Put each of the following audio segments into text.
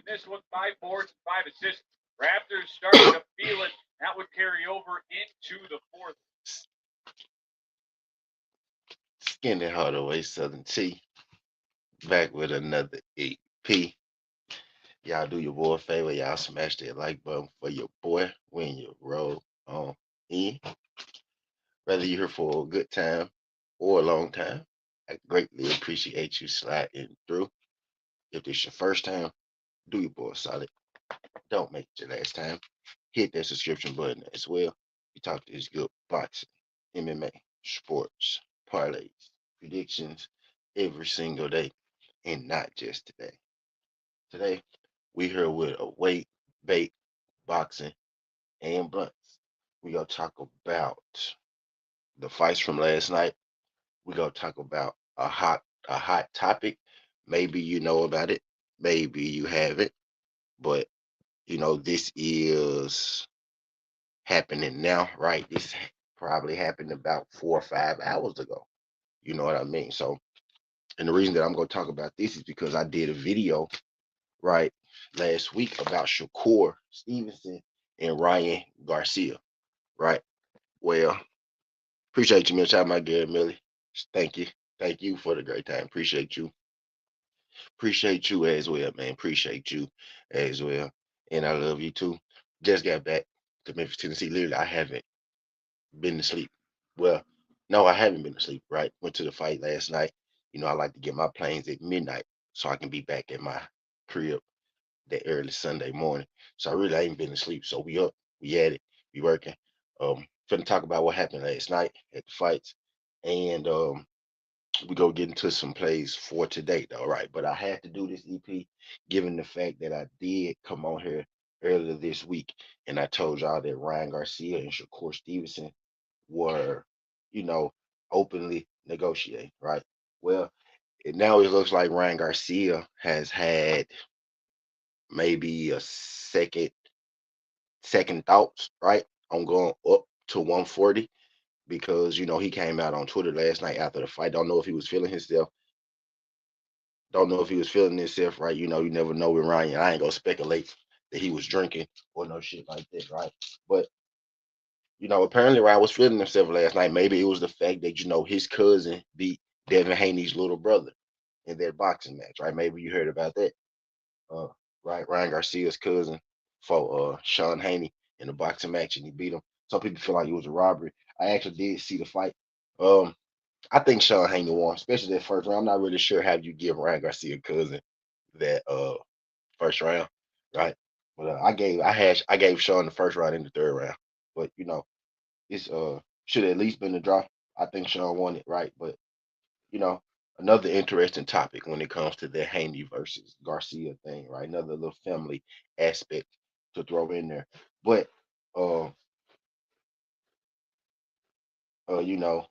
this one, 5 boards and 5 assists. Raptors starting to feel it. That would carry over into the fourth. Skinny Hardaway Southern T back with another EP. Y'all do your boy a favor. Y'all smash that like button for your boy when you roll on in. Whether you're here for a good time or a long time, I greatly appreciate you sliding through. If this your first time, do your boy a solid. Don't make it your last time. Hit that subscription button as well. We talk this good boxing, MMA, sports, parlays, predictions every single day, and not just today. Today, we here with a weight, bait, boxing, and blunts. We gonna talk about the fights from last night. We gonna talk about a hot topic. Maybe you know about it, maybe you haven't, but this is happening now, right? This probably happened about 4 or 5 hours ago. You know what I mean? So, and the reason that I'm gonna talk about this is because I did a video right last week about Shakur Stevenson and Ryan Garcia, right? Well, appreciate you, man. Shout out my girl, Millie. Thank you. Thank you for the great time. Appreciate you. Appreciate you as well, man. Appreciate you as well. And I love you too. Just got back to Memphis, Tennessee. Literally, I haven't been to sleep. Well, no, I haven't been to sleep, right? Went to the fight last night. I like to get my planes at midnight so I can be back at my crib that early Sunday morning. So I really ain't been to sleep. So we up, we at it, we working. Finna talk about what happened last night at the fights. And we go get into some plays for today, though, right? But I had to do this EP given the fact that I did come on here earlier this week and I told y'all that Ryan Garcia and Shakur Stevenson were, you know, openly negotiating, right? Well, now it looks like Ryan Garcia has had maybe a second thoughts, right, on going up to 140 because he came out on Twitter last night after the fight. Don't know if he was feeling himself. Don't know if he was feeling himself, right? You never know with Ryan. I ain't gonna speculate that he was drinking or no shit like that, right? But apparently Ryan was feeling himself last night. Maybe it was the fact that his cousin beat Devin Haney's little brother in that boxing match, right? Maybe you heard about that. Uh, right, Ryan Garcia's cousin fought Sean Haney in a boxing match and he beat him. Some people feel like it was a robbery. I actually did see the fight. Um, I think Sean Haney won, especially that first round. I'm not really sure how you give Ryan Garcia cousin that first round, right? But I gave Sean the first round in the third round. But it's should at least been a draw. I think Sean won it, right? But you know, another interesting topic when it comes to the Haney versus Garcia thing, right? Another little family aspect to throw in there. But uh uh, you know,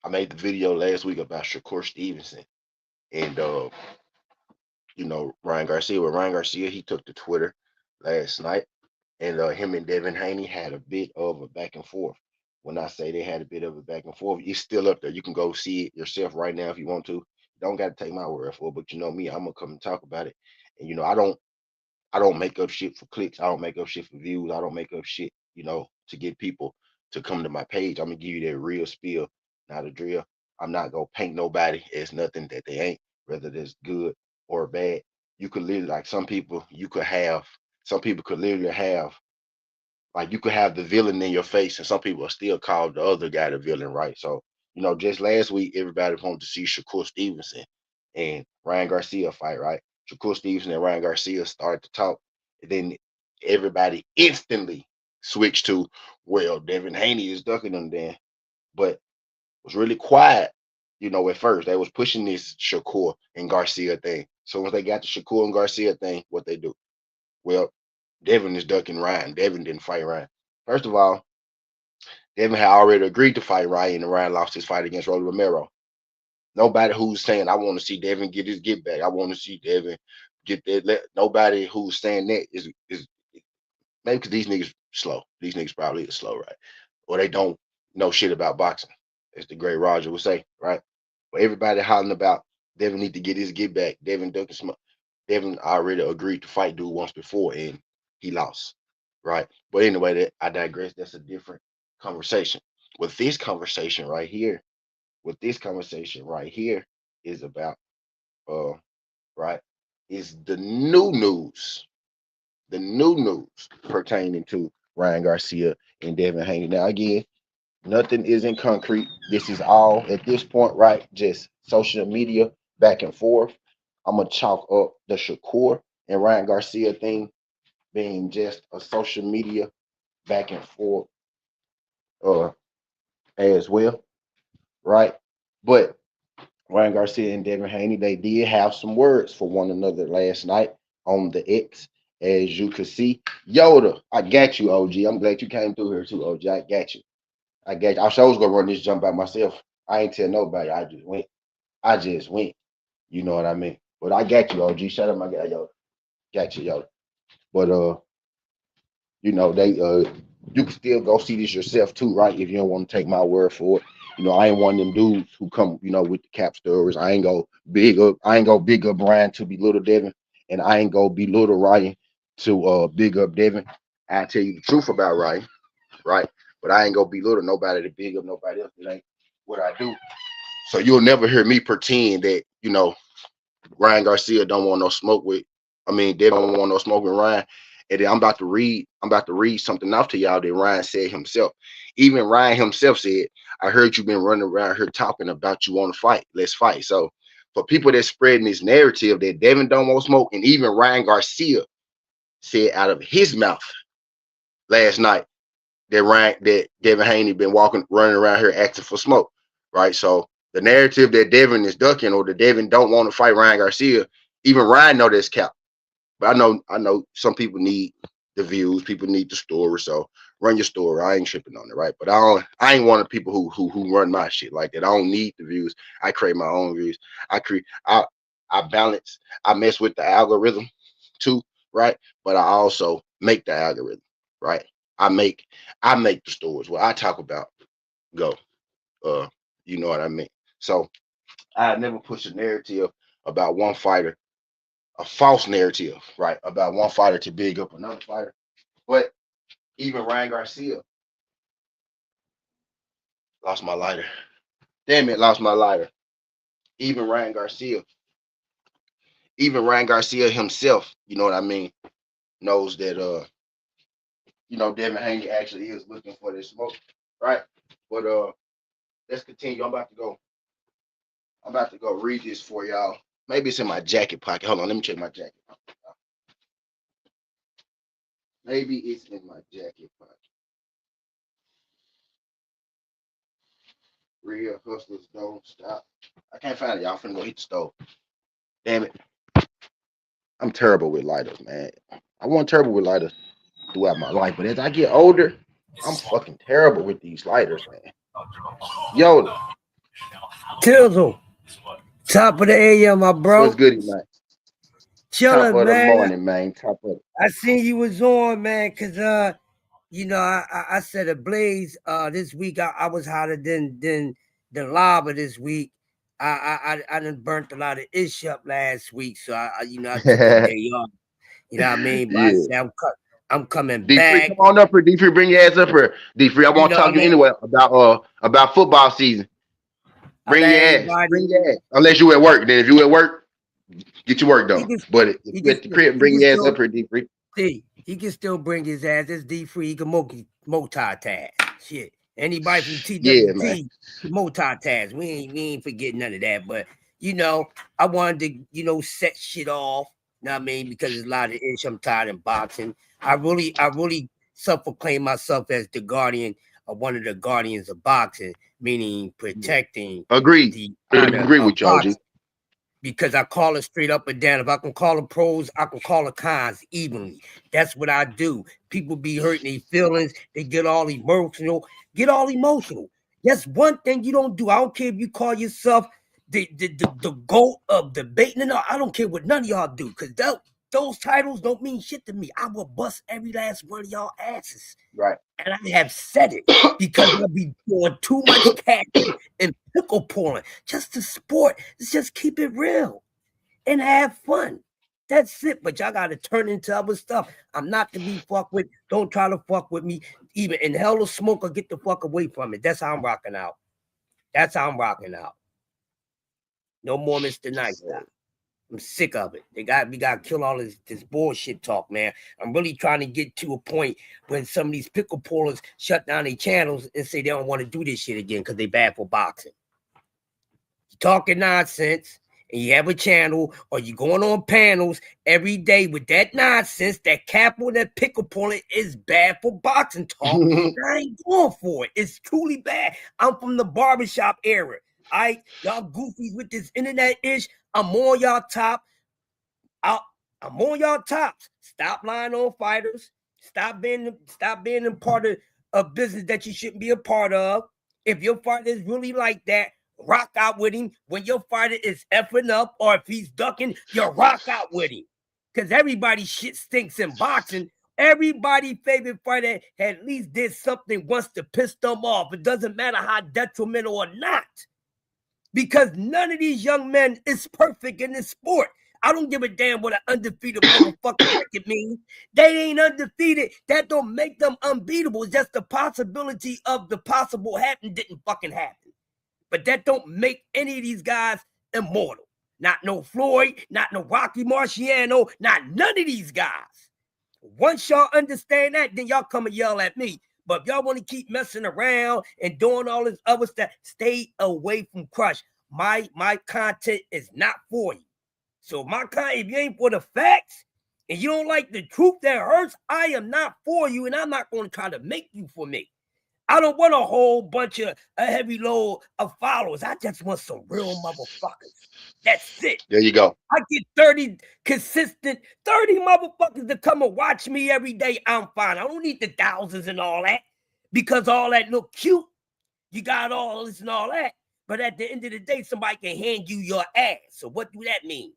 I made the video last week about Shakur Stevenson and Ryan Garcia. With Ryan Garcia, he took to Twitter last night, and him and Devin Haney had a bit of a back and forth. When I say they had a bit of a back and forth, it's still up there. You can go see it yourself right now if you want to. Don't got to take my word for it, but you know me, I'm gonna come and talk about it. And I don't make up shit for clicks. I don't make up shit for views. I don't make up shit, to get people to come to my page. I'm gonna give you that real spiel, not a drill. I'm not gonna paint nobody as nothing that they ain't, whether that's good or bad. You could literally like some people could literally have like you could have the villain in your face, and some people are still call the other guy the villain, right? So, just last week everybody wanted to see Shakur Stevenson and Ryan Garcia fight, right? Shakur Stevenson and Ryan Garcia started to talk, and then everybody instantly switched to, well, Devin Haney is ducking them then, but was really quiet. At first they was pushing this Shakur and Garcia thing. So once they got the Shakur and Garcia thing, what they do? Well, Devin is ducking Ryan. Devin didn't fight Ryan. First of all, Devin had already agreed to fight Ryan, and Ryan lost his fight against Rolly Romero. Nobody who's saying I want to see Devin get his get back. I want to see Devin get that. Nobody who's saying that is maybe because these niggas slow. These niggas probably is slow, right? Or they don't know shit about boxing, as the great Roger would say, right? But everybody hollering about Devin need to get his get back. Devin ducking smoke. Devin already agreed to fight dude once before and he lost, right? But anyway, that I digress. That's a different conversation. With this conversation right here, with this conversation right here is about uh right is the new news pertaining to Ryan Garcia and Devin Haney. Now again, nothing is in concrete. This is all at this point, right? Just social media back and forth. I'm gonna chalk up the Shakur and Ryan Garcia thing being just a social media back and forth uh as well, right? But Ryan Garcia and Devin Haney, they did have some words for one another last night on the X. As you could see, Yoda, I got you, OG. I'm glad you came through here too, OG. I got you. I got you. I sure was gonna run this jump by myself. I ain't tell nobody. I just went. I just went. You know what I mean? But I got you, OG. Shut up, my guy, Yoda. Got you, Yoda. But they you can still go see this yourself too, right? If you don't want to take my word for it. I ain't one of them dudes who come, with the cap stories. I ain't go big up Brian to belittle Devin, and I ain't go belittle Ryan to big up Devin. I tell you the truth about Ryan, right? But I ain't go belittle nobody to big up nobody else. It ain't what I do. So you'll never hear me pretend that, Ryan Garcia don't want no smoke with. I mean, they don't want no smoke with Ryan. And then I'm about to read something off to y'all that Ryan said himself. Even Ryan himself said, I heard you been running around here talking about you want to fight. Let's fight. So for people that spreading this narrative that Devin don't want smoke, and even Ryan Garcia said out of his mouth last night that Devin Haney been running around here asking for smoke. Right. So the narrative that Devin is ducking or that Devin don't want to fight Ryan Garcia, even Ryan know that's cap. But I know some people need the views, people need the story. So run your story. I ain't tripping on it, right? But I ain't one of the people who run my shit like that. I don't need the views. I create my own views. I balance, I mess with the algorithm too, right? But I also make the algorithm, right? I make I make the stories what I talk about go. Uh, you know what I mean? So I never push a narrative about one fighter, a false narrative, right? About one fighter to big up another fighter. But even Ryan Garcia lost my lighter. Damn it, lost my lighter. Even Ryan Garcia, even Ryan Garcia himself, you know what I mean, knows that Devin Haney actually is looking for this smoke, right? But let's continue. I'm about to go read this for y'all. Maybe it's in my jacket pocket. Hold on, let me check my jacket pocket. Maybe it's in my jacket pocket. Real hustlers don't stop. I can't find it. Y'all finna go hit the stove. Damn it. I'm terrible with lighters, man. I wasn't terrible with lighters throughout my life, but as I get older, I'm fucking terrible with these lighters, man. Yo, Tizzle, top of the AM, my what's bro. good, man? Top Chillin', of the man. morning, man. Top of I seen you was on, man, cause I said a blaze this week. I was hotter than lava this week. I done burnt a lot of ish up last week, so I took a it. day off. You know what I mean? But I Yeah. said I'm coming D3, come back. on up here. D3, bring your ass up here. D3, I You want to know, talk I to you let anyway about football season. I Bring let your ass. everybody. Bring your ass. Unless you at work. Then if you at work, get your work He done. can But if he you can at the still crib, he bring can your ass up still here, D3. See, he can still bring his ass. It's D free. He can multitask. Shit. Anybody from Yeah, man. TWT can multitask. We ain't forgetting none of that. But I wanted to set shit off. You know what I mean? Because there's a lot of ish. I'm tired of boxing. I really self-proclaim myself as the guardian of one of the guardians of boxing, meaning protecting Agreed. the honor Agree of with you, OG. boxing because I call it straight up and down. If I can call it pros, I can call it cons evenly. That's what I do. People be hurting their feelings. They get all emotional. Get all emotional. That's one thing you don't do. I don't care if you call yourself the goat of debating. No, I don't care what none of y'all do because those titles don't mean shit to me. I will bust every last one of y'all asses. Right. And I have said it because I'll be doing too much catching and pickle pulling just to sport. Let's just keep it real and have fun. That's it. But y'all gotta turn into other stuff. I'm not to be fucked with. Don't try to fuck with me. Even in hell or smoke or get the fuck away from it. That's how I'm rocking out. That's how I'm rocking out. No more Mr. Nice Guy. I'm sick of it. We got to kill all this bullshit talk, man. I'm really trying to get to a point when some of these pickle pullers shut down their channels and say they don't want to do this shit again because they bad for boxing. You're talking nonsense and you have a channel or you're going on panels every day with that nonsense, that capital, that pickle pulling is bad for boxing talk. I ain't going for it. It's truly bad. I'm from the barbershop era. Y'all goofies with this internet ish. I'm on y'all top. I'm on y'all tops. Stop lying on fighters. Stop being a part of a business that you shouldn't be a part of. If your fighter is really like that, rock out with him. When your fighter is effing up or if he's ducking, you rock out with him. Because everybody's shit stinks in boxing. Everybody's favorite fighter at least did something once to piss them off. It doesn't matter how detrimental or not. Because none of these young men is perfect in this sport. I don't give a damn what an undefeated motherfucking record means. They ain't undefeated. That don't make them unbeatable. It's just the possibility of the possible didn't fucking happen. But that don't make any of these guys immortal. Not no Floyd, not no Rocky Marciano, not none of these guys. Once y'all understand that, then y'all come and yell at me. But if y'all want to keep messing around and doing all this other stuff, stay away from Crush. My content is not for you. So if you ain't for the facts and you don't like the truth that hurts, I am not for you, and I'm not going to try to make you for me. I don't want a whole bunch of a heavy load of followers. I just want some real motherfuckers. That's it. There you go. I get 30 motherfuckers to come and watch me every day. I'm fine. I don't need the thousands and all that because all that look cute. You got all this and all that. But at the end of the day, somebody can hand you your ass. So what do that mean?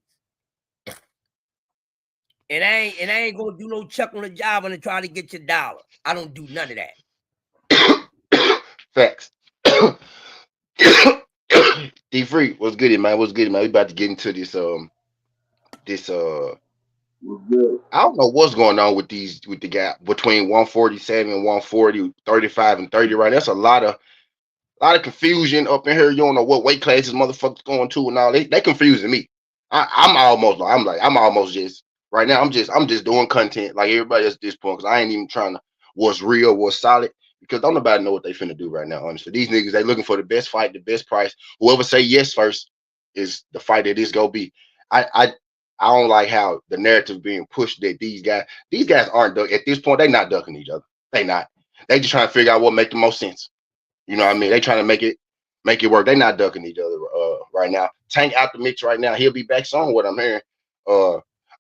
And I ain't gonna do no chuck on the job and try to get your dollar. I don't do none of that. Facts. D Free, what's good, man? What's good, man? We about to get into this. I don't know what's going on with the gap between 147 and 140, 35 and 30. Right, that's a lot of confusion up in here. You don't know what weight classes motherfuckers going to and all. They confusing me. I'm almost just right now. I'm just doing content like everybody else at this point because I ain't even trying to what's real, what's solid. Because don't nobody know what they finna do right now. Honestly, these niggas, they looking for the best fight, the best price. Whoever say yes first is the fight that is gonna be. I don't like how the narrative being pushed that these guys aren't at this point. They not ducking each other. They not. They just trying to figure out what make the most sense. You know what I mean? They trying to make it work. They not ducking each other right now. Tank out the mix right now. He'll be back soon. What I'm hearing.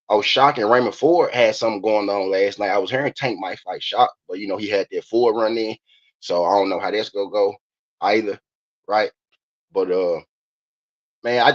I was shocked, and Raymond Ford had something going on last night. I was hearing Tank might fight Shock, but you know he had that Ford run in, so I don't know how that's gonna go either, right? But man,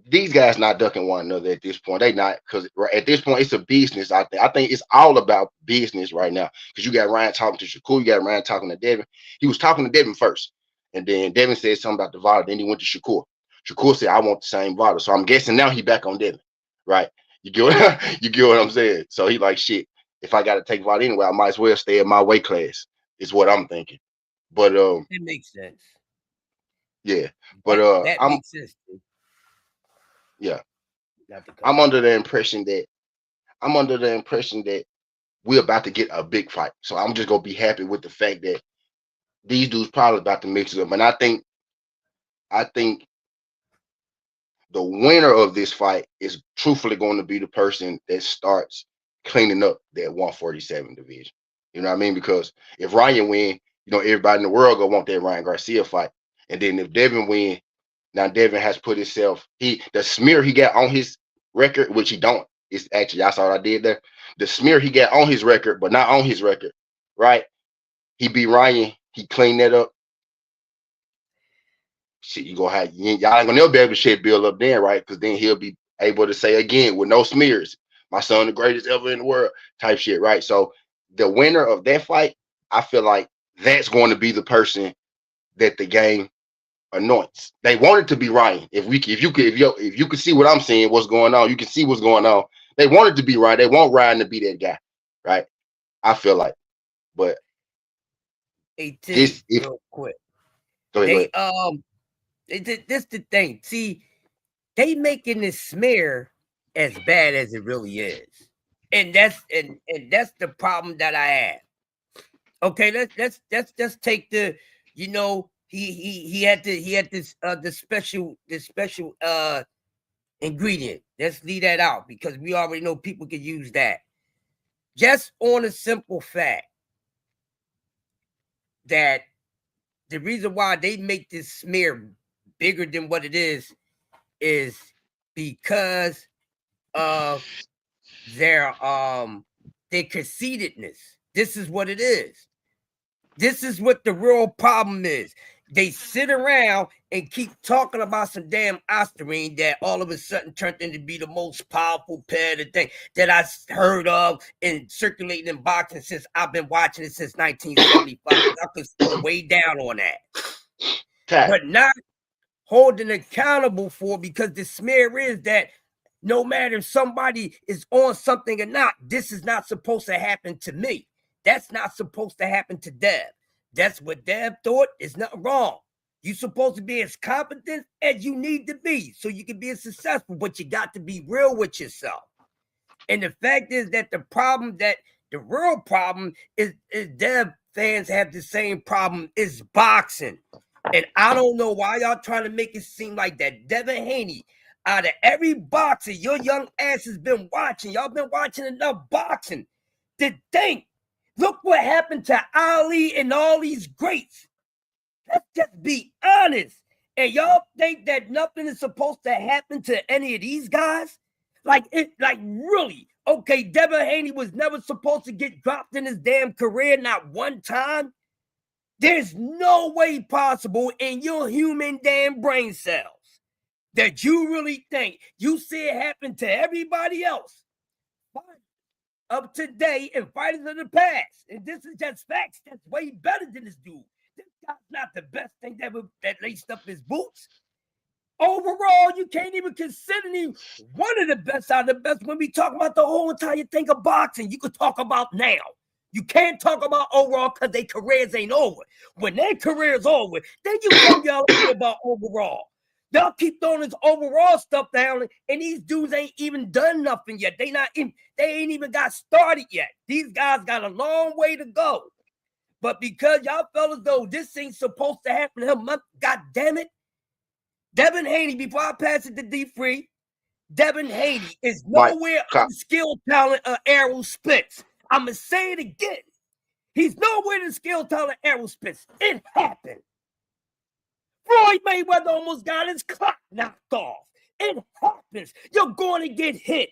these guys not ducking one another at this point. They not, because at this point it's a business. I think it's all about business right now. Because you got Ryan talking to Shakur, you got Ryan talking to Devin. He was talking to Devin first, and then Devin said something about the Vada. Then he went to Shakur. Shakur said, "I want the same Vada." So I'm guessing now he back on Devin, right? You get what I'm saying? So he like, shit, if I got to take Vada anyway, I might as well stay in my weight class, is what I'm thinking. But it makes sense. Yeah. But that makes sense. Dude. Yeah. I'm under the impression that we're about to get a big fight. So I'm just gonna be happy with the fact that these dudes probably about to mix it up. And I think the winner of this fight is truthfully going to be the person that starts cleaning up that 147 division. You know what I mean? Because if Ryan win, you know, everybody in the world gonna want that Ryan Garcia fight. And then if Devin win, now Devin has put himself, the smear he got on his record, which he don't. It's actually, I saw what I did there. The smear he got on his record, but not on his record, right? He beat Ryan, he cleaned that up. Shit, y'all ain't gonna never be able to shit Bill up there, right? Because then he'll be able to say again with no smears, my son the greatest ever in the world, type shit, right? So the winner of that fight, I feel like that's going to be the person that the game anoints. They want it to be Ryan. If you could see what I'm seeing, what's going on, you can see what's going on. They want it to be right. They want Ryan to be that guy, right? I feel like, but Hey, this T, if real quick. go ahead. This the thing. See, they making this smear as bad as it really is. And that's the problem that I have. Okay, let's take the, you know, he had this the special ingredient. Let's leave that out because we already know people can use that. Just on a simple fact that the reason why they make this smear bigger than what it is because of their conceitedness. This is what it is. This is what the real problem is. They sit around and keep talking about some damn ostarine that all of a sudden turned into be the most powerful pair of thing that I heard of and circulating in boxing since I've been watching it since 1975. I could go way down on that. But not holding accountable for, because the smear is that no matter if somebody is on something or not, this is not supposed to happen to me. That's not supposed to happen to Dev. That's what Dev thought. Is nothing wrong. You're supposed to be as competent as you need to be so you can be successful, but you got to be real with yourself. And the fact is that the real problem is Dev fans have the same problem is boxing. And I don't know why y'all trying to make it seem like that Devin Haney, out of every boxer your young ass has been watching, y'all been watching enough boxing to think, look what happened to Ali and all these greats. Let's just be honest. And y'all think that nothing is supposed to happen to any of these guys? Like really? Okay, Devin Haney was never supposed to get dropped in his damn career, not one time. There's no way possible in your human damn brain cells that you really think you see it happen to everybody else of today and fighters of the past. And this is just facts. That's way better than this dude. This guy's not the best thing that laced up his boots. Overall, you can't even consider him one of the best out of the best when we talk about the whole entire thing of boxing. You could talk about now. You can't talk about overall because their careers ain't over. When their career's over, then you come y'all about overall. They'll keep throwing this overall stuff down, and these dudes ain't even done nothing yet. They ain't even got started yet. These guys got a long way to go. But because y'all fellas, though, this ain't supposed to happen to him, God damn it. Devin Haney, before I pass it to D-Free, Devin Haney is nowhere on skill talent of Errol Spence. I'm going to say it again. He's nowhere in skill talent Errol Spence. It happened. Floyd Mayweather almost got his clock knocked off. It happens. You're going to get hit.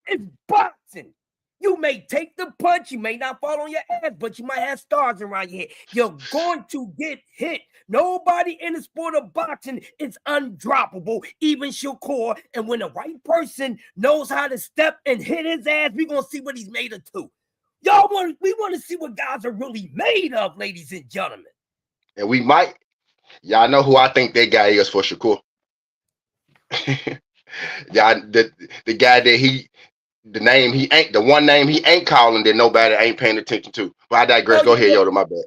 It's boxing. You may take the punch. You may not fall on your ass, but you might have stars around your head. You're going to get hit. Nobody in the sport of boxing is undroppable, even Shakur. And when the right person knows how to step and hit his ass, we're going to see what he's made of too. We want to see what guys are really made of, ladies and gentlemen. And we might. Y'all know who I think that guy is for Shakur. Y'all, the guy that the one name he ain't calling that nobody ain't paying attention to. But I digress. Go ahead, Yoda, my bad.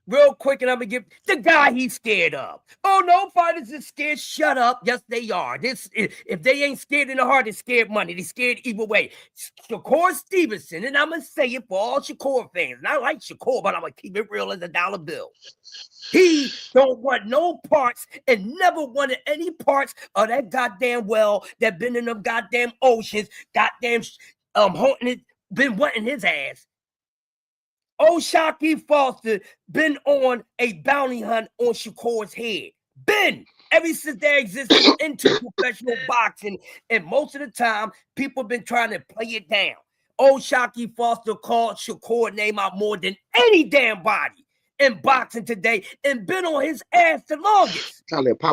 Real quick, and I'm gonna give the guy he's scared of. Oh, no fighters is scared. Shut up. Yes, they are. If they ain't scared in the heart, they're scared money. They're scared either way. Shakur Stevenson, and I'm gonna say it for all Shakur fans. And I like Shakur, but I'm gonna keep it real as a dollar bill. He don't want no parts and never wanted any parts of that goddamn well that been in them goddamn oceans, goddamn haunting it, been wanting his ass. O'Shaquie Foster been on a bounty hunt on Shakur's head. Been ever since there existed into professional boxing, and most of the time people been trying to play it down. O'Shaquie Foster called Shakur name out more than any damn body in boxing today and been on his ass the longest.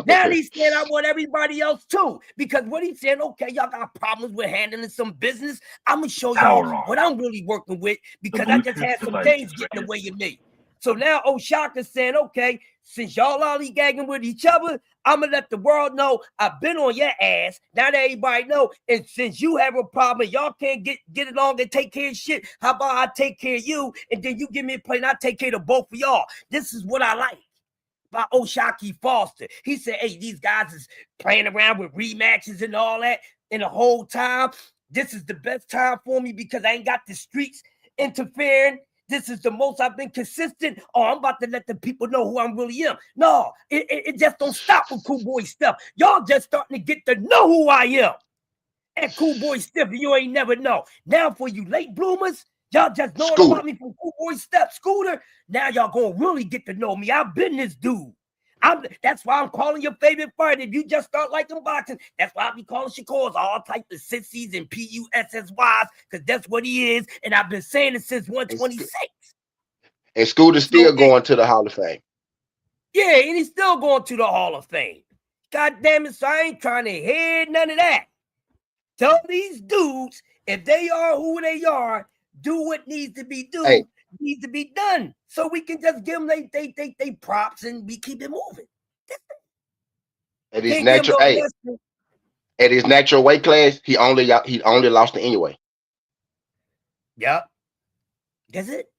Now he's saying I want everybody else too, because what he's saying, okay, y'all got problems with handling some business. I'm gonna show y'all what I'm really working with, because I just had some things getting away with me. So now O'Shaka's saying, okay, since y'all lollygagging with each other, I'm going to let the world know I've been on your ass. Now that everybody know. And since you have a problem, y'all can't get along and take care of shit. How about I take care of you, and then you give me a plate and I take care of both of y'all. This is what I like by O'Shaka Foster. He said, hey, these guys is playing around with rematches and all that. And the whole time, this is the best time for me because I ain't got the streets interfering. This is the most I've been consistent. Oh, I'm about to let the people know who I really am. No, it just don't stop with Cool Boy stuff. Y'all just starting to get to know who I am. And Cool Boy stuff, you ain't never know. Now for you late bloomers, y'all just knowing about me from Cool Boy stuff, Scooter. Now y'all gonna really get to know me. I've been this dude. That's why I'm calling your favorite fighter. If you just start liking boxing, that's why I be calling Shakur's all types of sissies and PUSSYs, because that's what he is. And I've been saying it since 126. And Scooter's still going to the Hall of Fame. Yeah, and he's still going to the Hall of Fame. God damn it, so I ain't trying to hear none of that. Tell these dudes, if they are who they are, do what needs to be done. Hey. Needs to be done, so we can just give them they props and we keep it moving. At his natural, at his natural weight class, he only lost to anyway. Yep, that's it.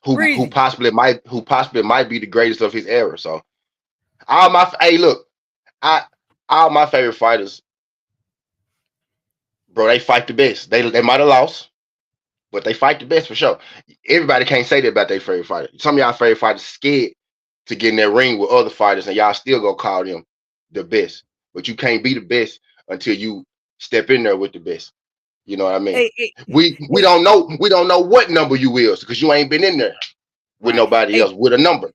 Who possibly might be the greatest of his era. So, all my favorite fighters, bro, they fight the best. They might have lost, but they fight the best for sure. Everybody can't say that about their favorite fighter. Some of y'all favorite fighters scared to get in that ring with other fighters, and y'all still gonna call them the best. But you can't be the best until you step in there with the best. You know what I mean? We don't know what number you will, because you ain't been in there with nobody else with a number.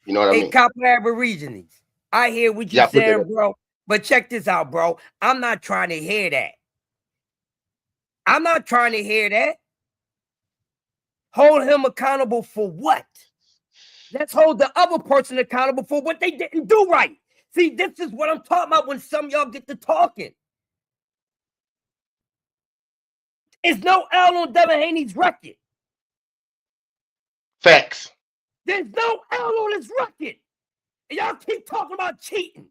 You know what I mean? Copper Aborigines. I hear what you're saying, bro. But check this out, bro. I'm not trying to hear that. I'm not trying to hear that. Hold him accountable for what? Let's hold the other person accountable for what they didn't do right. See, this is what I'm talking about when some of y'all get to talking. There's no L on Devin Haney's record. Facts. There's no L on his record. And y'all keep talking about cheating.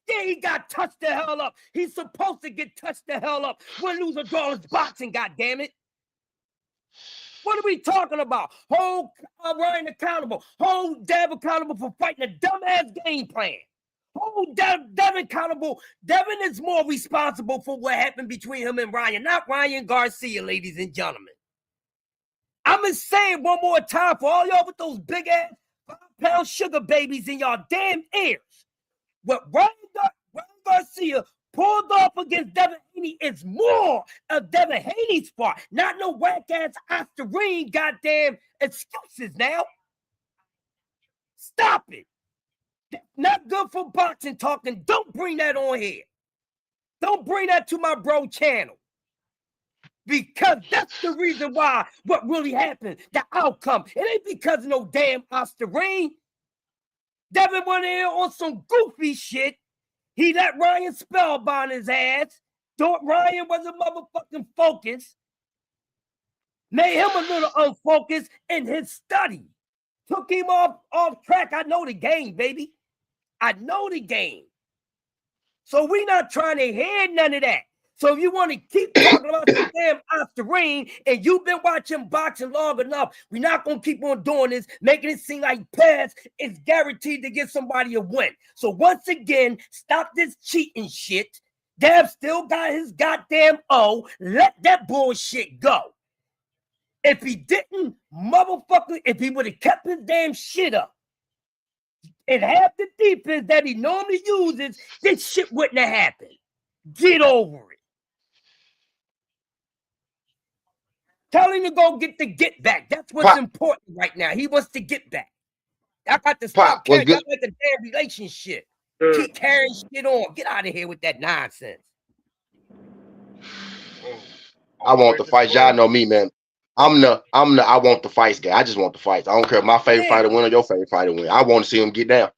Yeah, he got touched the hell up. He's supposed to get touched the hell up. Win, lose, or draw is boxing, goddammit. What are we talking about? Hold Ryan accountable. Hold Dev accountable for fighting a dumbass game plan. Hold Devin accountable. Devin is more responsible for what happened between him and Ryan, not Ryan Garcia, ladies and gentlemen. I'm going to say it one more time for all y'all with those big-ass 5-pound sugar babies in y'all damn ears. What Ryan Garcia pulled off against Devin Haney is more of Devin Haney's fault, not no whack-ass off the ring goddamn excuses now. Stop it. That's not good for boxing talking. Don't bring that on here. Don't bring that to my bro channel. Because that's the reason why what really happened, the outcome. It ain't because of no damn off the ring. Devin went in on some goofy shit. He let Ryan spellbind his ass. Thought Ryan was a motherfucking focus. Made him a little unfocused in his study. Took him off track. I know the game, baby. I know the game. So we not trying to hear none of that. So if you want to keep talking about the damn off the ring and you've been watching boxing long enough, we're not going to keep on doing this, making it seem like Paz is guaranteed to get somebody a win. So once again, stop this cheating shit. Dev still got his goddamn O. Let that bullshit go. If he didn't, motherfucker, if he would have kept his damn shit up and have the defense that he normally uses, this shit wouldn't have happened. Get over it. Tell him to go get the get back. That's what's important right now. He wants to get back. I got to stop carrying that like a damn relationship. Keep carrying shit on. Get out of here with that nonsense. I want the fight. Y'all know me, man. I want the fights guy. I just want the fights. I don't care if my favorite fighter win or your favorite fighter win. I want to see him get down.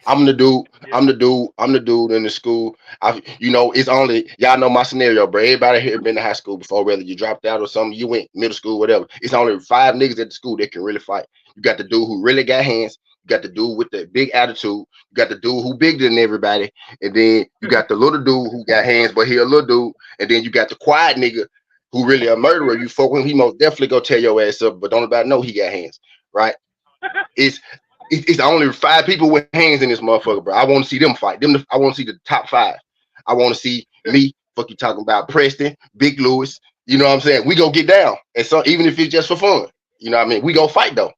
I'm the dude. I'm the dude. I'm the dude in the school. It's only y'all know my scenario, bro. Everybody here been to high school before, whether you dropped out or something, you went middle school, whatever. It's only 5 niggas at the school that can really fight. You got the dude who really got hands. You got the dude with the big attitude. You got the dude who bigger than everybody, and then you got the little dude who got hands, but he a little dude, and then you got the quiet nigga who really a murderer. You fuck with him, he most definitely go tear your ass up, but don't nobody know he got hands, right? It's it's only 5 people with hands in this motherfucker, bro. I want to see them fight. I want to see the top 5. I want to see me. Fuck you talking about Preston, Big Lewis. You know what I'm saying? We go get down, and so even if it's just for fun, you know what I mean. We go fight though.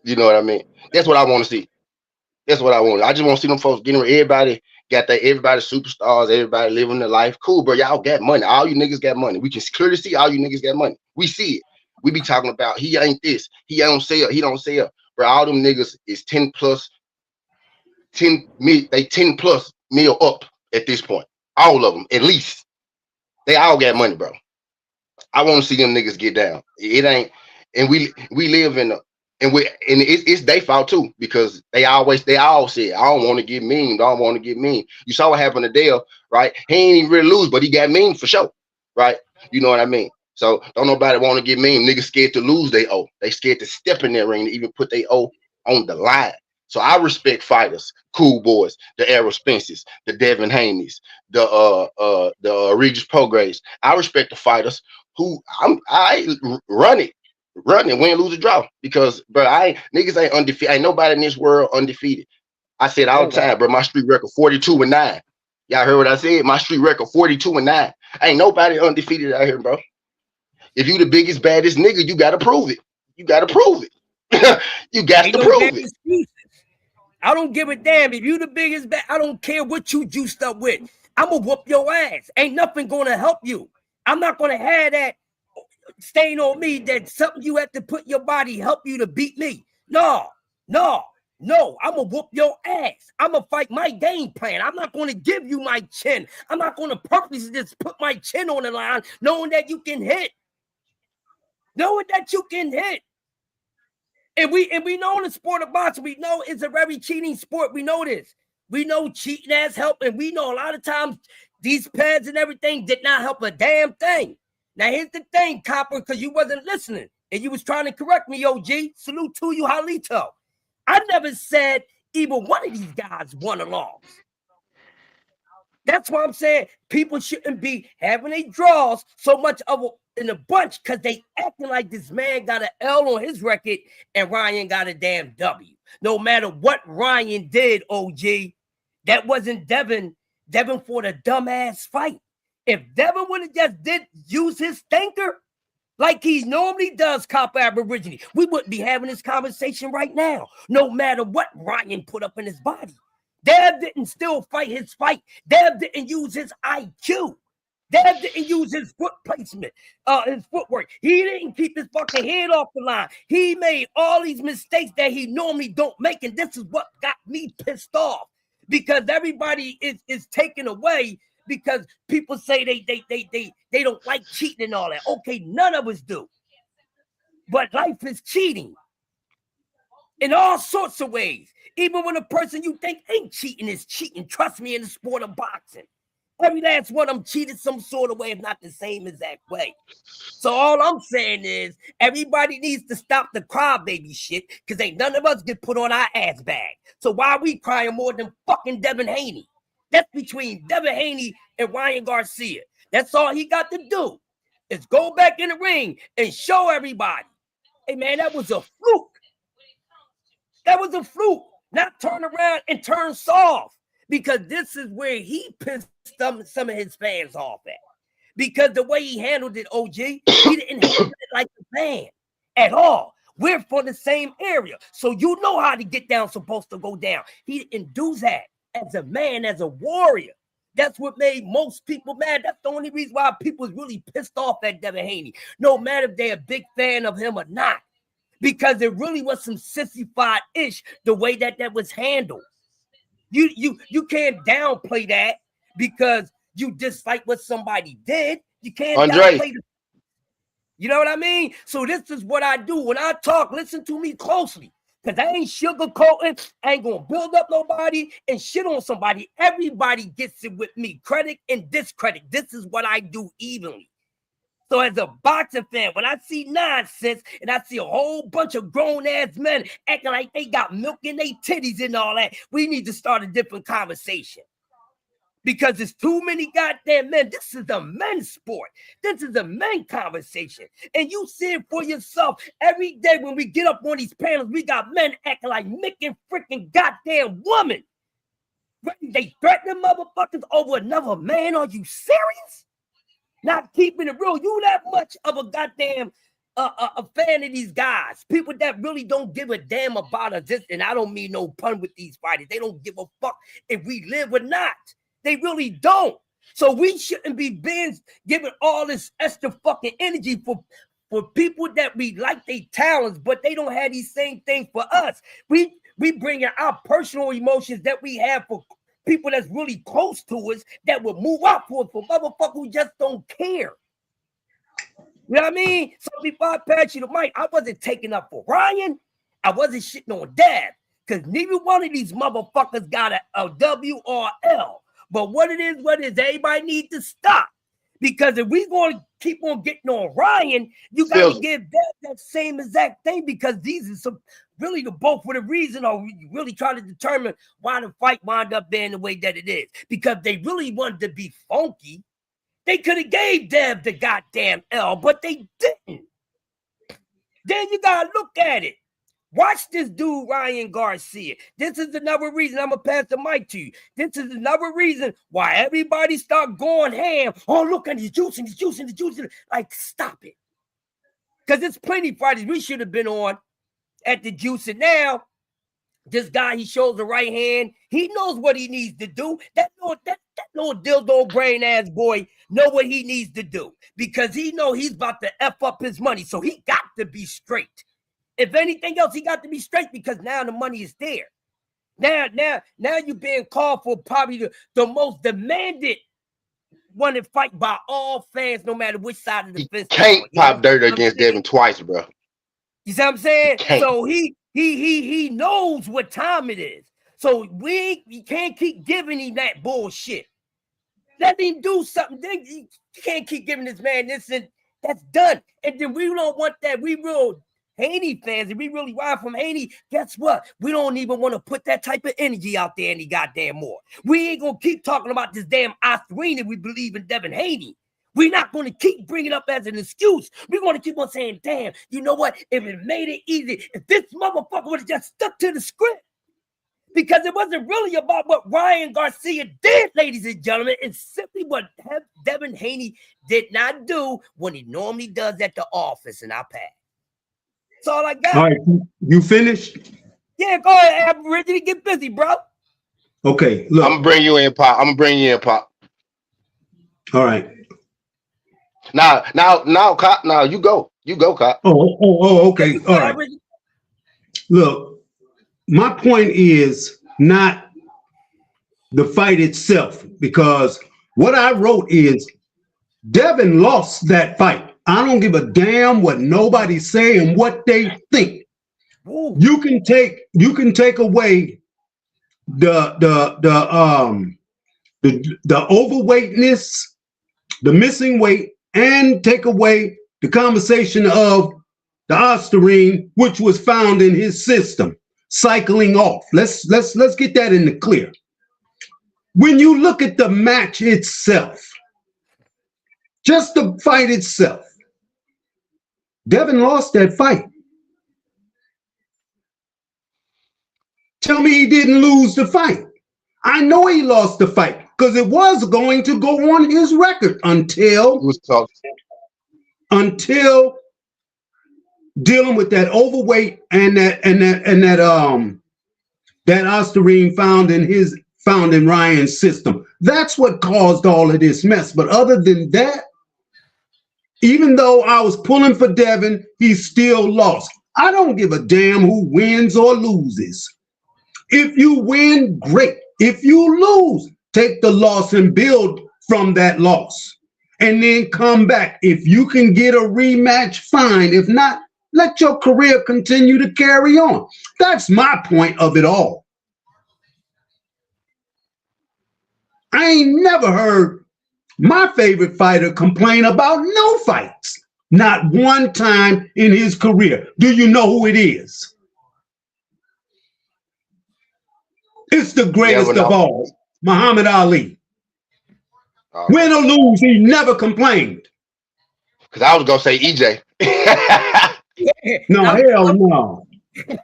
You know what I mean? That's what I want to see. That's what I want. I just want to see them folks getting everybody got that. Everybody superstars. Everybody living their life. Cool, bro. Y'all got money. All you niggas got money. We can clearly see all you niggas got money. We see it. We be talking about he ain't this. He don't sell. He don't sell. Bro, all them niggas is 10 plus 10 mil. They 10 plus mil up at this point. All of them, at least. They all got money, bro. I want to see them niggas get down. It ain't, and we live in a, and it's their fault too, because they all said, I don't want to get mean. I don't want to get mean. You saw what happened to Dale, right? He ain't even really lose, but he got mean for sure, right? You know what I mean? So don't nobody want to get mean. Niggas scared to lose they O. They scared to step in that ring to even put they O on the line. So I respect fighters, Cool Boys, the Errol Spences, the Devin Haneys, the Regis Prograis. I respect the fighters who I run it, win, lose, or draw. Because bro, niggas ain't undefeated. Ain't nobody in this world undefeated. I said all the time, bro, my street record 42-9. Y'all heard what I said? My street record 42-9. Ain't nobody undefeated out here, bro. If you the biggest, baddest nigga, you gotta prove it. You gotta prove it. You got to prove it. Excuses. I don't give a damn if you the biggest bad. I don't care what you juiced up with. I'm gonna whoop your ass. Ain't nothing gonna help you. I'm not gonna have that stain on me that something you have to put in your body help you to beat me. No. I'm gonna whoop your ass. I'm gonna fight my game plan. I'm not gonna give you my chin. I'm not gonna purposely just put my chin on the line, knowing that you can hit. And we know in the sport of boxing, we know it's a very cheating sport. We know this. We know cheating has helped, and we know a lot of times these pads and everything did not help a damn thing. Now, here's the thing, Copper, because you wasn't listening, and you was trying to correct me, OG. Salute to you, Halito. I never said either one of these guys won a loss. That's why I'm saying people shouldn't be having a draws so much of in a bunch because they acting like this man got an L on his record and Ryan got a damn W. No matter what Ryan did, OG, that wasn't Devin for the dumbass fight. If Devin would have just use his thinker like he normally does, Copper Aborigine, we wouldn't be having this conversation right now, no matter what Ryan put up in his body. Dev didn't still fight his fight. Dev didn't use his IQ. Dev didn't use his foot placement, his footwork. He didn't keep his fucking head off the line. He made all these mistakes that he normally don't make, and this is what got me pissed off because everybody is taken away because people say they don't like cheating and all that. Okay, none of us do, but life is cheating in all sorts of ways. Even when a person you think ain't cheating is cheating. Trust me, in the sport of boxing. Every last one of them cheated some sort of way, if not the same exact way. So all I'm saying is everybody needs to stop the crybaby shit because ain't none of us get put on our ass bag. So why are we crying more than fucking Devin Haney? That's between Devin Haney and Ryan Garcia. That's all he got to do is go back in the ring and show everybody. Hey, man, that was a fluke. That was a fluke. Not turn around and turn soft, because this is where he pissed some of his fans off at. Because the way he handled it, OG, he didn't handle it like a man at all. We're from the same area, so you know how to get down supposed to go down. He didn't do that as a man, as a warrior. That's what made most people mad. That's the only reason why people was really pissed off at Devin Haney, no matter if they're a big fan of him or not. Because it really was some sissified-ish the way that was handled. You can't downplay that because you dislike what somebody did. You can't downplay the, you know what I mean? So this is what I do. When I talk, listen to me closely. Because I ain't sugarcoating. I ain't going to build up nobody and shit on somebody. Everybody gets it with me. Credit and discredit. This is what I do evenly. So as a boxing fan, when I see nonsense and I see a whole bunch of grown-ass men acting like they got milk in their titties and all that, we need to start a different conversation. Because there's too many goddamn men. This is a men's sport. This is a men conversation. And you see it for yourself. Every day when we get up on these panels, we got men acting like Mick and freaking goddamn woman. They threatening motherfuckers over another man. Are you serious? Not keeping it real. You that much of a goddamn a fan of these guys. People that really don't give a damn about us. And I don't mean no pun with these fighters. They don't give a fuck if we live or not. They really don't. So we shouldn't be giving all this extra fucking energy for people that we like their talents, but they don't have these same things for us. We bring in our personal emotions that we have for people that's really close to us that will move up for motherfuckers who just don't care. You know what I mean? So before I pass you the mic, I wasn't taking up for Ryan. I wasn't shitting on Dad because neither one of these motherfuckers got a W or L. But what it is, everybody needs to stop. Because if we're going to keep on getting on Ryan, you got to give that same exact thing because these are some really the both for the reason or really trying to determine why the fight wound up being the way that it is. Because they really wanted to be funky. They could have gave Dev the goddamn L, but they didn't. Then you got to look at it. Watch this dude, Ryan Garcia. This is another reason I'm going to pass the mic to you. This is another reason why everybody start going ham. Oh, look at he's juicing, he's juicing, he's juicing. Like, stop it. Because there's plenty of fighters we should have been on at the juicing. Now, this guy, he shows the right hand. He knows what he needs to do. That little dildo brain ass boy know what he needs to do. Because he know he's about to F up his money. So he got to be straight. If anything else, he got to be straight because now the money is there. Now you're being called for probably the most demanded one to fight by all fans, no matter which side of the fence. Can't pop dirt against Devin twice, bro. You see what I'm saying? So he knows what time it is. So we can't keep giving him that bullshit. Let him do something. You can't keep giving this man this and that's done. And then we don't want that. We real Haney fans, if we really ride from Haney, guess what? We don't even want to put that type of energy out there any goddamn more. We ain't going to keep talking about this damn Oscarine if we believe in Devin Haney. We're not going to keep bringing it up as an excuse. We're going to keep on saying, damn, you know what? If it made it easy, if this motherfucker would have just stuck to the script. Because it wasn't really about what Ryan Garcia did, ladies and gentlemen. It's simply what Devin Haney did not do when he normally does at the office in our past. That's all I got. All right, you finished? Yeah, go ahead. I'm ready to get busy, bro. Okay, look. I'm gonna bring you in, Pop. All right. Now, Cop. Now you go, Cop. Oh, okay. All right. Look, my point is not the fight itself, because what I wrote is Devin lost that fight. I don't give a damn what nobody's saying, what they think. Ooh. You can take away the overweightness, the missing weight, and take away the conversation of the Oscarine, which was found in his system, cycling off. Let's get that in the clear. When you look at the match itself, just the fight itself, Devin lost that fight. Tell me he didn't lose the fight. I know he lost the fight because it was going to go on his record until dealing with that overweight and that Oscarine found in Ryan's system. That's what caused all of this mess. But other than that, even though I was pulling for Devin, he still lost. I don't give a damn who wins or loses. If you win, great. If you lose, take the loss and build from that loss. And then come back. If you can get a rematch, fine. If not, Let your career continue to carry on. That's my point of it all. I ain't never heard my favorite fighter complain about no fights. Not one time in his career. Do you know who it is? It's the greatest of all, Muhammad Ali. Win or lose, he never complained. Because I was going to say EJ. No, hell no.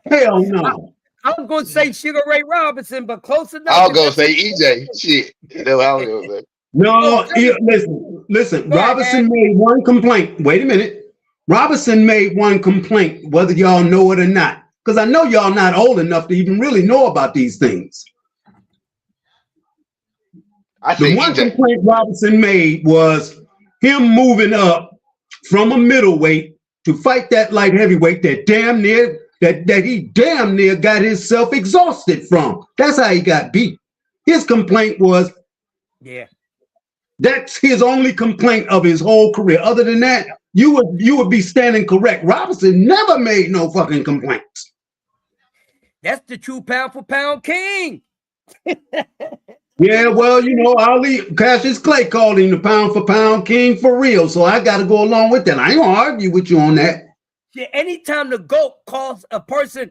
Hell no. I was going to say Sugar Ray Robinson, but close enough. I was going to say EJ. Shit. No, I was going to say. No, listen. Robinson made one complaint. Wait a minute. Robinson made one complaint, whether y'all know it or not. Because I know y'all not old enough to even really know about these things. The one complaint Robinson made was him moving up from a middleweight to fight that light heavyweight that he damn near got himself exhausted from. That's how he got beat. His complaint was, that's his only complaint of his whole career. Other than that, you would be standing correct. Robinson never made no fucking complaints. That's the true pound for pound king. Yeah, well, you know, Ali, Cassius Clay called him the pound for pound king for real. So I got to go along with that. I ain't gonna argue with you on that. Yeah, anytime the GOAT calls a person,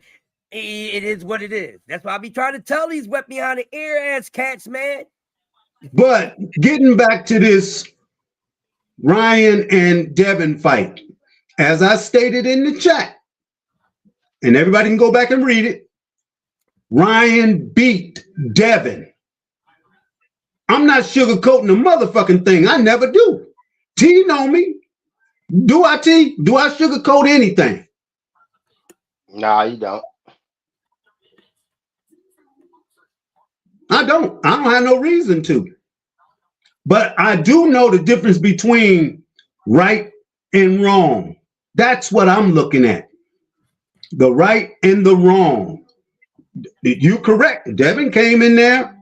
it is what it is. That's why I be trying to tell these wet behind the ear ass cats, man. But getting back to this Ryan and Devin fight, as I stated in the chat, and everybody can go back and read it, Ryan beat Devin. I'm not sugarcoating the motherfucking thing. I never do. T know me. Do I, T? Do I sugarcoat anything? Nah, you don't. I don't have no reason to. But I do know the difference between right and wrong. That's what I'm looking at. The right and the wrong. You're correct. Devin came in there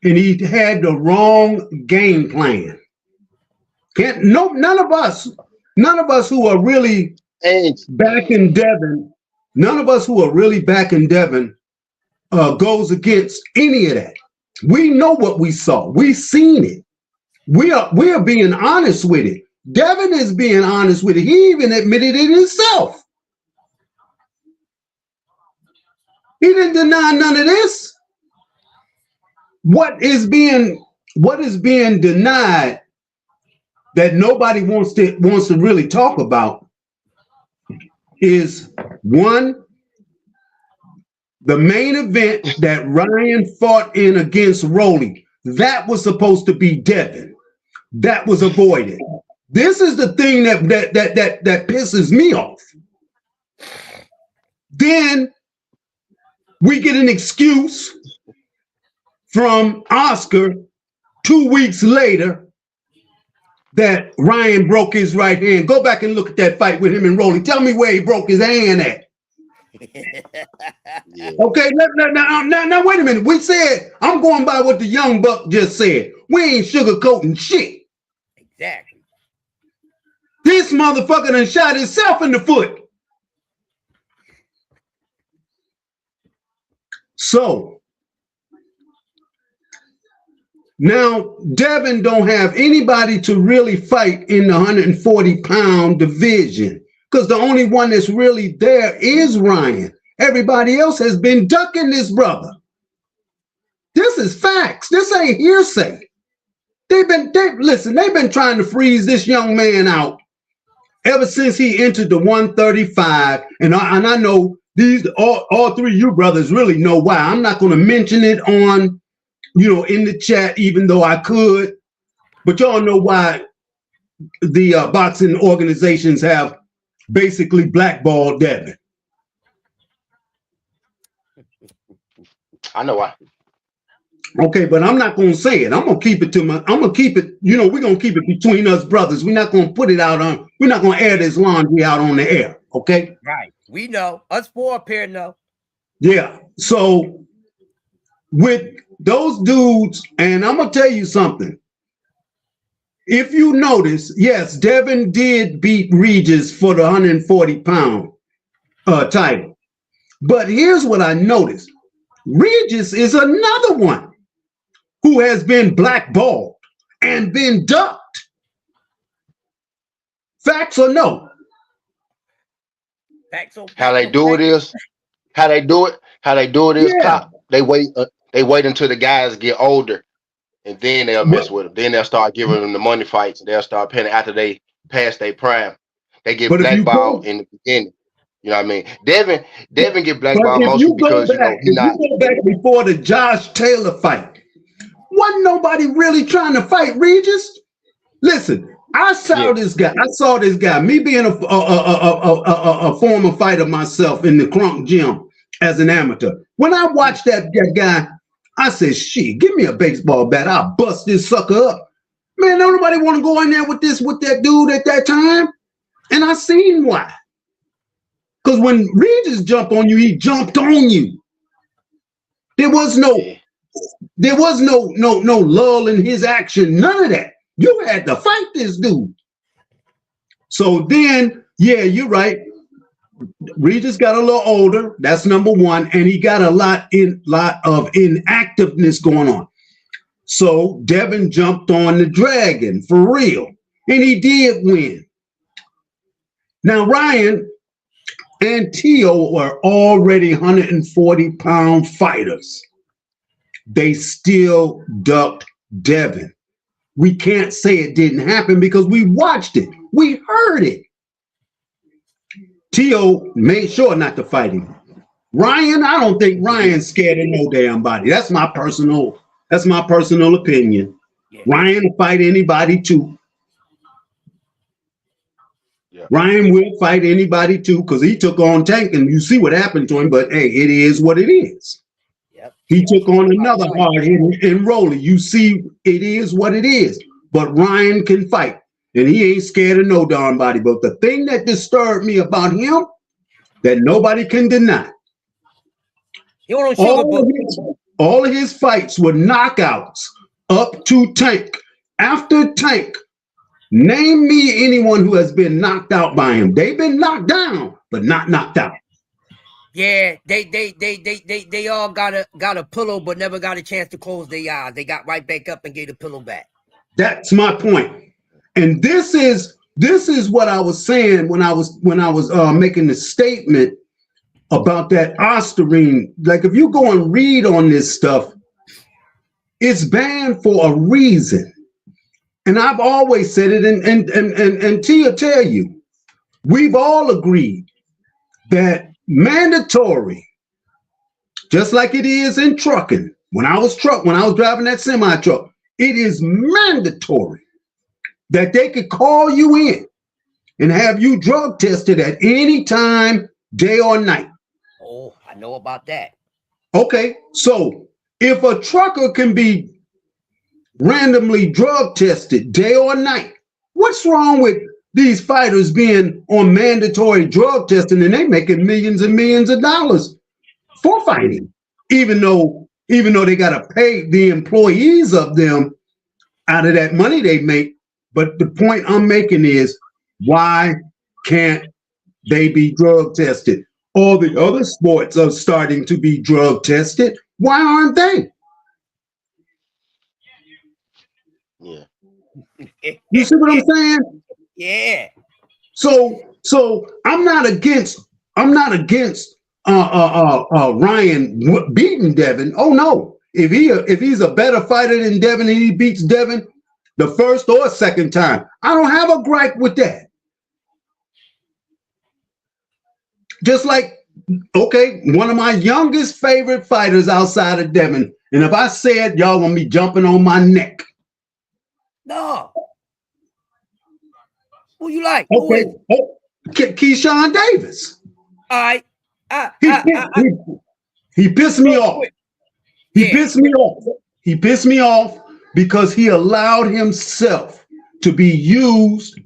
and he had the wrong game plan. None of us who are really backing Devin, goes against any of that. We know what we saw. We seen it. We are being honest with it. Devin is being honest with it. He even admitted it himself. He didn't deny none of this. What is being denied that nobody wants to really talk about is one, the main event that Ryan fought in against Rolly. That was supposed to be Devin. That was avoided. This is the thing that pisses me off. Then we get an excuse from Oscar 2 weeks later that Ryan broke his right hand. Go back and look at that fight with him and Rolly. Tell me where he broke his hand at. Yeah. Okay, now wait a minute. We said, I'm going by what the young buck just said. We ain't sugarcoating shit. Exactly. This motherfucker done shot himself in the foot. So now Devin don't have anybody to really fight in the 140-pound division because the only one that's really there is Ryan. Everybody else has been ducking this brother. This is facts. This ain't hearsay. They've been trying to freeze this young man out ever since he entered the 135. And I know these all three of you brothers really know why. I'm not going to mention it on, in the chat, even though I could. But y'all know why the boxing organizations have basically blackballed Devin. I know why. Okay, but I'm not gonna say it. I'm gonna keep it, we're gonna keep it between us brothers. We're not gonna we're not gonna air this laundry out on the air, okay? Right. We know. Us four up here know. Yeah. So with those dudes, and I'm gonna tell you something. if you notice, yes, Devin did beat Regis for the 140-pound title. But here's what I noticed. Regis is another one who has been blackballed and been ducked. Facts or no? Facts or How they facts do or it is, Yeah. Pop. They wait until the guys get older, and then they'll mess with them. Then they'll start giving them the money fights. They'll start paying after they pass their prime. They get But if you blackballed go, in the beginning. You know what I mean? Devin get but blackballed if mostly you go because you know back, he if not. you go back before the Josh Taylor fight, wasn't nobody really trying to fight Regis. Listen, I saw Yeah. this guy. I saw this guy. Me being a former fighter myself in the Crunk gym as an amateur. When I watched that guy, I said, "Shit, give me a baseball bat. I'll bust this sucker up." Man, don't nobody want to go in there with that dude at that time. And I seen why. Because when Regis jumped on you, he jumped on you. There was no lull in his action. None of that. You had to fight this dude. So then, yeah, you're right. Regis got a little older. That's number one, and he got a lot of inactiveness going on. So Devin jumped on the dragon for real, and he did win. Now Ryan and Teo are already 140-pound fighters. They still ducked Devin. We can't say it didn't happen because we watched it. We heard it. Teo made sure not to fight him. Ryan, I don't think Ryan's scared of no damn body. That's my personal opinion. Yeah. Ryan will fight anybody too. Yeah. Ryan will fight anybody too because he took on Tank and you see what happened to him, but hey, it is what it is. Yep. He took on another hard hitting Rolly. You see, it is what it is. But Ryan can fight, and he ain't scared of no darn body. But the thing that disturbed me about him, that nobody can deny, He don't sugarcoat. all of his fights were knockouts up to Tank. After Tank, name me anyone who has been knocked out by him. They've been knocked down, but not knocked out. Yeah, they all got a pillow, but never got a chance to close their eyes. They got right back up and gave the pillow back. That's my point. And this is what I was saying when I was making the statement about that Osterine. Like, if you go and read on this stuff, it's banned for a reason. And I've always said it, and Tia tell you, we've all agreed that mandatory, just like it is in trucking. When I was driving that semi truck, it is mandatory that they could call you in and have you drug tested at any time, day or night. Oh, I know about that. Okay, so if a trucker can be randomly drug tested day or night, what's wrong with these fighters being on mandatory drug testing and they making millions and millions of dollars for fighting, even though they got to pay the employees of them out of that money they make? But the point I'm making is, why can't they be drug tested? All the other sports are starting to be drug tested. Why aren't they? Yeah. You see what I'm saying? Yeah. So I'm not against Ryan beating Devin. Oh no. If he's a better fighter than Devin and he beats Devin the first or second time, I don't have a gripe with that. Just like, okay, one of my youngest favorite fighters outside of Devin, and if I say it, y'all gonna be jumping on my neck. No. Who you like? Okay, Keyshawn Davis. All right. He pissed me off. He pissed me off. He pissed me off because he allowed himself to be used,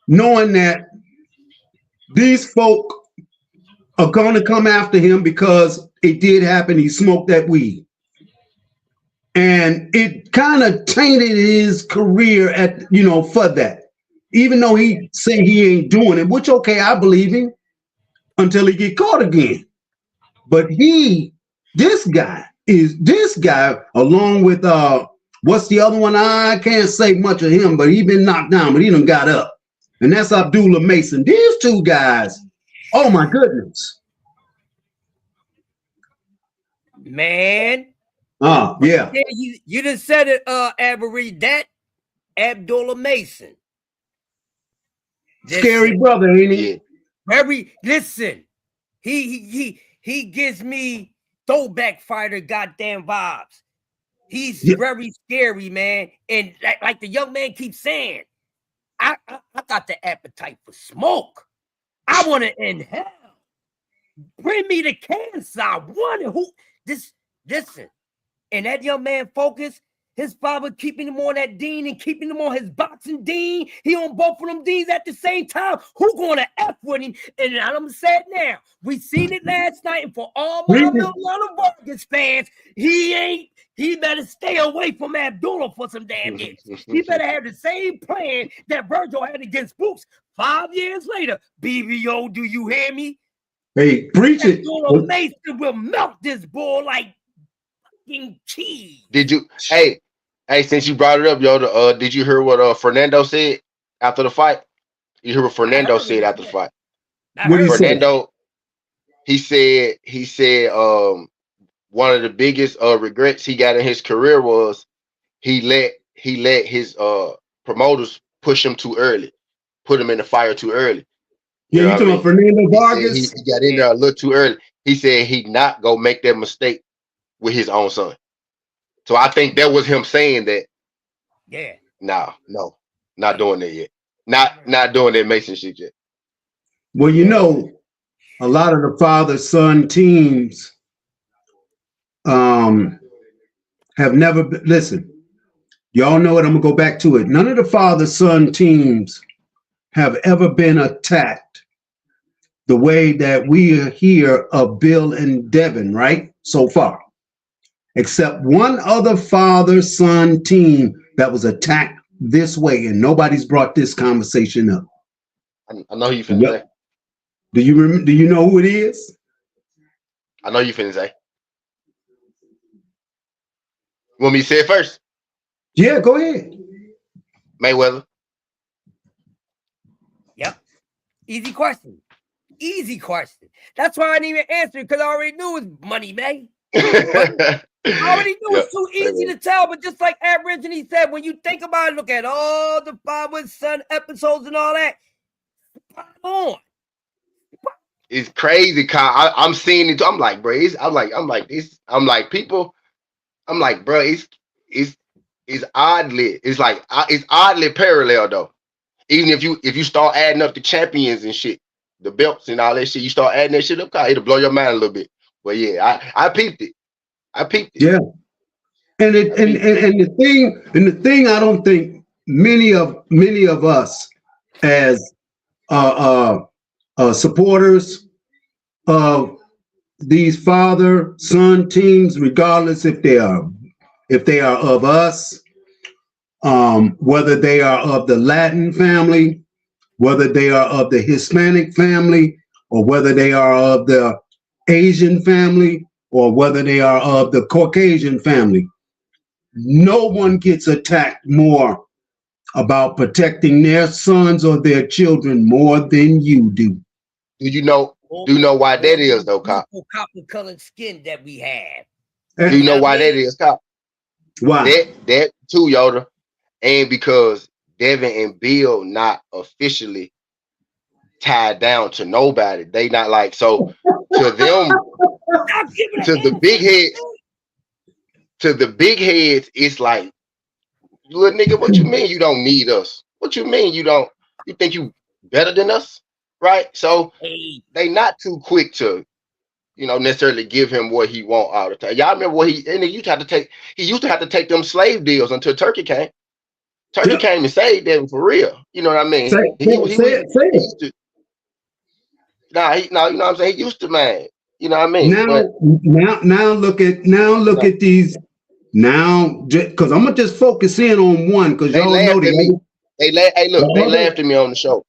knowing that these folk are going to come after him because it did happen. He smoked that weed. And it kind of tainted his career for that. Even though he say he ain't doing it, which okay, I believe him until he get caught again. But this guy along with what's the other one? I can't say much of him, but he been knocked down, but he done got up. And that's Abdullah Mason. These two guys, oh my goodness. Man. Yeah. You just said it, Avery, that Abdullah Mason. Scary brother, ain't he? Very, listen, he gives me throwback fighter goddamn vibes. He's very scary, man. And like the young man keeps saying, I got the appetite for smoke. I want to inhale. Bring me the cancer. I want it. Listen. And that young man focused. His father keeping him on that dean and keeping him on his boxing dean. He on both of them deans at the same time. Who going to F with him? And I'm saying now, we seen it last night. And for all my little Vargas fans, he better stay away from Abdullah for some damn years. He better have the same plan that Virgil had against Boots 5 years later. BBO, do you hear me? Hey, preach it. Abdullah Mason will melt this bull like cheese. Did you? Hey, since you brought it up, Yoda, did you hear what Fernando said after the fight? You hear what Fernando said after the fight? Fernando, he said one of the biggest regrets he got in his career was he let his promoters push him too early, put him in the fire too early. You talking about Fernando Vargas? He got in there a little too early. He said he'd not go make that mistake with his own son. So I think that was him saying that. Yeah. No, not doing that yet. Not doing that Mason shit yet. Well, a lot of the father-son teams have never been, listen, y'all know it, I'm gonna go back to it. None of the father-son teams have ever been attacked the way that we hear of Bill and Devin, right? So far. Except one other father-son team that was attacked this way, and nobody's brought this conversation up. I know you finna say. Do you know who it is? I know you finna say. You want me to say it first? Yeah, go ahead. Mayweather. Yep. Easy question. That's why I didn't even answer it, because I already knew it was money, man. I already knew it's too easy to tell, but just like Aborigine said, when you think about it, look at all the father-son episodes and all that. On. It's crazy, Kyle. I'm seeing it. I'm like, bro. I'm like, people. I'm like, bro. It's oddly. It's oddly parallel though. Even if you start adding up the champions and shit, the belts and all that shit, you start adding that shit up, Kyle, it'll blow your mind a little bit. But yeah, I peeped it. Yeah, and the thing I don't think many of us as supporters of these father-son teams, regardless if they are of us, whether they are of the Latin family, whether they are of the Hispanic family, or whether they are of the Asian family, or whether they are of the Caucasian family. No one gets attacked more about protecting their sons or their children more than you do. Do you know why that is though, Cop? Copper colored skin that we have. Do you know why that is, Cop? Why? That too, Yoda. And because Devin and Bill not officially tied down to nobody. They not like, so to them, to the big heads, it's like, little nigga, what you mean you don't need us? What you mean you think you better than us? Right? So they not too quick to, necessarily give him what he want all the time. Y'all remember what he used to have to take them slave deals until Turkey came. Turkey came and saved them for real. You know what I mean? Say it. You know what I'm saying? He used to, man. You know what I mean? Now look at these Now, because I'm gonna just focus in on one, because They y'all laughed know at me. Hey, look, they laughed at me on the show.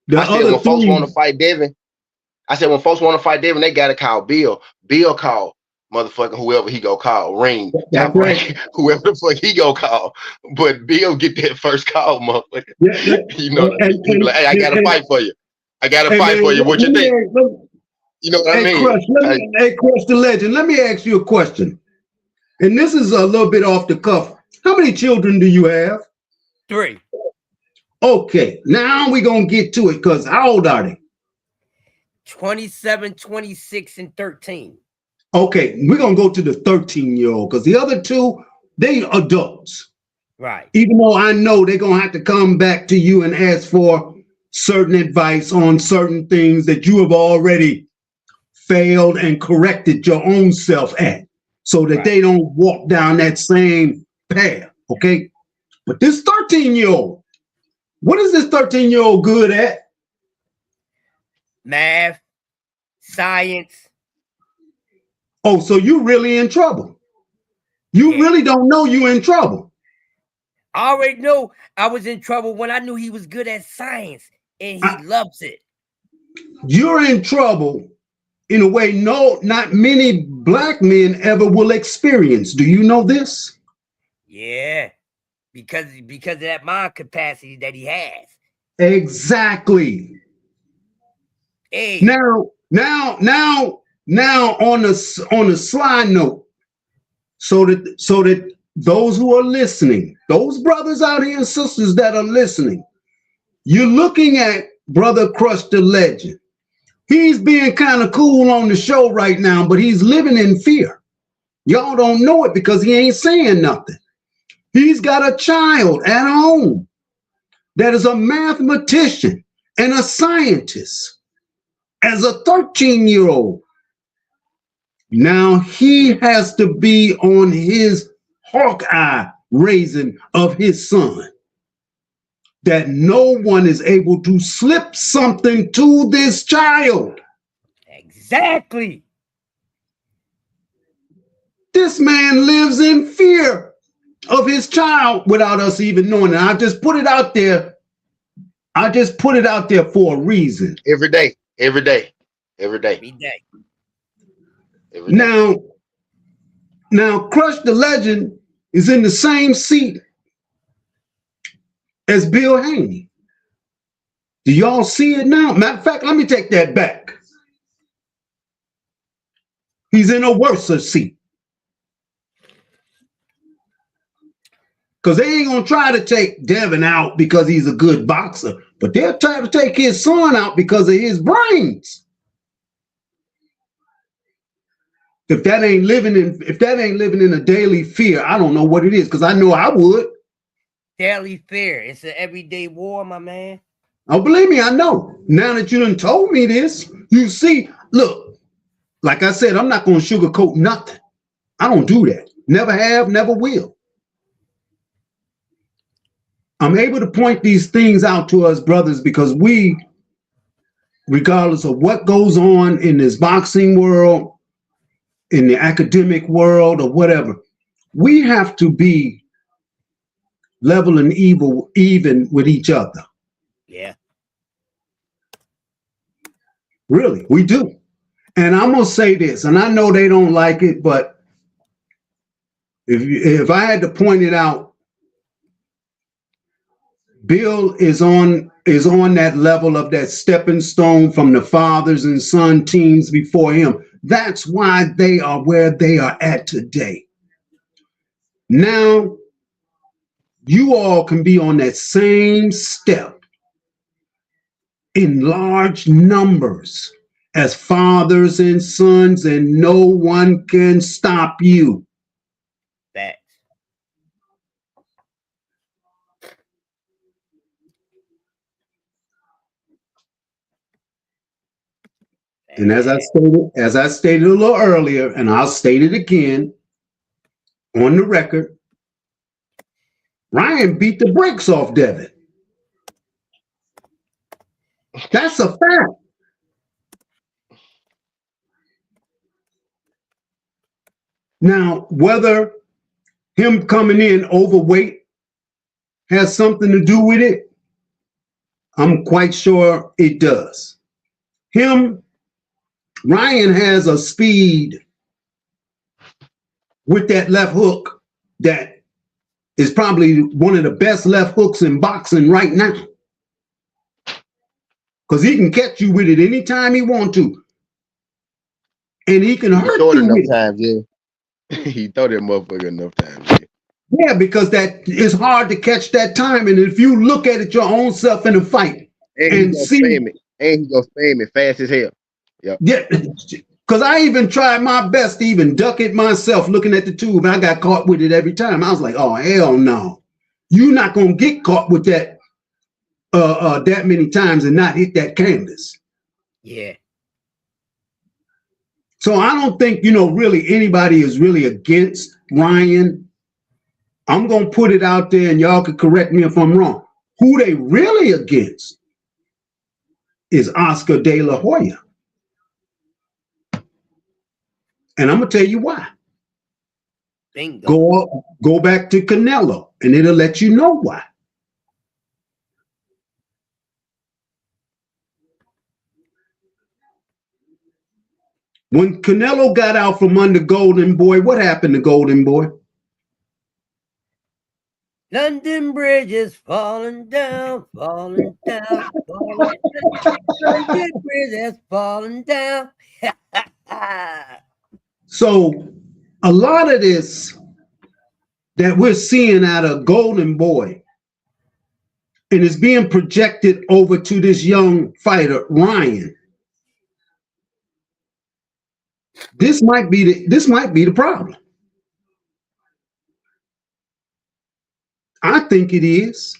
the I said other when folks want to three. fight Devin, when folks want to fight Devin, they gotta call Bill. Bill call motherfucker whoever he go call. Ring, That's Top right. Rank, whoever the fuck he go call. But Bill get that first call, motherfucker. Yeah, You know, and, he be like, hey, I got to and, fight for you. I got to hey fight man, for you. What you think? You know what I hey mean? Crush, hey Crush the Legend, let me ask you a question. And this is a little bit off the cuff. How many children do you have? 3. Okay, now we're gonna get to it, because how old are they? 27, 26, and 13. Okay, we're gonna go to the 13-year-old, because the other two, they adults. Right. Even though I know they're gonna have to come back to you and ask for certain advice on certain things that you have already failed and corrected your own self at, so that they don't walk down that same path. Okay, but this 13-year-old, what is this 13-year-old good at? Math, science. Oh, so you really in trouble. You really don't know you in trouble. I already know I was in trouble when I knew he was good at science and he loves it. You're in trouble in a way not many black men ever will experience. Do you know this? Yeah, because of that mind capacity that he has. Exactly. Hey. Now on a slide note, so that those who are listening, those brothers out here and sisters that are listening, you're looking at Brother Crush the Legend. He's being kind of cool on the show right now, but he's living in fear. Y'all don't know it because he ain't saying nothing. He's got a child at home that is a mathematician and a scientist as a 13-year-old. Now he has to be on his hawk-eye raising of his son, that no one is able to slip something to this child. Exactly. This man lives in fear of his child without us even knowing it. I just put it out there. I just put it out there for a reason. Every day. Now, Crush the Legend is in the same seat as Bill Haney. Do y'all see it now? Matter of fact, let me take that back. He's in a worse seat. Because they ain't going to try to take Devin out because he's a good boxer, but they'll try to take his son out because of his brains. If that ain't living in a daily fear, I don't know what it is, because I know I would. Daily fear. It's an everyday war, my man. Oh, believe me, I know. Now that you done told me this, you see, look, like I said, I'm not going to sugarcoat nothing. I don't do that. Never have, never will. I'm able to point these things out to us, brothers, because we, regardless of what goes on in this boxing world, in the academic world, or whatever, we have to be level and even with each other. Yeah. Really, we do. And I'm going to say this, and I know they don't like it, but if I had to point it out, Bill is on that level of that stepping stone from the fathers and son teams before him. That's why they are where they are at today. Now, you all can be on that same step in large numbers as fathers and sons, and no one can stop you. That. And as I stated a little earlier, and I'll state it again on the record, Ryan beat the brakes off Devin. That's a fact. Now, whether him coming in overweight has something to do with it? I'm quite sure it does. Ryan has a speed with that left hook that is probably one of the best left hooks in boxing right now. Because he can catch you with it anytime he wants to. And he can hurt throw it you enough with it. times, yeah. He throw that motherfucker enough times, yeah. Yeah, because that it's hard to catch that time. And if you look at it your own self in a fight and see spam it. And he gonna spam it fast as hell. Yep. Yeah, because I even tried my best to even duck it myself looking at the tube, and I got caught with it every time. I was like, oh, hell no. You're not going to get caught with that that many times and not hit that canvas. Yeah. So I don't think, really anybody is really against Ryan. I'm going to put it out there, and y'all can correct me if I'm wrong. Who they really against is Oscar De La Hoya. And I'm going to tell you why. Bingo. Go back to Canelo, and it'll let you know why. When Canelo got out from under Golden Boy, what happened to Golden Boy? London Bridge is falling down, falling down, falling down. London Bridge is falling down. So a lot of this that we're seeing out of Golden Boy and is being projected over to this young fighter, Ryan. This might be the problem. I think it is.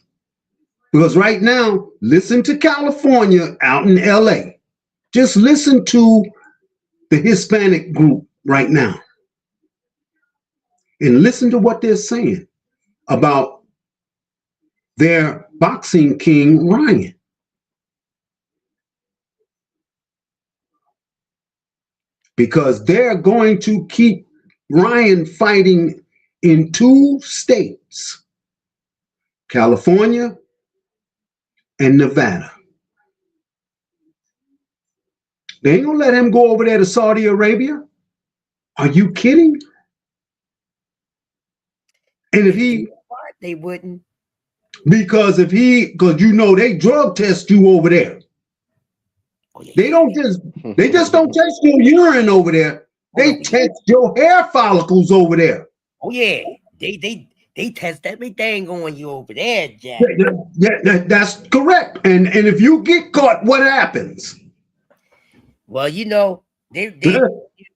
Because right now, listen to California out in LA. Just listen to the Hispanic group right now. And listen to what they're saying about their boxing king, Ryan. Because they're going to keep Ryan fighting in 2 states, California and Nevada. They ain't gonna let him go over there to Saudi Arabia. Are you kidding? And if they wouldn't. Because they drug test you over there. Oh, yeah. They just don't test your urine over there. They test your hair follicles over there. Oh yeah, they test everything on you over there, Jack. Yeah, that's correct. And if you get caught, what happens? Well, they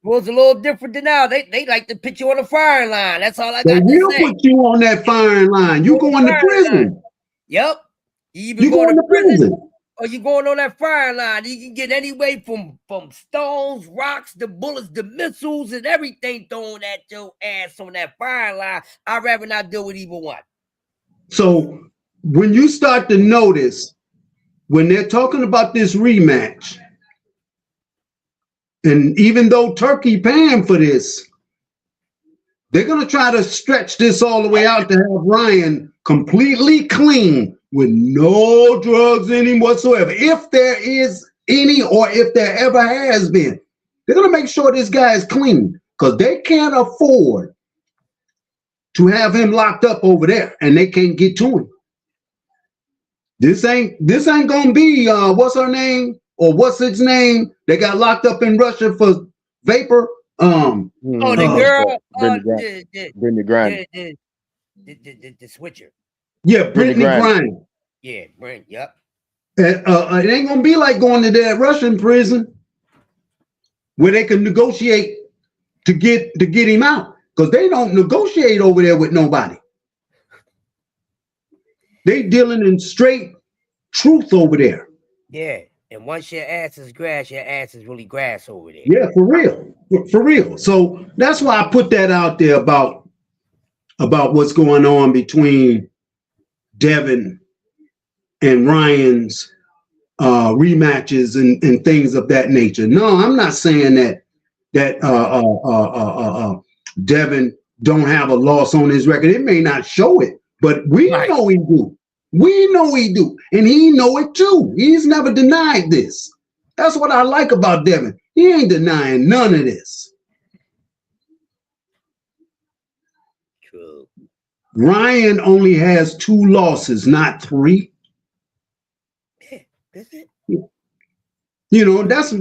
was a little different than now. They like to put you on the firing line. That's all I got to say. They will put you on that firing line. You going to prison. Line. Yep. You going to prison. Or you going on that fire line. You can get anywhere from stones, rocks, the bullets, the missiles, and everything thrown at your ass on that fire line. I'd rather not deal with either one. So when you start to notice, when they're talking about this rematch, and even though Turkey paying for this, they're going to try to stretch this all the way out to have Ryan completely clean with no drugs in him whatsoever. If there is any, or if there ever has been, they're going to make sure this guy is clean, because they can't afford to have him locked up over there and they can't get to him. This ain't going to be, what's her name? Or what's its name? They got locked up in Russia for vapor. The girl, Brittany Griner. The switcher. Yeah, Brittany Griner. Yeah, Brent. Yep. It ain't gonna be like going to that Russian prison where they can negotiate to get him out, because they don't negotiate over there with nobody. They dealing in straight truth over there. Yeah, and once your ass is grass, your ass is really grass over there. Yeah, for real. So that's why I put that out there about what's going on between Devin and Ryan's rematches and things of that nature. No, I'm not saying that Devin don't have a loss on his record. It may not show it, but we know he do. We know he do, and he know it too. He's never denied this. That's what I like about Devin. He ain't denying none of this. True. Ryan only has 2 losses, not 3. Yeah, that's it. You know, that's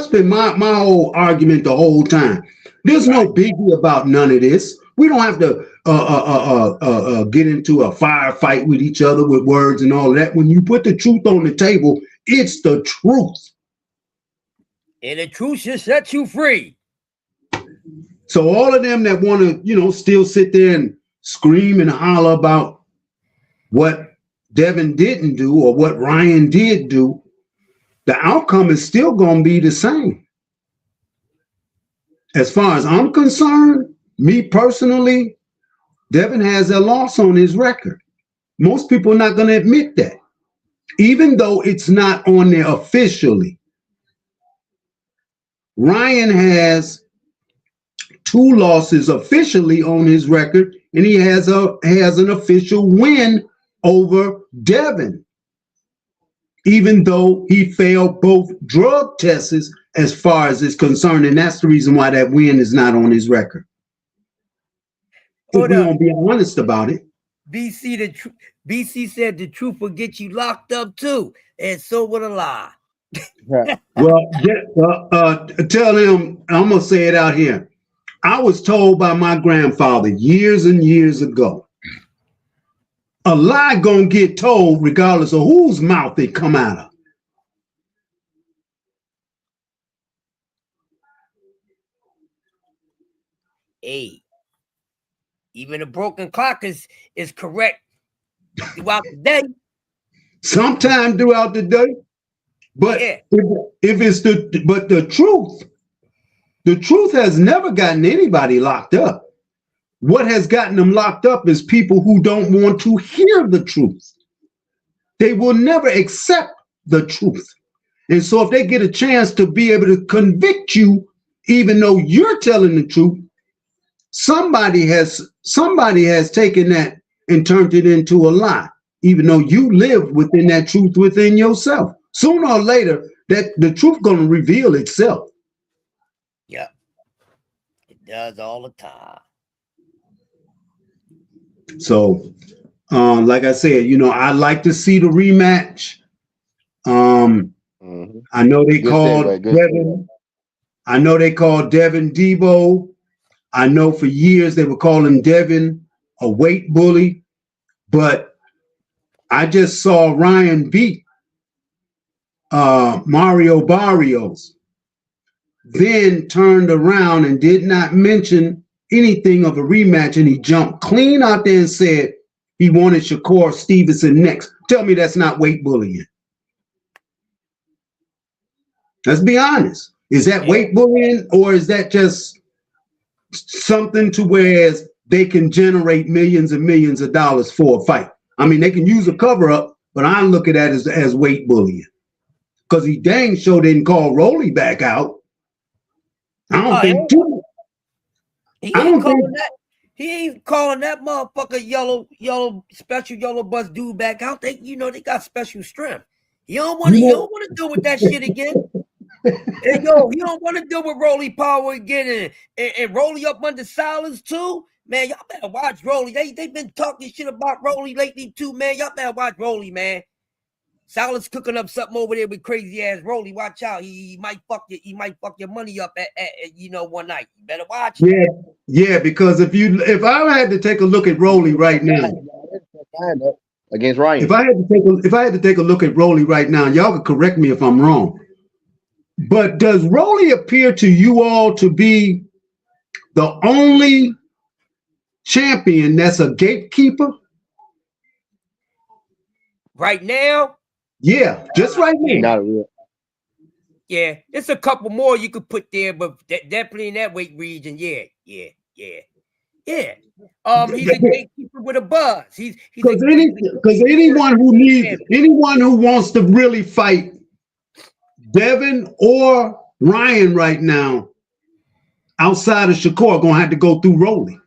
been my whole argument the whole time. There's no biggie about none of this. We don't have to get into a firefight with each other with words and all that. When you put the truth on the table, it's the truth. And the truth should set you free. So all of them that want to, you know, still sit there and scream and holler about what Devin didn't do or what Ryan did do, the outcome is still going to be the same. As far as I'm concerned, me personally, Devin has a loss on his record. Most people are not going to admit that, even though it's not on there officially. Ryan has 2 losses officially on his record, and he has an official win over Devin, even though he failed both drug tests as far as it's concerned, and that's the reason why that win is not on his record. If we won't be honest about it. BC said the truth will get you locked up too, and so would a lie. Well, tell him, I'm gonna say it out here. I was told by my grandfather years and years ago, a lie gonna get told regardless of whose mouth it come out of. Hey, even a broken clock is correct throughout the day. Sometime throughout the day. But yeah. if it's the truth has never gotten anybody locked up. What has gotten them locked up is people who don't want to hear the truth. They will never accept the truth. And so if they get a chance to be able to convict you, even though you're telling the truth, somebody has taken that and turned it into a lie, even though you live within that truth within yourself. Sooner or later, that the truth going to reveal itself. Yeah, it does all the time. So, like I said, you know, I like to see the rematch. I know they called Devin. I know they called Devin Debo. I know for years they were calling Devin a weight bully, but I just saw Ryan beat Mario Barrios, then turned around and did not mention anything of a rematch, and he jumped clean out there and said he wanted Shakur Stevenson next. Tell me that's not weight bullying. Let's be honest. Is that weight bullying, or is that just something to where they can generate millions and millions of dollars for a fight? I mean, they can use a cover-up, but I look at that as weight bullying. Because he dang sure didn't call Rolly back out. I don't think too. He ain't calling that motherfucker yellow special yellow bus dude back out. They got special strength. You don't want to deal with that shit again. And you don't want to deal with Rolly Power again and Rolly up under silence too. Man, y'all better watch Rolly. They been talking shit about Rolly lately too, man. Y'all better watch Rolly, man. Silas cooking up something over there with crazy ass Rolly. Watch out. He might fuck you. He might fuck your money up at one night. You better watch it. Yeah, because if I had to take a look at Rolly right now against Ryan, if I had to take a look at Rolly right now, y'all can correct me if I'm wrong. But does Rolly appear to you all to be the only champion that's a gatekeeper? Right now? Yeah, just right now. Not real. Yeah, it's a couple more you could put there, but definitely in that weight region. Yeah. He's a gatekeeper with a buzz. Because anyone who wants to really fight Devin or Ryan right now, outside of Shakur are gonna have to go through Rolly.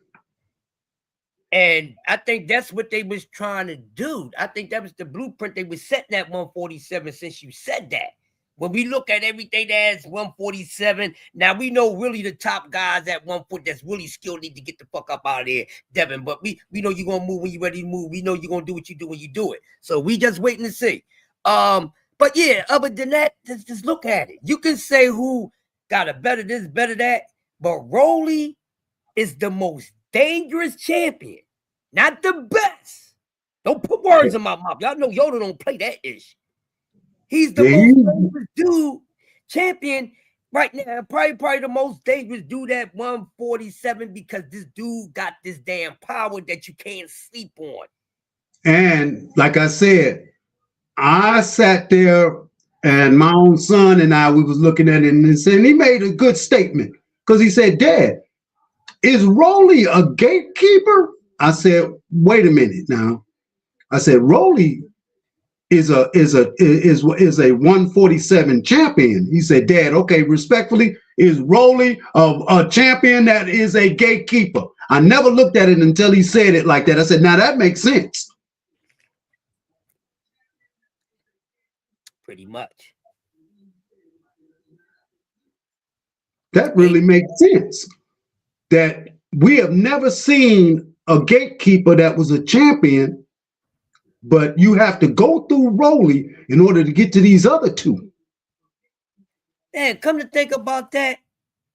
And I think that's what they was trying to do. I think that was the blueprint they was setting at 147 since you said that. When we look at everything that's 147, now we know really the top guys at 140 that's really skilled need to get the fuck up out of there, Devin. But we know you're gonna move when you're ready to move. We know you're gonna do what you do when you do it. So we just waiting to see. But yeah, other than that, just look at it. You can say who got a better this, better that, but Rolly is the most dangerous champion, not the best. Don't put words in my mouth. Y'all know Yoda don't play that ish. He's the most dangerous dude, champion right now. Probably the most dangerous dude at 147 because this dude got this damn power that you can't sleep on. And like I said, I sat there and my own son and we was looking at it and he made a good statement because he said, Dad, is Rolly a gatekeeper? I said, wait a minute now. I said, Rolly is a 147 champion. He said, Dad, okay, respectfully, is Rolly a champion that is a gatekeeper? I never looked at it until he said it like that. I said, now that makes sense. Pretty much. That really makes sense. That we have never seen a gatekeeper that was a champion, but you have to go through Rolly in order to get to these other two. Man, come to think about that,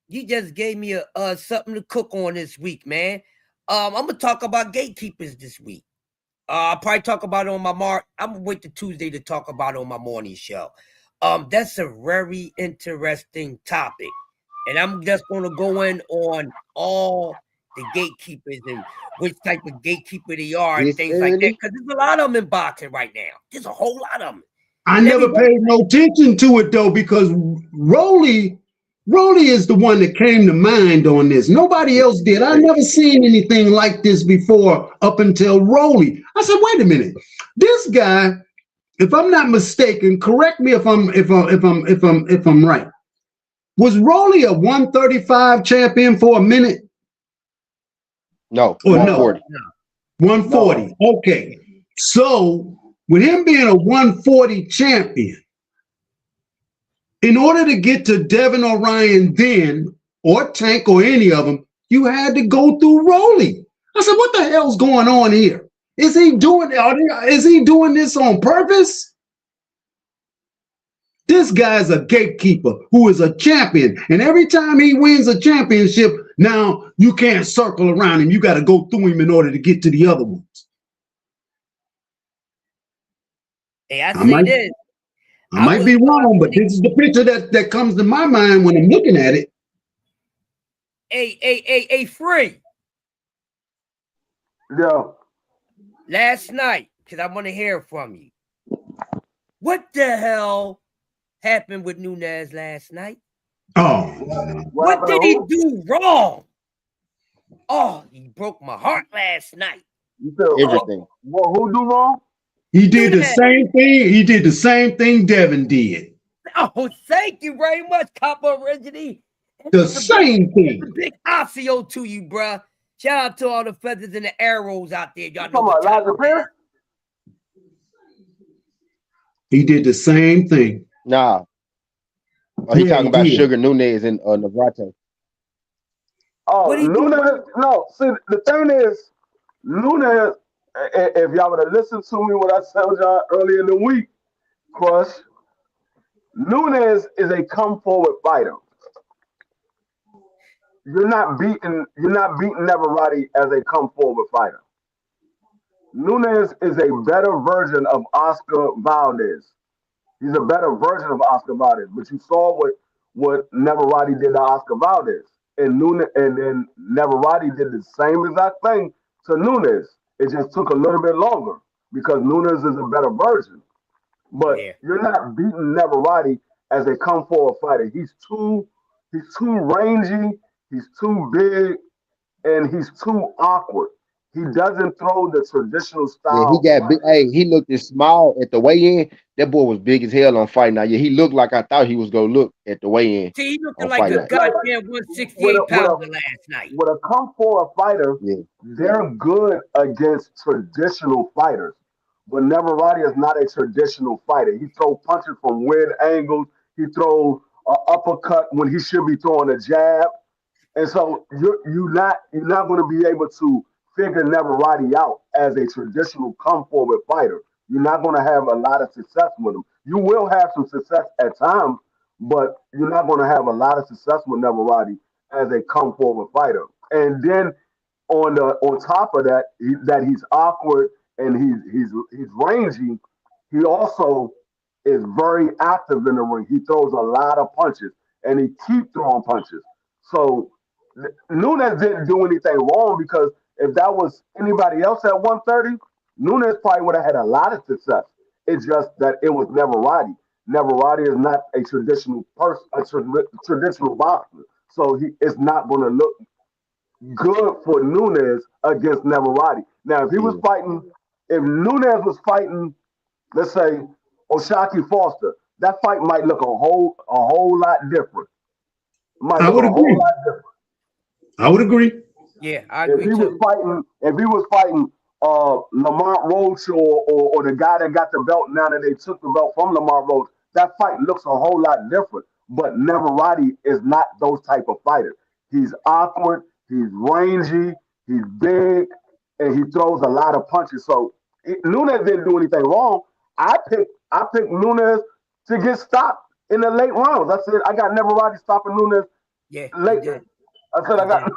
you just gave me a something to cook on this week, man. I'm gonna talk about gatekeepers this week. I'll probably talk about it on my I'm gonna wait till Tuesday to talk about it on my morning show. That's a very interesting topic, and I'm just gonna go in on all the gatekeepers and which type of gatekeeper they are and things like that. Because there's a lot of them in boxing right now. There's a whole lot of them. I never paid no attention to it though, because Rolly is the one that came to mind on this. Nobody else did. I never seen anything like this before up until Rolly. I said, wait a minute, this guy, if I'm not mistaken, correct me if I'm right. Was Rolly a 135 champion for a minute? No, or 140. No? 140. No. Okay. So with him being a 140 champion, in order to get to Devin O'Ryan then, or Tank or any of them, you had to go through Rolly. I said, what the hell's going on here? Is he doing this on purpose? This guy's a gatekeeper who is a champion. And every time he wins a championship, now you can't circle around him. You got to go through him in order to get to the other ones. Hey, I say this. I might be wrong, but this is the picture that comes to my mind when I'm looking at it. Hey, Free. Yeah. Last night, because I want to hear from you. What the hell happened with Nunes last night? Oh. What did he do wrong? Oh, he broke my heart last night. You said everything. Well, who do wrong? He did the same thing. He did the same thing Devin did. Oh, thank you very much, Copper Reggie. The same thing. Big Osseo to you, bruh. Shout out to all the feathers and the arrows out there. Y'all know what time it is. He did the same thing. Nah. Oh, he talking about Sugar Nunes and Navarrete. Oh, Nunes. No, see, the thing is, Nunes, if y'all would have listened to me when I told y'all earlier in the week, Crush, Nunes is a come forward fighter. You're not beating Navarrete as a come forward fighter. Nunes is a better version of Oscar Valdez. He's a better version of Oscar Valdez. But you saw what Navarrete did to Oscar Valdez. And then Navarrete did the same exact thing to Nunes. It just took a little bit longer because Nunes is a better version. But you're not beating Navarrete as a come forward fighter. He's too rangy, he's too big, and he's too awkward. he doesn't throw the traditional Yeah, he style. got big. Hey, he looked as small at the weigh-in. That boy was big as hell on fight night. Yeah, he looked like I thought he was gonna look at the weigh-in See, he looking on like fight a night. goddamn With 168 a, with a, pounder last night. with a come forward fighter, Yeah, they're good against traditional fighters. But Neverati is not a traditional fighter. He throws punches from weird angles. He throws an uppercut when he should be throwing a jab. And so you're not going to be able to figure Neverati out as a traditional come forward fighter. You're not going to have a lot of success with him. You will have some success at times, but you're not going to have a lot of success with Neverati as a come forward fighter. And then on top of that, that he's awkward and he's rangy. He also is very active in the ring. He throws a lot of punches and he keep throwing punches. So Nunes didn't do anything wrong because if that was anybody else at 130, Nunes probably would have had a lot of success. It's just that it was Neverati. Neverati is not a traditional person, traditional boxer. So he is not going to look good for Nunes against Neverati. Now, if he was yeah, fighting, if Nunes was fighting, let's say Oshaki Foster, that fight might look a whole lot different. It might I look would a whole agree. lot different. I would agree. Yeah, I If agree he was too. fighting, if he was fighting Lamont Roach or the guy that got the belt now that they took the belt from Lamont Roach, that fight looks a whole lot different. But Neverati is not those type of fighters. He's awkward, he's rangy, he's big, and he throws a lot of punches. So Nunes didn't do anything wrong. I picked Nunes to get stopped in the late rounds. I said I got Neverati stopping Nunes Yeah, you late. did. I said You I got did.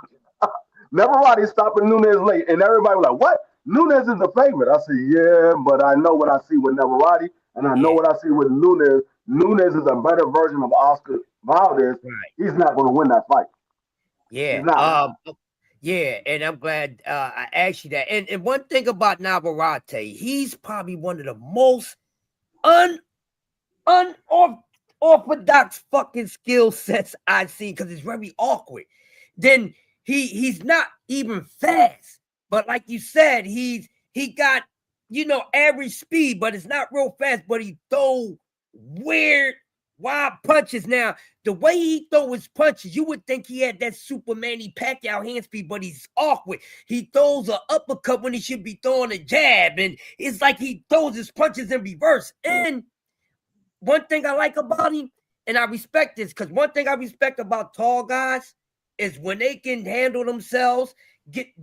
Neverati stopping Nunes late, and everybody was like, "What? Nunes is the favorite." I said, "Yeah, but I know what I see with Neverati, and I know Yeah, what I see with Nunes. Nunes is a better version of Oscar Valdez. right. He's not going to win that fight. He's Yeah. not." Yeah, and I'm glad I asked you that. And one thing about Navarrete, he's probably one of the most unorthodox fucking skill sets I've seen because it's very awkward. Then he's not even fast, but like you said, he got average speed, but it's not real fast. But he throw weird wild punches. Now the way he throw his punches, you would think he had that Superman-y Pacquiao hand speed, but he's awkward. He throws an uppercut when he should be throwing a jab, and it's like he throws his punches in reverse. And one thing I like about him, and I respect this, because one thing I respect about tall guys is when they can handle themselves,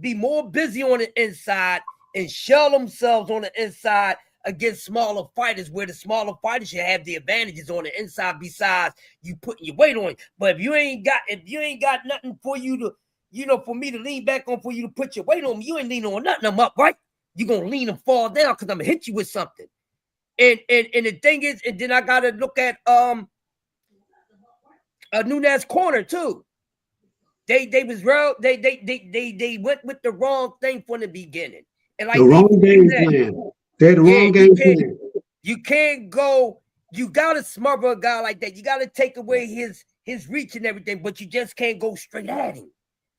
be more busy on the inside, and shell themselves on the inside against smaller fighters, where the smaller fighters should have the advantages on the inside besides you putting your weight on. But if you ain't got nothing for you to, for me to lean back on, for you to put your weight on me, you ain't leaning on nothing. I'm up, right? You're gonna lean and fall down because I'm gonna hit you with something. And the thing is, and then I gotta look at Nunes corner too. They was real. They went with the wrong thing from the beginning. And like The wrong game said, plan. They had the yeah, wrong game plan. you can't go. You gotta smother a guy like that. You gotta take away his reach and everything, but you just can't go straight at him,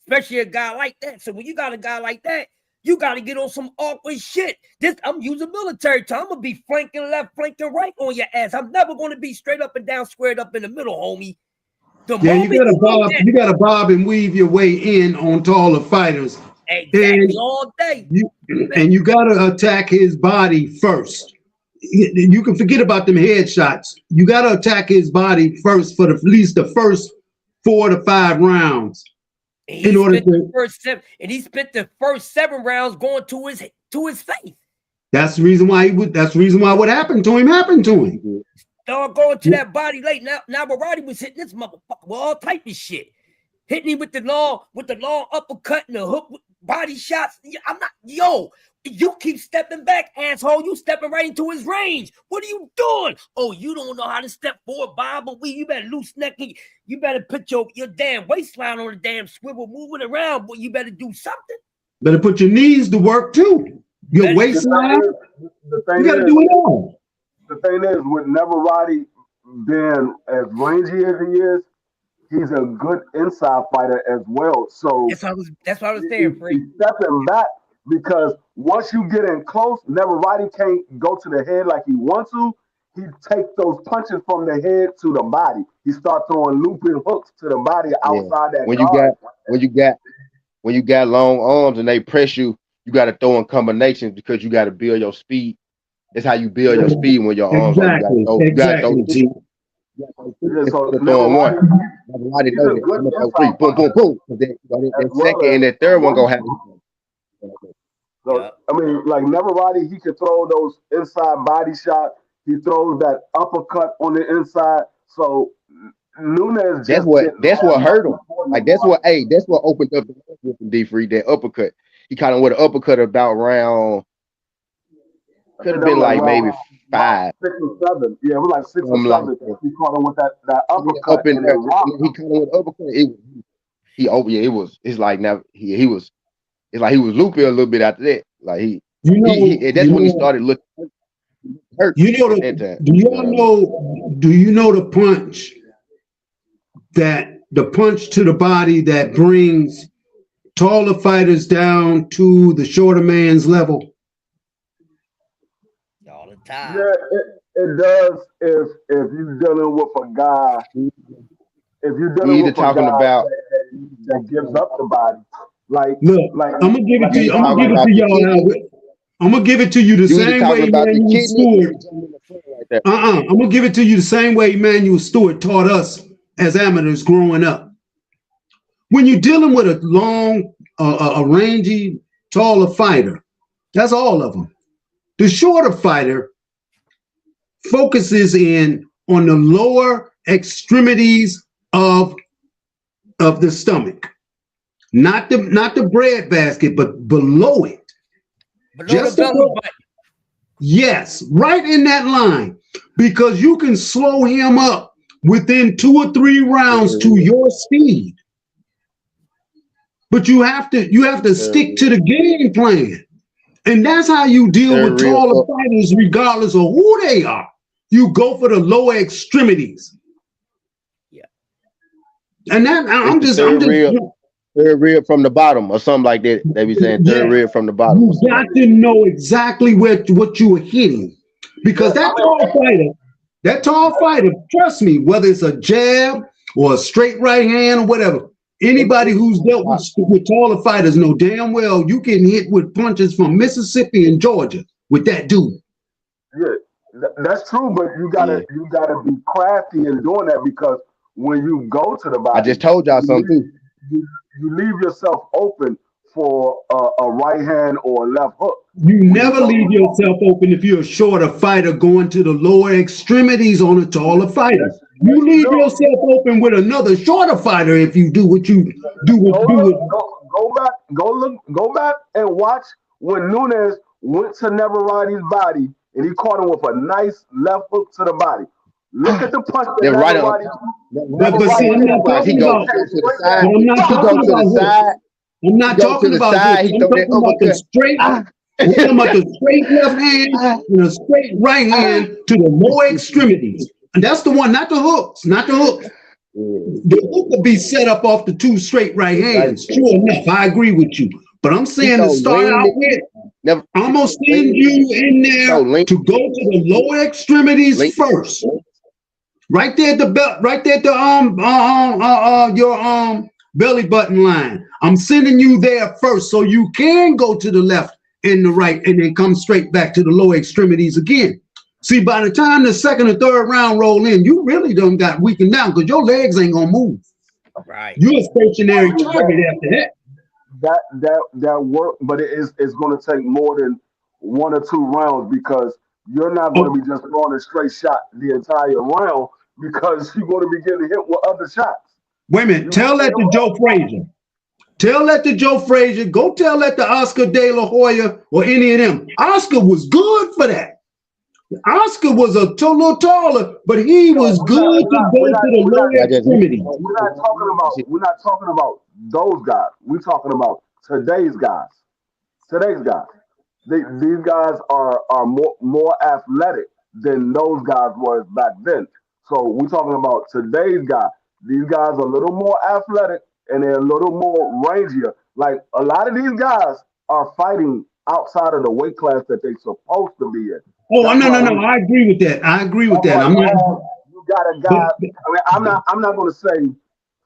especially a guy like that. So when you got a guy like that, you got to get on some awkward shit. I'm using military time. I'm going to be flanking left, flanking right on your ass. I'm never going to be straight up and down, squared up in the middle, homie. Yeah, you gotta bob and weave your way in on taller fighters. Exactly, all day. And you gotta attack his body first. You can forget about them headshots. You gotta attack his body first for at least the first 4 to 5 rounds. He spent the first 7 rounds going to his face. That's the reason why what happened to him. Dog going to that body late. Now Barati was hitting this motherfucker with all type of shit. Hitting him with the long uppercut and the hook body shots. I'm not, you keep stepping back, asshole. You stepping right into his range. What are you doing? Oh, you don't know how to step forward, Bob, but you better loose neck. You better put your damn waistline on the damn swivel, moving around, but you better do something. Better put your knees to work too. Your waistline. You gotta do it all. The thing is, with Neverati being as rangy as he is, he's a good inside fighter as well. So that's what I was saying, Frank. because once you get in close, Neverati can't go to the head like he wants to. He takes those punches from the head to the body. He start throwing looping hooks to the body Yeah. outside that When you guard. got long arms and they press you, you got to throw in combinations because you got to build your speed. That's how you build your speed when your arms are. You got to throw G. Yeah, so instead of throwing one. Neverati he's knows a that. good I'm gonna throw inside three, boom, boom, puncher boom. That as well second as and that third one gonna have. So Yeah. I mean, like Neverati, he can throw those inside body shots. He throws that uppercut on the inside. So Nunes That's just what didn't that's have what hurt him. nothing for Like that's Neverati. what opened up the door with him, D3, that uppercut. He kind of with an uppercut about round, I could think have that been was like like maybe round 5. 6 or 7. Yeah, it was like 6 or Something like 7. that. He caught him with that uppercut Up in and there, then rocked he him. kind of with uppercut. It's like now he was. It's like he was loopy a little bit after that. Like that's when he started looking hurt You know at the, that time. do You know what I mean? you know the punch to the body that brings taller fighters down to the shorter man's level? All the time. Yeah, it does if you're dealing with a guy. If you're We dealing either with a talking guy about that gives up the body, like Look, like I'm gonna give it like to you you. a either I'm guy gonna talking give like it about to the y'all kidney, now. I'm gonna give it to you the you either same way talking about the Emmanuel kidney or Stewart. the gentleman in the front right there. I'm gonna give it to you the same way Emmanuel Stewart taught us as amateurs growing up. When you're dealing with a long, a rangy, taller fighter, that's all of them. The shorter fighter focuses in on the lower extremities of the stomach, not the breadbasket, but below it. Below Just the belly above. button. Yes, right in that line, because you can slow him up within 2 or 3 rounds to your speed. But you have to stick to the game plan. And that's how you deal with taller fighters, regardless of who they are. You go for the lower extremities. Yeah. And that third rib from the bottom or something like that. They be saying third rib from the bottom. You got to know exactly what you are hitting. Because that tall fighter, trust me, whether it's a jab or a straight right hand or whatever, anybody who's dealt with taller fighters know damn well you can hit with punches from Mississippi and Georgia with that dude. Yeah, that's true, but you gotta be crafty in doing that because when you go to the body, I just told y'all something too. You leave yourself open for a right hand or a left hook. You never leave yourself open if you're a shorter fighter going to the lower extremities on a taller fighter. You leave yourself open with another shorter fighter if you do what you do. Go back and watch when Nunes went to Neverati's body and he caught him with a nice left hook to the body. Look at the punch that Neverati. But see, I'm not talking about. I'm not talking about hooks. I'm not talking about hooks. I'm talking about the straight. I'm talking about the straight left hand and a straight right hand to the lower extremities. And that's the one, not the hooks, not the hooks. The hook will be set up off the 2 straight right hands. True enough, I agree with you. But I'm saying to start out with, I'm gonna send you in there to go to the lower extremities first. Right there at the belt, right there at the your belly button line. I'm sending you there first so you can go to the left and the right and then come straight back to the lower extremities again. See, by the time the second or third round roll in, you really done got weakened down because your legs ain't gonna move. Right. You're a stationary target after that. That work, but it's going to take more than 1 or 2 rounds because you're not going to be just throwing a straight shot the entire round because you're going to be getting hit with other shots. Wait a minute. Tell that to Joe Frazier. Tell that to Joe Frazier. Go tell that to Oscar De La Hoya or any of them. Oscar was good for that. Oscar was a little taller, but he was good to go to the lower extremity. We're not talking about those guys. We're talking about today's guys. These guys are more athletic than those guys was back then. So we're talking about today's guy. These guys are a little more athletic and they're a little more rangier. Like a lot of these guys are fighting outside of the weight class that they're supposed to be in. Oh, That's no, why no, no. I agree with that. I agree with that. I'm not. You got a guy. I mean, I'm not going to say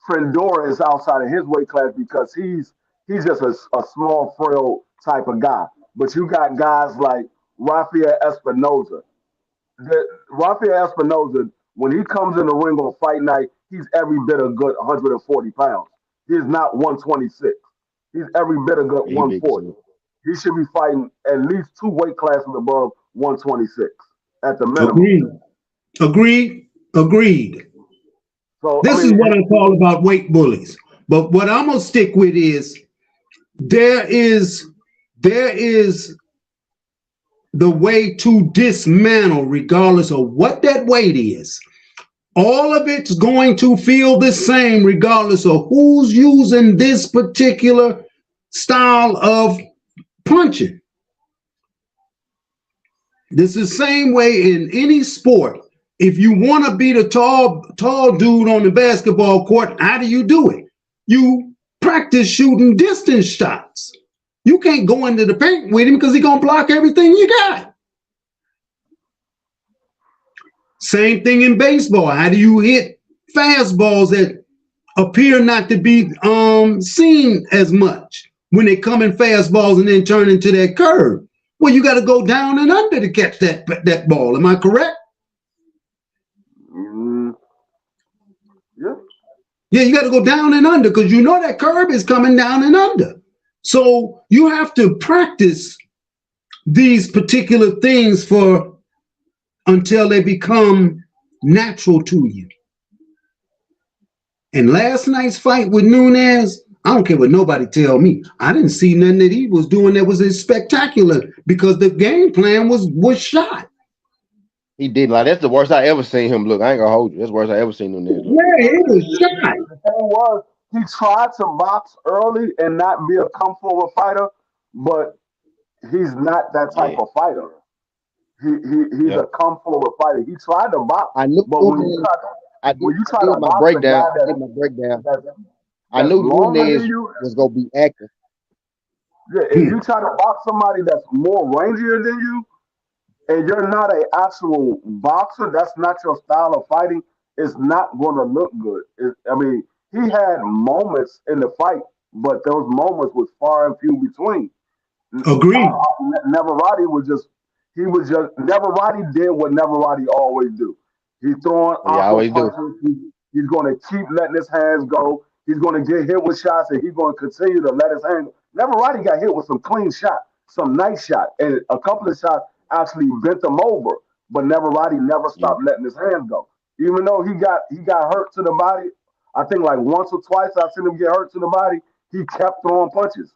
Frendora is outside of his weight class because he's just a small, frail type of guy. But you got guys like Rafael Espinoza. Rafael Espinoza, when he comes in the ring on fight night, he's every bit a good 140 pounds. He's not 126. He's every bit a good 140. He should be fighting at least 2 weight classes above 126 at the minimum. Agreed. So this is what I call about weight bullies. But what I'm gonna stick with is there is the way to dismantle, regardless of what that weight is. All of it's going to feel the same, regardless of who's using this particular style of punching. This is the same way in any sport. If you want to beat a tall dude on the basketball court, how do you do it? You practice shooting distance shots. You can't go into the paint with him because he's going to block everything you got. Same thing in baseball. How do you hit fastballs that appear not to be seen as much when they come in fastballs and then turn into that curve? Well, you got to go down and under to catch that ball. Am I correct? Yeah. Yeah, you got to go down and under because you know that curve is coming down and under. So you have to practice these particular things until they become natural to you. And last night's fight with Nunes, I don't care what nobody tell me. I didn't see nothing that he was doing that was spectacular because the game plan was shot. He did. Like, that's the worst I ever seen him look. I ain't gonna hold you. That's the worst I ever seen Nunes look. Yeah, it was shot. The thing was, he tried to box early and not be a come-forward fighter, but he's not that type of fighter. He's a come-forward fighter. He tried to box, I knew but when you try to box breakdown, I knew Nunes was gonna be active. Yeah, if you try to box somebody that's more rangier than you, and you're not an actual boxer, that's not your style of fighting, it's not going to look good. He had moments in the fight, but those moments was far and few between. Agreed. Neverati Neverati did what Neverati always do. He's throwing punches. He's going to keep letting his hands go. He's going to get hit with shots, and he's going to continue to let his hands go. Neverati got hit with some clean shots, some nice shots, and a couple of shots actually bent him over, but Neverati never stopped letting his hands go. Even though he got hurt to the body, I think like once or twice I've seen him get hurt to the body, he kept throwing punches.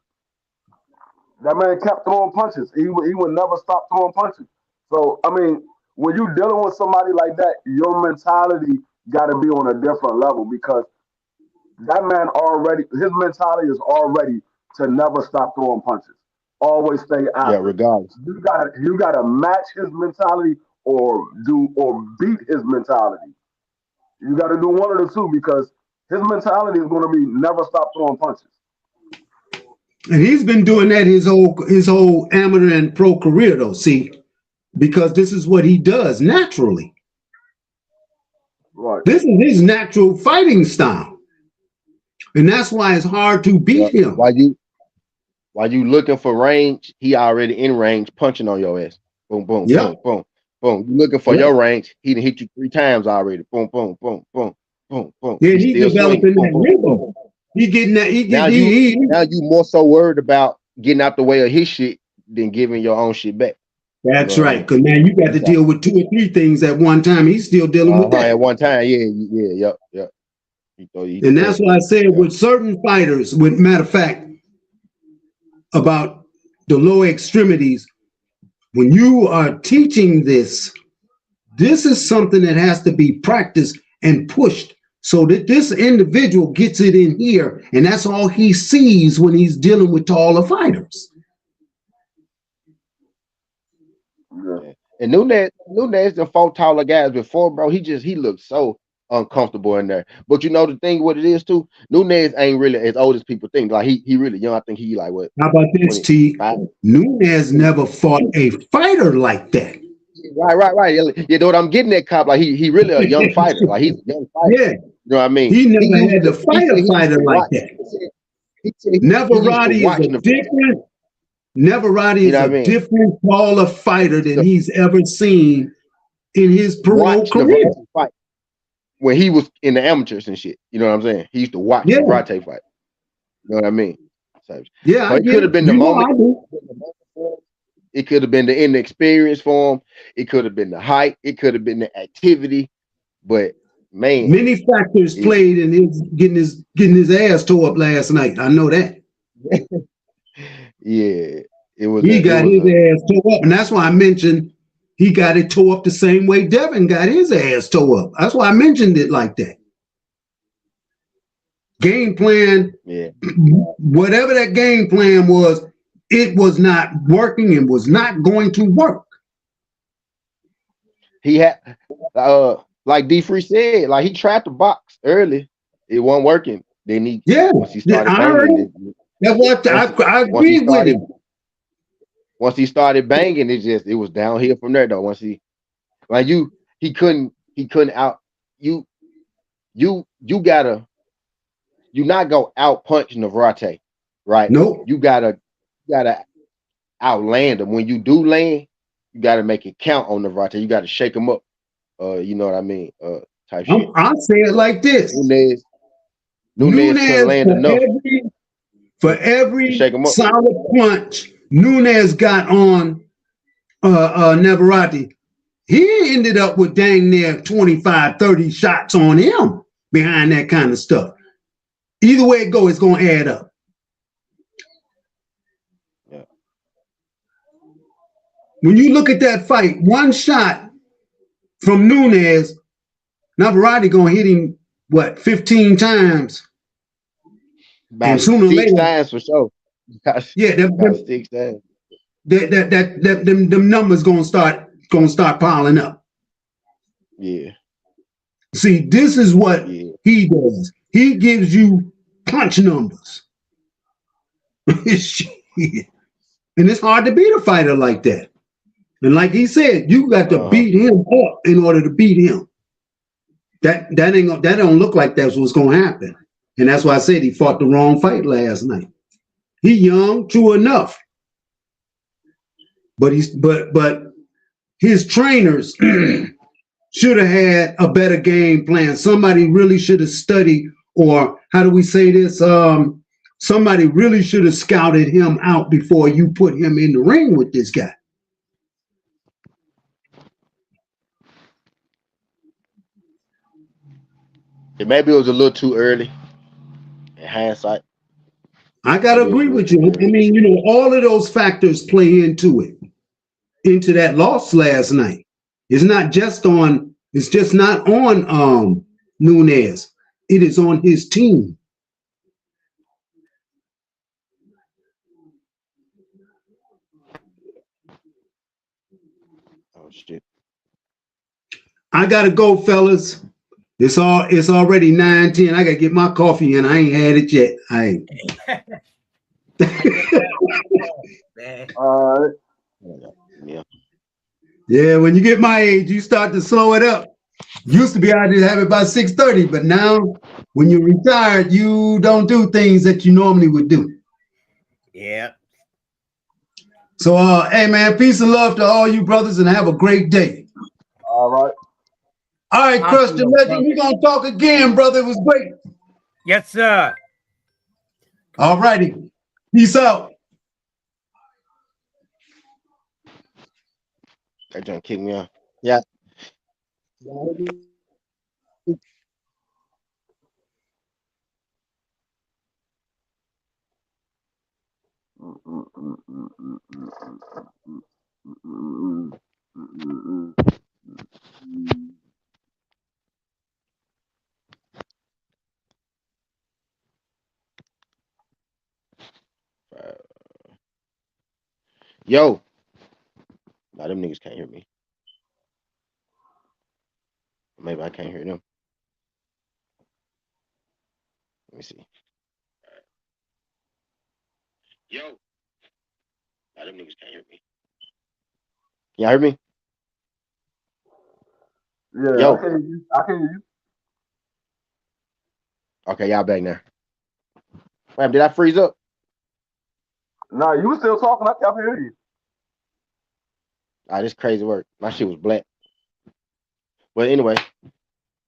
That man kept throwing punches. He would never stop throwing punches. So, when you're dealing with somebody like that, your mentality got to be on a different level because that man his mentality is already to never stop throwing punches. Always stay out. Yeah, regardless. You gotta match his mentality or beat his mentality. You gotta do one of the two because his mentality is gonna be never stop throwing punches. And he's been doing that his whole amateur and pro career though, see, because this is what he does naturally. Right. This is his natural fighting style. And that's why it's hard to beat him. While you looking for range, he already in range punching on your ass. Boom, boom, boom, boom, boom. You looking for your range, he done hit you 3 times already. Boom, boom, boom, boom, boom, boom. Yeah, he's developing that rhythm. He getting that. Now you more so worried about getting out the way of his shit than giving your own shit back. That's right. Because now you got to deal with 2 or 3 things at one time. He's still dealing with that. At one time, yep. And that's why I said with certain fighters, matter of fact, about the lower extremities, when you are teaching this is something that has to be practiced and pushed so that this individual gets it in here, and that's all he sees when he's dealing with taller fighters. And Nunes done fought taller guys before, bro. He looked so uncomfortable in there. But you know the thing, what it is too. Nunes ain't really as old as people think. Like he really young. I think he like what How about this, T? 25. Nunes never fought a fighter like that. Right. You know what I'm getting at, Cop? Like he really a young fighter. Like he's a young fighter. Yeah, You know what I mean? he He never used had to to. He fight said a he used fighter to like watch. that. He used to Neverati is watch a the. different. Neverati You is know what a I mean? different taller fighter than he's ever seen in his pro Watch career. Navarrete fight when he was in the amateurs and shit. You know what I'm saying? He used to watch Yeah, Navarrete fight. You know what I mean? So yeah, I it get could it. have been the You know moment. I do. It could have been the inexperience for him. It could have been the height. It could have been the activity. But man, Many factors it, played in his getting his ass tore up last night. I know that. yeah, it was He a. It got was his a. ass tore up, and that's why I mentioned he got it tore up the same way Devin got his ass tore up. That's why I mentioned it like that. Game plan, Yeah, whatever that game plan was, it was not working and was not going to work. he had. Like D Free said, like he tried to box early. It wasn't working. Then Yeah, once he started I heard banging, it. That's what I once he agree with started him. once he started banging, it was downhill from there though. Once he like he couldn't out you you gotta you not go out punch Navarrete, right? Nope. You gotta outland him. When you do land, you gotta make it count on Navarrete. You gotta shake him up. You know what I mean? Type shit. I'll say it like this: Nunes couldn't Nunes land enough for to every shake him up. solid punch Nunes got on Navarrete, he ended up with dang near 25, 30 shots on him behind that kind of stuff. Either way it goes, it's going to add up. Yeah. When you look at that fight, one shot from Nunes, Navarrete going to hit him, 15 times? And About sooner or six later, times for sure. yeah, About 6 times. them numbers going to start piling up. Yeah. See, this is what Yeah. he does. He gives you punch numbers. And it's hard to beat a fighter like that. And like he said, you got to beat him up in order to beat him. That don't look like that's what's gonna happen. And that's why I said he fought the wrong fight last night. He young, true enough. But his trainers should have had a better game plan. Somebody really should have studied, or how do we say this? Somebody really should have scouted him out before you put him in the ring with this guy. Maybe it was a little too early in hindsight. I gotta Maybe it was a agree little with too you. I early. mean, all of those factors play into it, into that loss last night. It's just not on Nunes. It is on his team. Oh shit. I gotta go, fellas. It's already 9:10. I gotta get my coffee and I ain't had it yet. I ain't. Yeah. Yeah, when you get my age, you start to slow it up. Used to be I did have it by 6:30, but now when you're retired, you don't do things that you normally would do. Yeah. So hey man, peace and love to all you brothers and have a great day. All right. All right, Awesome, Christian Legend, we're gonna talk again, brother. It was great. Yes, sir. All righty. Peace out. That don't kick me off. Yeah. Yo. Nah, them niggas can't hear me. Maybe I can't hear them. me see. Yo, them niggas can't hear me. Can y'all hear me? Yeah, Yo. I can hear you. I can hear you. Okay, y'all back now. Wait, did I freeze up? Nah, you was still talking. I can hear you. Ah, this crazy work. My shit was black. But anyway,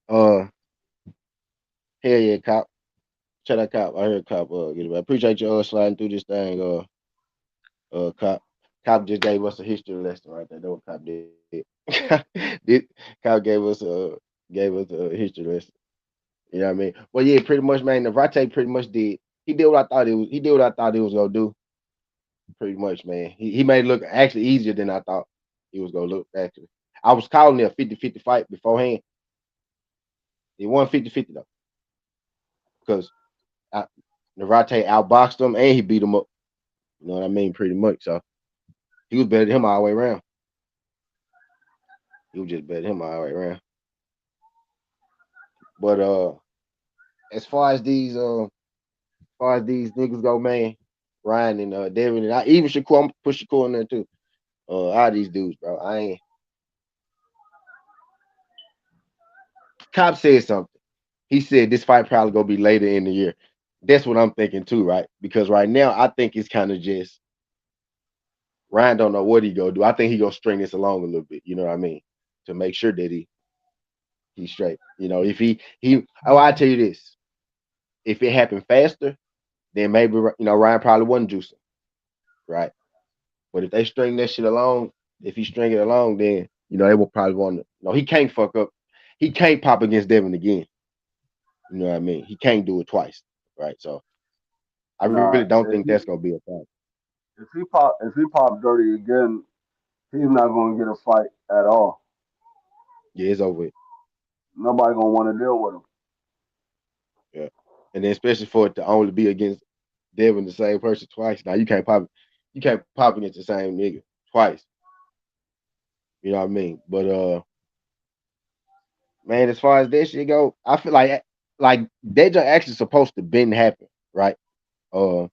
uh, hell yeah, cop. Shout out cop. I heard cop. Get it. I appreciate you sliding through this thing. Cop. Cop just gave us a history lesson right there. That's what cop did. Did cop gave us a history lesson. You know what I mean? Well, yeah, pretty much, man. Navarrete pretty much did. He did what I thought it was. He did what I thought he was gonna do. Pretty much, man. He made it look actually easier than I thought he was gonna look. Actually, I was calling it a 50-50 fight beforehand. It won 50-50 though, because Navarrete outboxed him and he beat him up. You know what I mean? Pretty much. So he was better than him all the way around. He was just better than him all the way around. But as far as these niggas go, man, Ryan and Devin and I even Shakur, I'm gonna push Shakur in there too. All these dudes, bro. I ain't. Cop said something. He said this fight probably gonna be later in the year. That's what I'm thinking too, right? Because right now I think it's kind of just Ryan don't know what he gonna do. I think he gonna string this along a little bit. You know what I mean? To make sure that he's straight. You know, if he I tell you this, if it happened faster, then maybe Ryan probably wasn't juicing, right? But if they string that shit along, if he string it along, then they will probably want to. He can't fuck up. He can't pop against Devin again. You know what I mean? He can't do it twice, right? So I Nah, really don't think that's gonna be a problem. if he pop dirty again, he's not gonna get a fight at all. Yeah, it's over with. Nobody gonna want to deal with him. Yeah, and then especially for it to only be against Devin, the same person twice. Now you can't pop against the same nigga twice. You know what I mean? But man, as far as that shit go, I feel like that just actually supposed to been happen, right? Uh,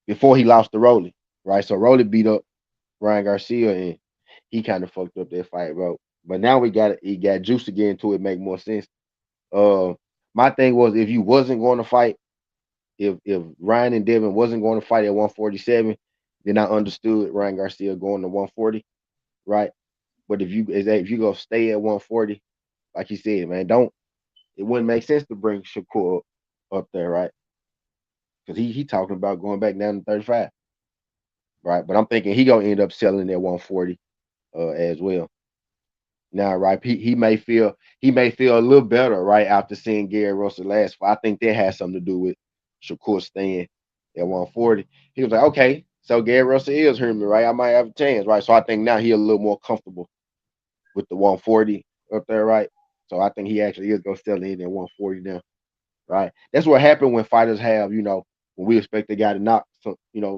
before he lost to Rolly, right? So Rolly beat up Ryan Garcia and he kind of fucked up that fight, bro. But now he got juice again to it make more sense. Uh, my thing was if you wasn't going to fight, if Ryan and Devin wasn't going to fight at 147, then I understood Ryan Garcia going to 140, right? But if you go stay at 140, like you said, man, it wouldn't make sense to bring Shakur up there, right? Because he talking about going back down to 35, right? But I'm thinking he gonna end up selling at 140 as well. Now, right, he may feel a little better right after seeing Gary Russell last fight. I think that has something to do with Shakur staying at 140. He was like, okay, so Gary Russell is hurting me, right? I might have a chance, right? So I think now he a little more comfortable with the 140 up there, right? So I think he actually is gonna sell in at 140 now, right? That's what happened when fighters have, when we expect the guy to knock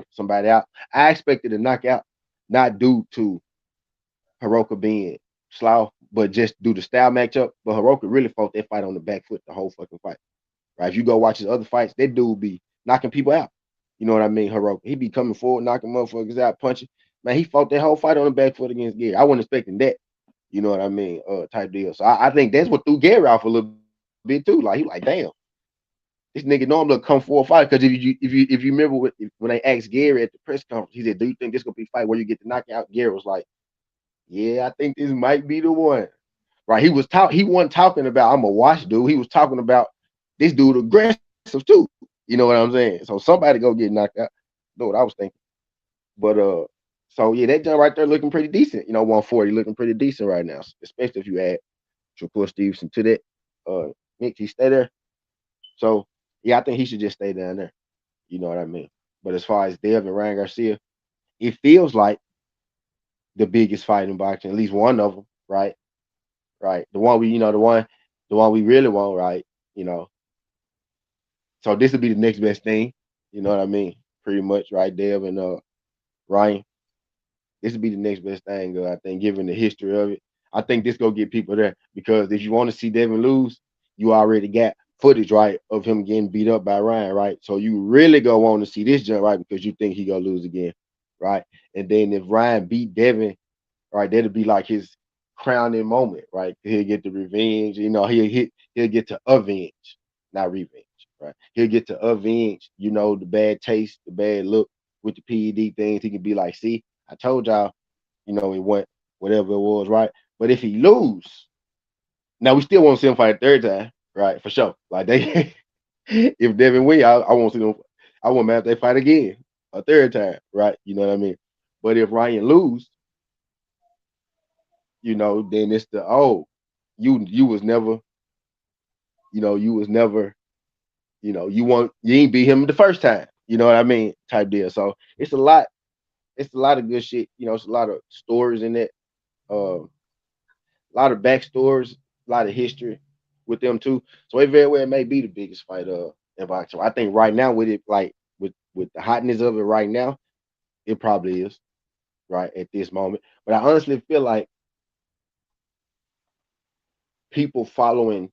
somebody out. I expected a knockout, not due to Hiroka being slow, but just do the style matchup. But Hiroka really fought that fight on the back foot the whole fucking fight. Right? If you go watch his other fights, that dude be knocking people out. You know what I mean? Hiroka. He be coming forward, knocking motherfuckers out, punching. Man, he fought that whole fight on the back foot against Gary. I wasn't expecting that. You know what I mean? Type deal. So I think that's what threw Gary off a little bit too. Like he like, damn, this nigga normally come for a fight. Because if you remember when they asked Gary at the press conference, he said, "Do you think this gonna be a fight where you get the knockout?" Gary was like, yeah, I think this might be the one. Right? He wasn't talking about I'm a watch dude. He was talking about this dude aggressive too. You know what I'm saying? So somebody go get knocked out. Know what I was thinking. But so yeah, that jump right there looking pretty decent. 140 looking pretty decent right now, especially if you add Shakur Stevenson to that. Nick, he stay there. So yeah, I think he should just stay down there. You know what I mean? But as far as Dev and Ryan Garcia, it feels like the biggest fight in boxing, at least one of them, right? Right. The one we really want, right? So this would be the next best thing. You know what I mean? Pretty much, right? Dev and Ryan. This would be the next best thing, I think, given the history of it. I think this gonna get people there because if you want to see Devin lose, you already got footage, right, of him getting beat up by Ryan, right? So you really go want to see this jump, right, because you think he gonna lose again, right? And then if Ryan beat Devin, right, that'll be like his crowning moment, right? He'll get the revenge, he'll get to avenge, not revenge, right? He'll get to avenge, the bad taste, the bad look with the PED things. He can be like, see, I told y'all, it went whatever it was, right? But if he lose, now we still want to see him fight a third time, right? For sure. Like they if Devin win, I won't see them. I want them if they fight again a third time, right? You know what I mean? But if Ryan lose, then it's you was never, you was never, you ain't beat him the first time, you know what I mean? Type deal. So it's a lot of good shit, it's a lot of stories in it, a lot of backstories, a lot of history with them too. So it very well may be the biggest fight in boxing. I think right now with it, like with the hotness of it right now, it probably is right at this moment. But I honestly feel like people following,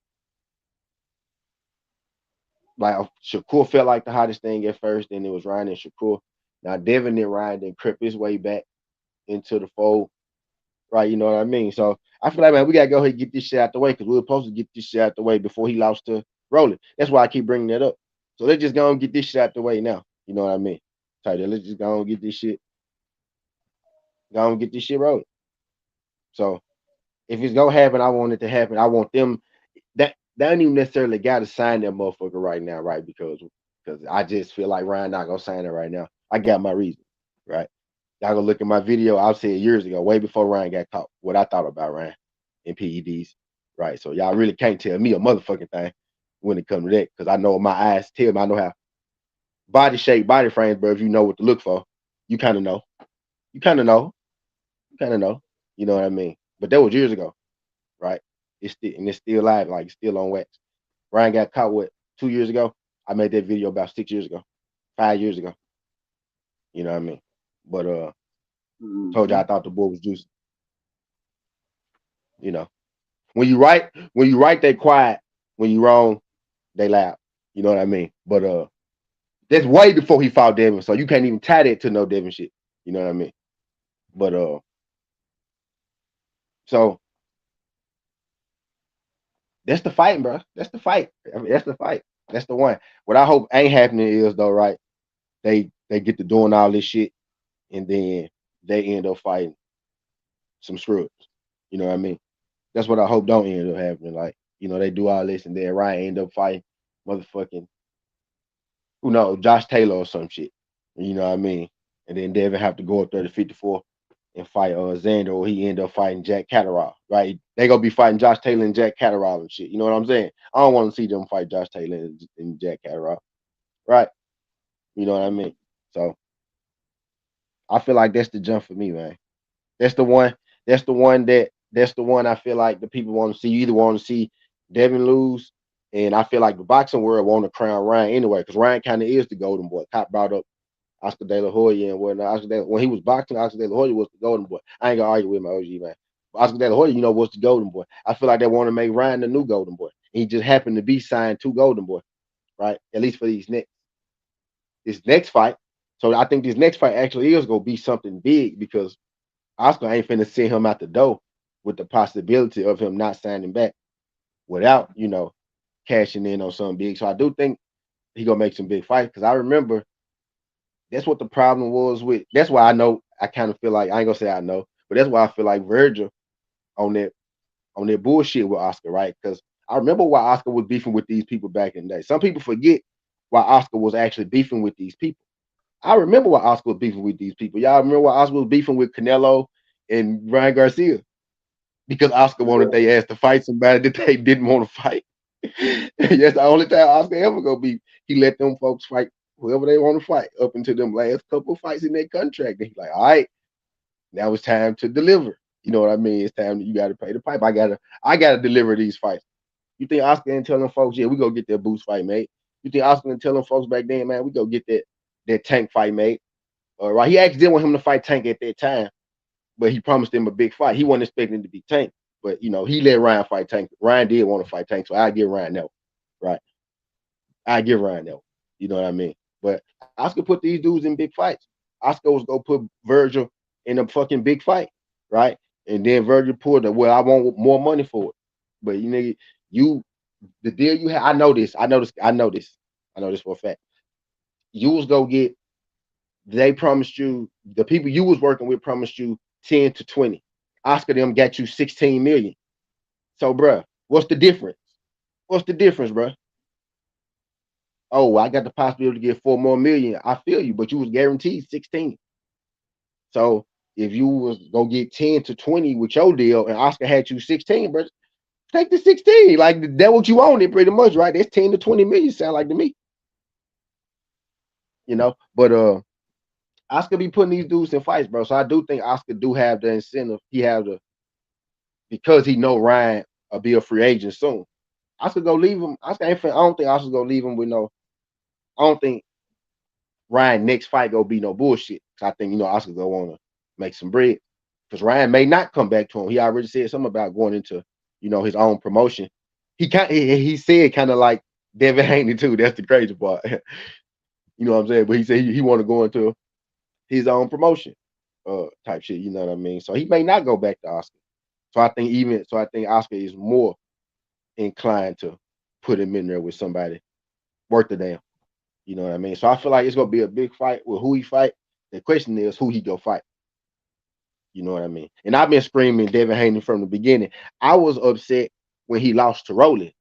like Shakur felt like the hottest thing at first, then it was Ryan and Shakur. Now Devin and Ryan then crept his way back into the fold, right? You know what I mean? So I feel like, man, we gotta go ahead and get this shit out the way because we were supposed to get this shit out the way before he lost to Rolling. That's why I keep bringing that up. So let's just go and get this shit out the way now. You know what I mean? Let's just go and get this shit. Go and get this shit rolling. So if it's gonna happen, I want it to happen. I want them that they don't even necessarily gotta sign that motherfucker right now, right? Because I just feel like Ryan not gonna sign it right now. I got my reason, right? Y'all go look at my video. I said years ago, way before Ryan got caught, what I thought about Ryan and PEDs, right? So y'all really can't tell me a motherfucking thing when it comes to that, because I know my eyes tell me. I know how body shape, body frames, but if you know what to look for, you kind of know. You kind of know. You kind of know. You know what I mean? But that was years ago, right? It's still live, like it's still on wax. Ryan got caught 2 years ago. I made that video about 6 years ago, 5 years ago. You know what I mean? But told you I thought the boy was juicy. You know, when you right, they quiet. When you wrong, they loud. You know what I mean? But that's way before he fought Devin, so you can't even tie that to no Devin shit. You know what I mean? But so that's the fight, bro. That's the fight. I mean, that's the fight. That's the one. What I hope ain't happening is though, right? They get to doing all this shit, and then they end up fighting some scrubs. You know what I mean? That's what I hope don't end up happening. Like, they do all this, and then Ryan end up fighting motherfucking, who knows, Josh Taylor or some shit. You know what I mean? And then Devin have to go up there to 54 and fight Xander, or he end up fighting Jack Catterall, right? They gonna be fighting Josh Taylor and Jack Catterall and shit. You know what I'm saying? I don't want to see them fight Josh Taylor and Jack Catterall, right? You know what I mean? So I feel like that's the jump for me, man. That's the one. That's the one I feel like the people want to see. You either want to see Devin lose, and I feel like the boxing world want to crown Ryan anyway, because Ryan kind of is the golden boy. Cop brought up Oscar De La Hoya and whatnot. When he was boxing, Oscar De La Hoya was the golden boy. I ain't gonna argue with my OG, man. But Oscar De La Hoya, was the golden boy. I feel like they want to make Ryan the new golden boy. And he just happened to be signed to golden boy, right? At least for this next fight. So I think this next fight actually is gonna be something big, because Oscar ain't finna send him out the door with the possibility of him not signing back without, cashing in on something big. So I do think he gonna make some big fights, because I remember that's what the problem was with. That's why I kind of feel like, I ain't gonna say I know, but that's why I feel like Virgil on that bullshit with Oscar, right? Because I remember why Oscar was beefing with these people back in the day. Some people forget why Oscar was actually beefing with these people. I remember why Oscar was beefing with these people. Y'all remember why Oscar was beefing with Canelo and Ryan Garcia? Because Oscar wanted their ass to fight somebody that they didn't want to fight. That's the only time Oscar ever gonna be. He let them folks fight whoever they want to fight up until them last couple of fights in their contract. And he's like, all right, now it's time to deliver. You know what I mean? It's time that you got to pay the pipe. I gotta deliver these fights. You think Oscar ain't telling folks, yeah, we go get that Boots fight made? You think Oscar ain't telling folks back then, man, we go get that Tank fight made? Right? He actually didn't want him to fight Tank at that time, but he promised him a big fight. He wasn't expecting it to be Tank, but he let Ryan fight Tank. Ryan did want to fight Tank, so I give Ryan that, right? I give Ryan that one. You know what I mean? But Oscar put these dudes in big fights. Oscar was gonna put Virgil in a fucking big fight, right? And then Virgil pulled the well, I want more money for it. But you nigga, you the deal you had, I know this, I know this, I know this, I know this for a fact. You was gonna get, they promised you, the people you was working with promised you 10 to 20. Oscar them got you 16 million. So, bruh, what's the difference? What's the difference, bruh? Oh, I got the possibility to get 4 more million. I feel you, but you was guaranteed 16. So if you was gonna get 10 to 20 with your deal and Oscar had you 16, bro, take the 16. Like that what you wanted pretty much, right? That's 10 to 20 million sound like to me. You know, but Oscar be putting these dudes in fights, bro. So I do think Oscar do have the incentive. He have the, because he know Ryan will be a free agent soon. Oscar go leave him. Oscar ain't, I don't think Oscar gonna leave him with no. I don't think Ryan next fight gonna be no bullshit. Cause I think Oscar gonna want to make some bread. Because Ryan may not come back to him. He already said something about going into his own promotion. He said kind of like Devin Haney too. That's the crazy part. You know what I'm saying? But he said he want to go into his own promotion, type shit. You know what I mean? So he may not go back to Oscar. So I think Oscar is more inclined to put him in there with somebody worth the damn. You know what I mean? So I feel like it's gonna be a big fight with who he fight. The question is who he go fight. You know what I mean? And I've been screaming Devin Haney from the beginning. I was upset when he lost to Rolly.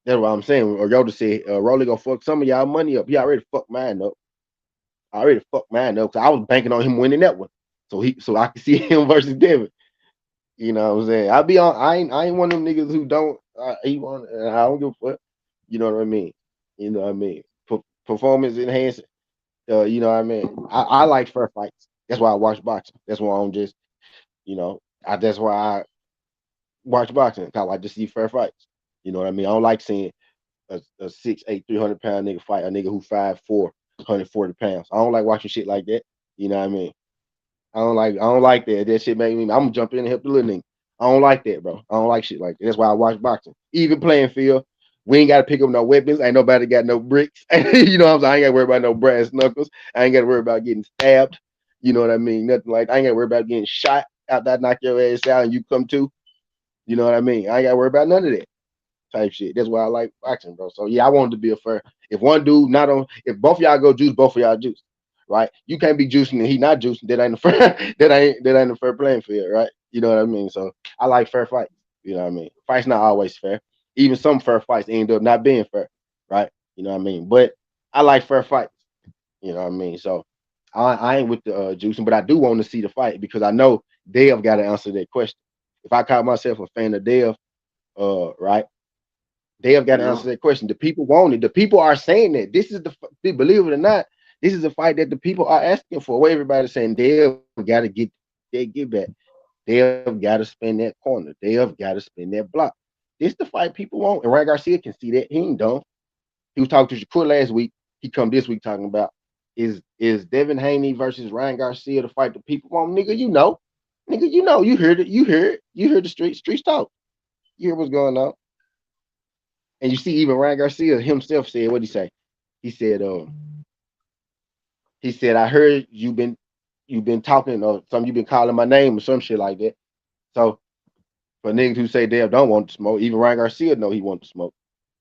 That's what I'm saying. Or Yoda said, Rolly gonna fuck some of y'all money up. He already fucked mine up. I already fucked mine up because I was banking on him winning that one. So I can see him versus Devin. You know what I'm saying? I ain't one of them niggas who don't I don't give a fuck. You know what I mean? You know what I mean? Performance enhancing. You know what I mean? I like fair fights. That's why I watch boxing. That's why I'm just, that's why I watch boxing. I like to see fair fights. You know what I mean? I don't like seeing a 6'8", 300-pound nigga fight a nigga who 5'4", 140 pounds. I don't like watching shit like that. You know what I mean? I don't like that. That shit make me. I'm gonna jump in and help the little nigga. I don't like that, bro. I don't like shit like that. That's why I watch boxing. Even playing field, we ain't gotta pick up no weapons. Ain't nobody got no bricks. You know what I'm saying? I ain't gotta worry about no brass knuckles. I ain't gotta worry about getting stabbed. You know what I mean? Nothing like I ain't gotta worry about getting shot out that knock your ass out and you come to. You know what I mean? I ain't gotta worry about none of that type shit. That's why I like boxing, bro. So yeah, I wanted to be a fair. If one dude not on, if both of y'all go juice, both of y'all juice, right? You can't be juicing and he not juicing. That ain't a fair. that ain't a fair playing field, right? You know what I mean? So I like fair fights. You know what I mean? Fights not always fair. Even some fair fights end up not being fair, right? You know what I mean? But I like fair fights. You know what I mean? So I ain't with the juicing, but I do want to see the fight because I know Dev got to answer that question. If I call myself a fan of Dev, right? They have got to answer that question. The people want it. The people are saying that this is believe it or not, this is a fight that the people are asking for. Where everybody's saying they have got to get back. They have got to spin that corner. They have got to spin that block. This the fight people want. And Ryan Garcia can see that. He ain't dumb. He was talking to Shakur last week. He come this week talking about is Devin Haney versus Ryan Garcia the fight the people want? Nigga, you know. Nigga, you know. You heard it. You heard it. You heard the streets talk. You hear what's going on. And you see, even Ryan Garcia himself said, what did he say? He said, I heard you've been talking or something, you've been calling my name or some shit like that. So for niggas who say they don't want to smoke, even Ryan Garcia know he wants to smoke.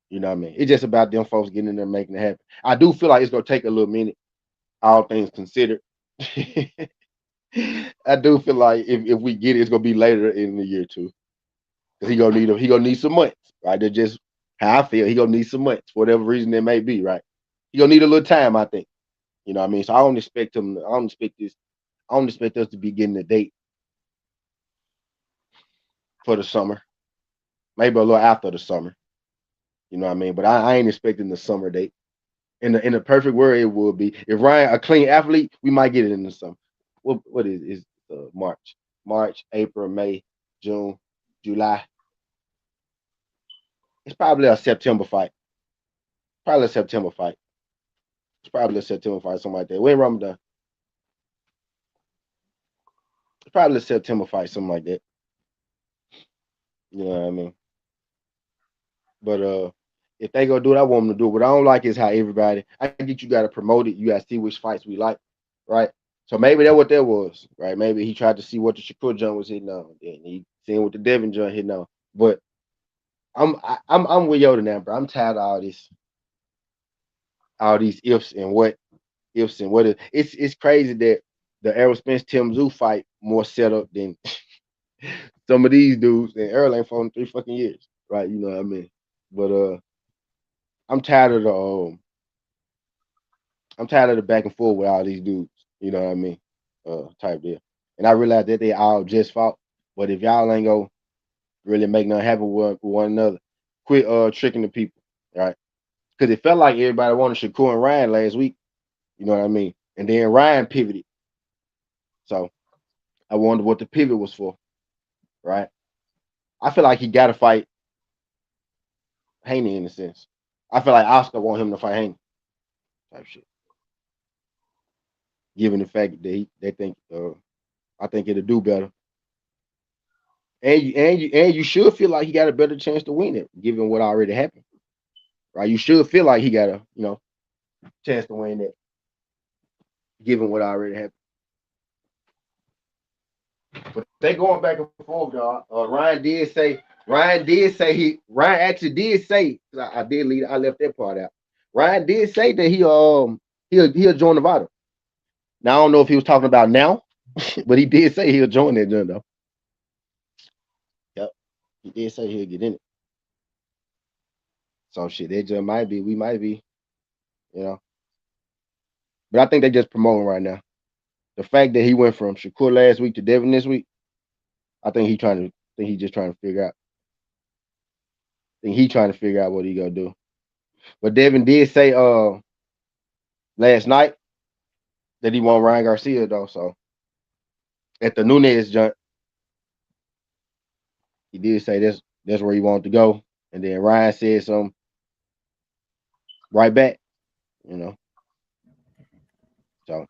You know what I mean? It's just about them folks getting in there making it happen. I do feel like it's gonna take a little minute, all things considered. I do feel like if we get it, it's gonna be later in the year too. Because he gonna need some months, right? That's just how I feel. He gonna need some months, for whatever reason it may be, right? He gonna need a little time, I think. You know what I mean? So I don't expect him. I don't expect this. I don't expect us to be getting a date for the summer. Maybe a little after the summer. You know what I mean? But I ain't expecting the summer date. In the perfect world, it would be if Ryan a clean athlete, we might get it in the summer. What is March, April, May, June, July. It's probably a September fight. Probably a September fight. It's probably a September fight, something like that. When Ramadan? It's probably a September fight, something like that. You know what I mean? But if they go do it, I want them to do it. What I don't like is how everybody. I get you got to promote it. You got to see which fights we like, right? So maybe that's what that was, right? Maybe he tried to see what the Shakur John was hitting on, and he seen what the Devin John hitting on. But I'm with Yoda now, bro. I'm tired of all these ifs and what it's crazy that the Errol Spence Tim Tszyu fight more set up than some of these dudes, and Errol ain't fought in 3 fucking years, right? You know what I mean? But I'm tired of the back and forth with all these dudes. You know what I mean? Type deal. And I realize that they all just fought. But if y'all ain't gonna really make nothing happen with one another, quit tricking the people, right? Because it felt like everybody wanted Shakur and Ryan last week. You know what I mean? And then Ryan pivoted. So I wonder what the pivot was for, right? I feel like he got to fight Haney in a sense. I feel like Oscar want him to fight Haney type shit. Given the fact that they think I think it'll do better. And you should feel like he got a better chance to win it, given what already happened. Right? You should feel like he got a chance to win it, given what already happened. But they going back and forth, y'all. Ryan actually did say, I left that part out. Ryan did say that he'll join the Vada. Now I don't know if he was talking about now, but he did say he'll join that joint though. Yep. He did say he'll get in it. So shit, that just might be, we might be, But I think they just promoting right now. The fact that he went from Shakur last week to Devin this week, I think he's just trying to figure out. I think he's trying to figure out what he gonna do. But Devin did say last night that he want Ryan Garcia though. So at the Nunes joint, he did say that's where he wanted to go. And then Ryan said something right back, So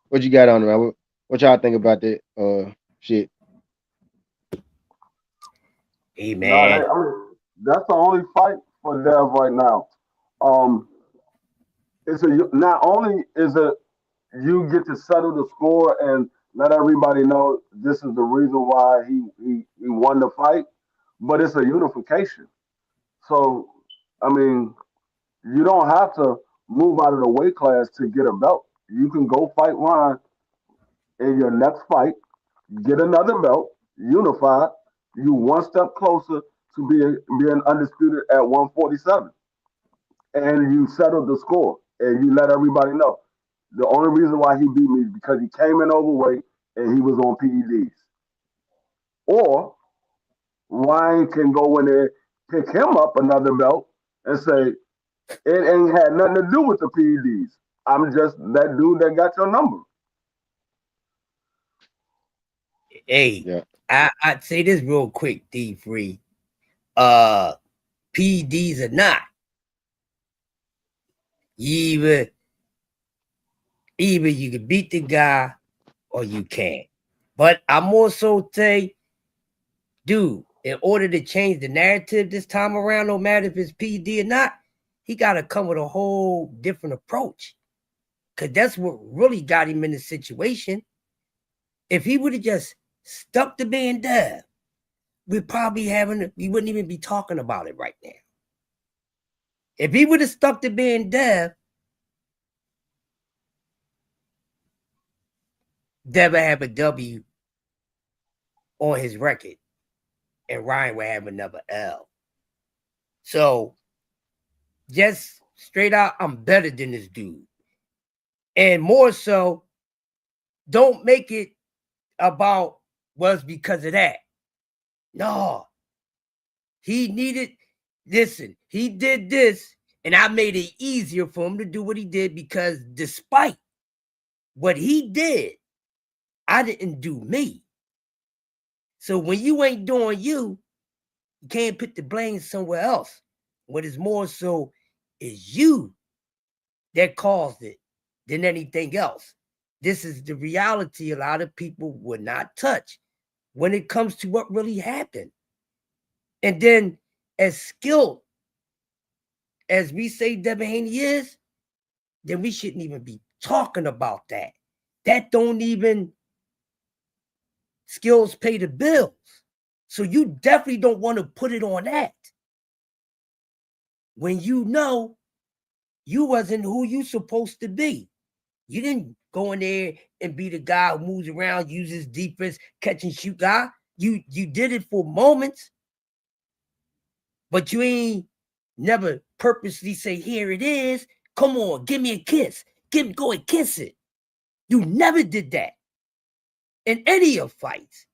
what you got on there, man? What y'all think about that shit? Hey, No, man. I mean, that's the only fight for Dev right now. Not only is it you get to settle the score and let everybody know this is the reason why he won the fight, but it's a unification. So, I mean, you don't have to move out of the weight class to get a belt. You can go fight Ryan in your next fight, get another belt, unify. You one step closer to being undisputed at 147, and you settle the score, and you let everybody know. The only reason why he beat me is because he came in overweight and he was on PEDs. Or Ryan can go in there, pick him up another belt, and say, it ain't had nothing to do with the PEDs. I'm just that dude that got your number. Hey, Yeah. I'd say this real quick, D3. PEDs or not, either you can beat the guy or you can't. But I'm also say, dude, in order to change the narrative this time around, no matter if it's PD or not, he got to come with a whole different approach. Because that's what really got him in the situation. If he would have just stuck to being Dev, we wouldn't even be talking about it right now. If he would have stuck to being Dev, Dev would have a W on his record, and Ryan would have another L. So, just straight out, I'm better than this dude. And more so, don't make it about was because of that. No. He did this, and I made it easier for him to do what he did because despite what he did, I didn't do me. So when you ain't doing you can't put the blame somewhere else. What is more so is you that caused it than anything else. This is the reality a lot of people would not touch when it comes to what really happened. And then as skilled as we say Devin Haney is, then we shouldn't even be talking about that. That don't even skills pay the bills. So you definitely don't want to put it on that when you know you wasn't who you supposed to be. You didn't go in there and be the guy who moves around, uses defense, catch and shoot guy. You did it for moments, but you ain't never purposely say, here it is. Come on, give me a kiss. Go and kiss it. You never did that in any of fights.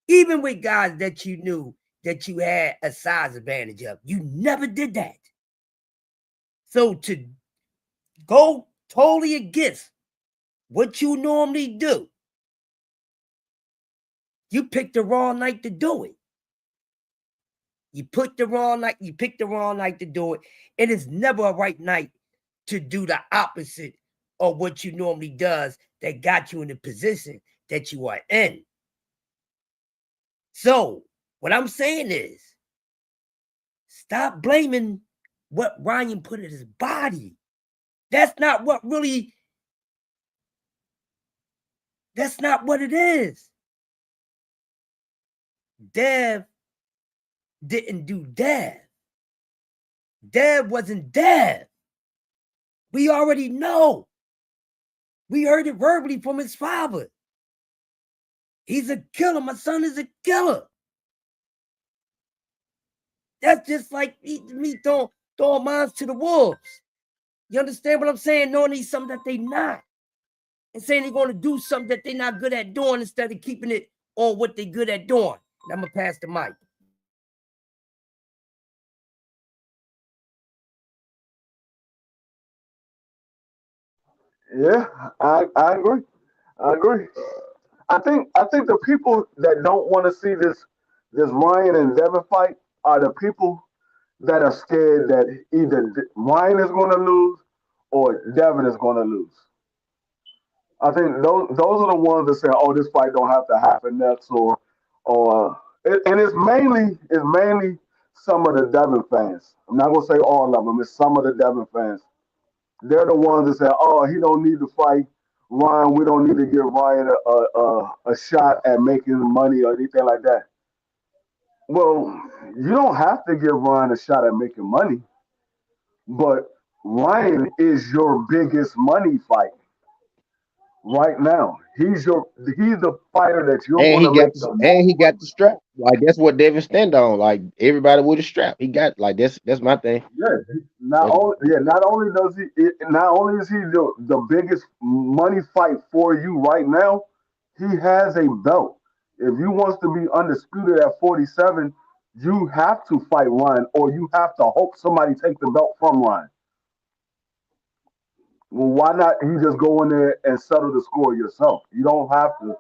Even with guys that you knew that you had a size advantage of. You never did that. So to go totally against what you normally do, you picked the wrong night to do it. You picked the wrong night to do it. And it's never a right night to do the opposite of what you normally does that got you in the position that you are in. So what I'm saying is, stop blaming what Ryan put in his body. That's not what it is. Dev didn't do Dev. Dev wasn't Dev. We already know. We heard it verbally from his father. He's a killer. My son is a killer. That's just like me throwing mines to the wolves. You understand what I'm saying? Knowing he's something that they not. And saying they're going to do something that they're not good at doing instead of keeping it on what they're good at doing. And I'm going to pass the mic. Yeah, I agree. I agree. I think the people that don't want to see this Ryan and Devin fight are the people that are scared that either Ryan is going to lose or Devin is going to lose. I think those are the ones that say, "Oh, this fight don't have to happen next," and it's mainly some of the Devin fans. I'm not gonna say all of them. It's some of the Devin fans. They're the ones that say, "Oh, he don't need to fight Ryan. We don't need to give Ryan a shot at making money or anything like that." Well, you don't have to give Ryan a shot at making money, but Ryan is your biggest money fight right now. He's the fighter that you're And going he to make got the and he most got money. the strap. Like that's what Devin stand on. Like everybody with a strap. He got like that's my thing. Yeah, That's, not only is he the biggest money fight for you right now, he has a belt. If you wants to be undisputed at 47, you have to fight Ryan, or you have to hope somebody take the belt from Ryan. Well, why not you just go in there and settle the score yourself? You don't have to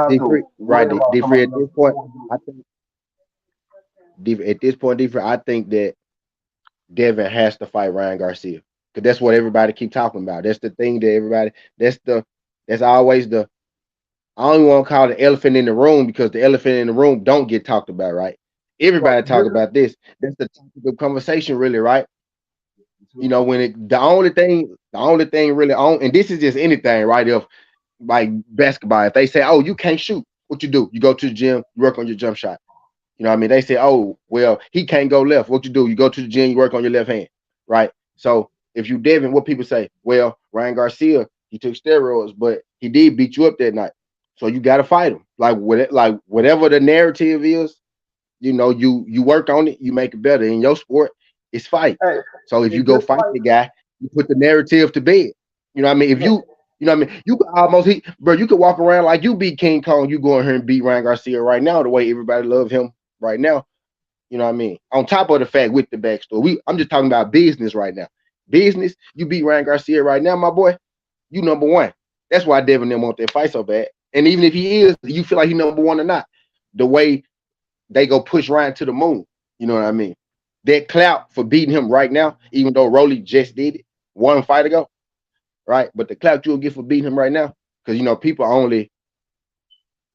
different, right? worry about Different somebody at else this point. going to do I think at this point, different. I think that Devin has to fight Ryan Garcia because that's what everybody keep talking about. That's the thing that everybody. That's always the. I don't even want to call it the elephant in the room because the elephant in the room don't get talked about, right? it. Well, Everybody talk about this. That's the topic of conversation, really, right? You know, when the only thing really on, and this is just anything, right? If like basketball, if they say, "Oh, you can't shoot," what you do? You go to the gym, you work on your jump shot. You know what I mean? They say, "Oh, well, he can't go left." What you do? You go to the gym, you work on your left hand, right? So if you Devin, what people say? Well, Ryan Garcia, he took steroids, but he did beat you up that night. So you got to fight him. Like whatever the narrative is, you work on it, you make it better. In your sport, it's fight. Hey, So if you and go just fight like the guy, you put the narrative to bed. You know what I mean? If yeah, you know what I mean, you could almost bro, you could walk around like you beat King Kong, you go in here and beat Ryan Garcia right now, the way everybody love him right now. You know what I mean? On top of the fact with the backstory, I'm just talking about business right now. Business, you beat Ryan Garcia right now, my boy. You number one. That's why Devin didn't want that fight so bad. And even if he is, you feel like he number one or not. The way they go push Ryan to the moon. You know what I mean? That clout for beating him right now, even though Rolly just did it one fight ago, right? But the clout you'll get for beating him right now, because people only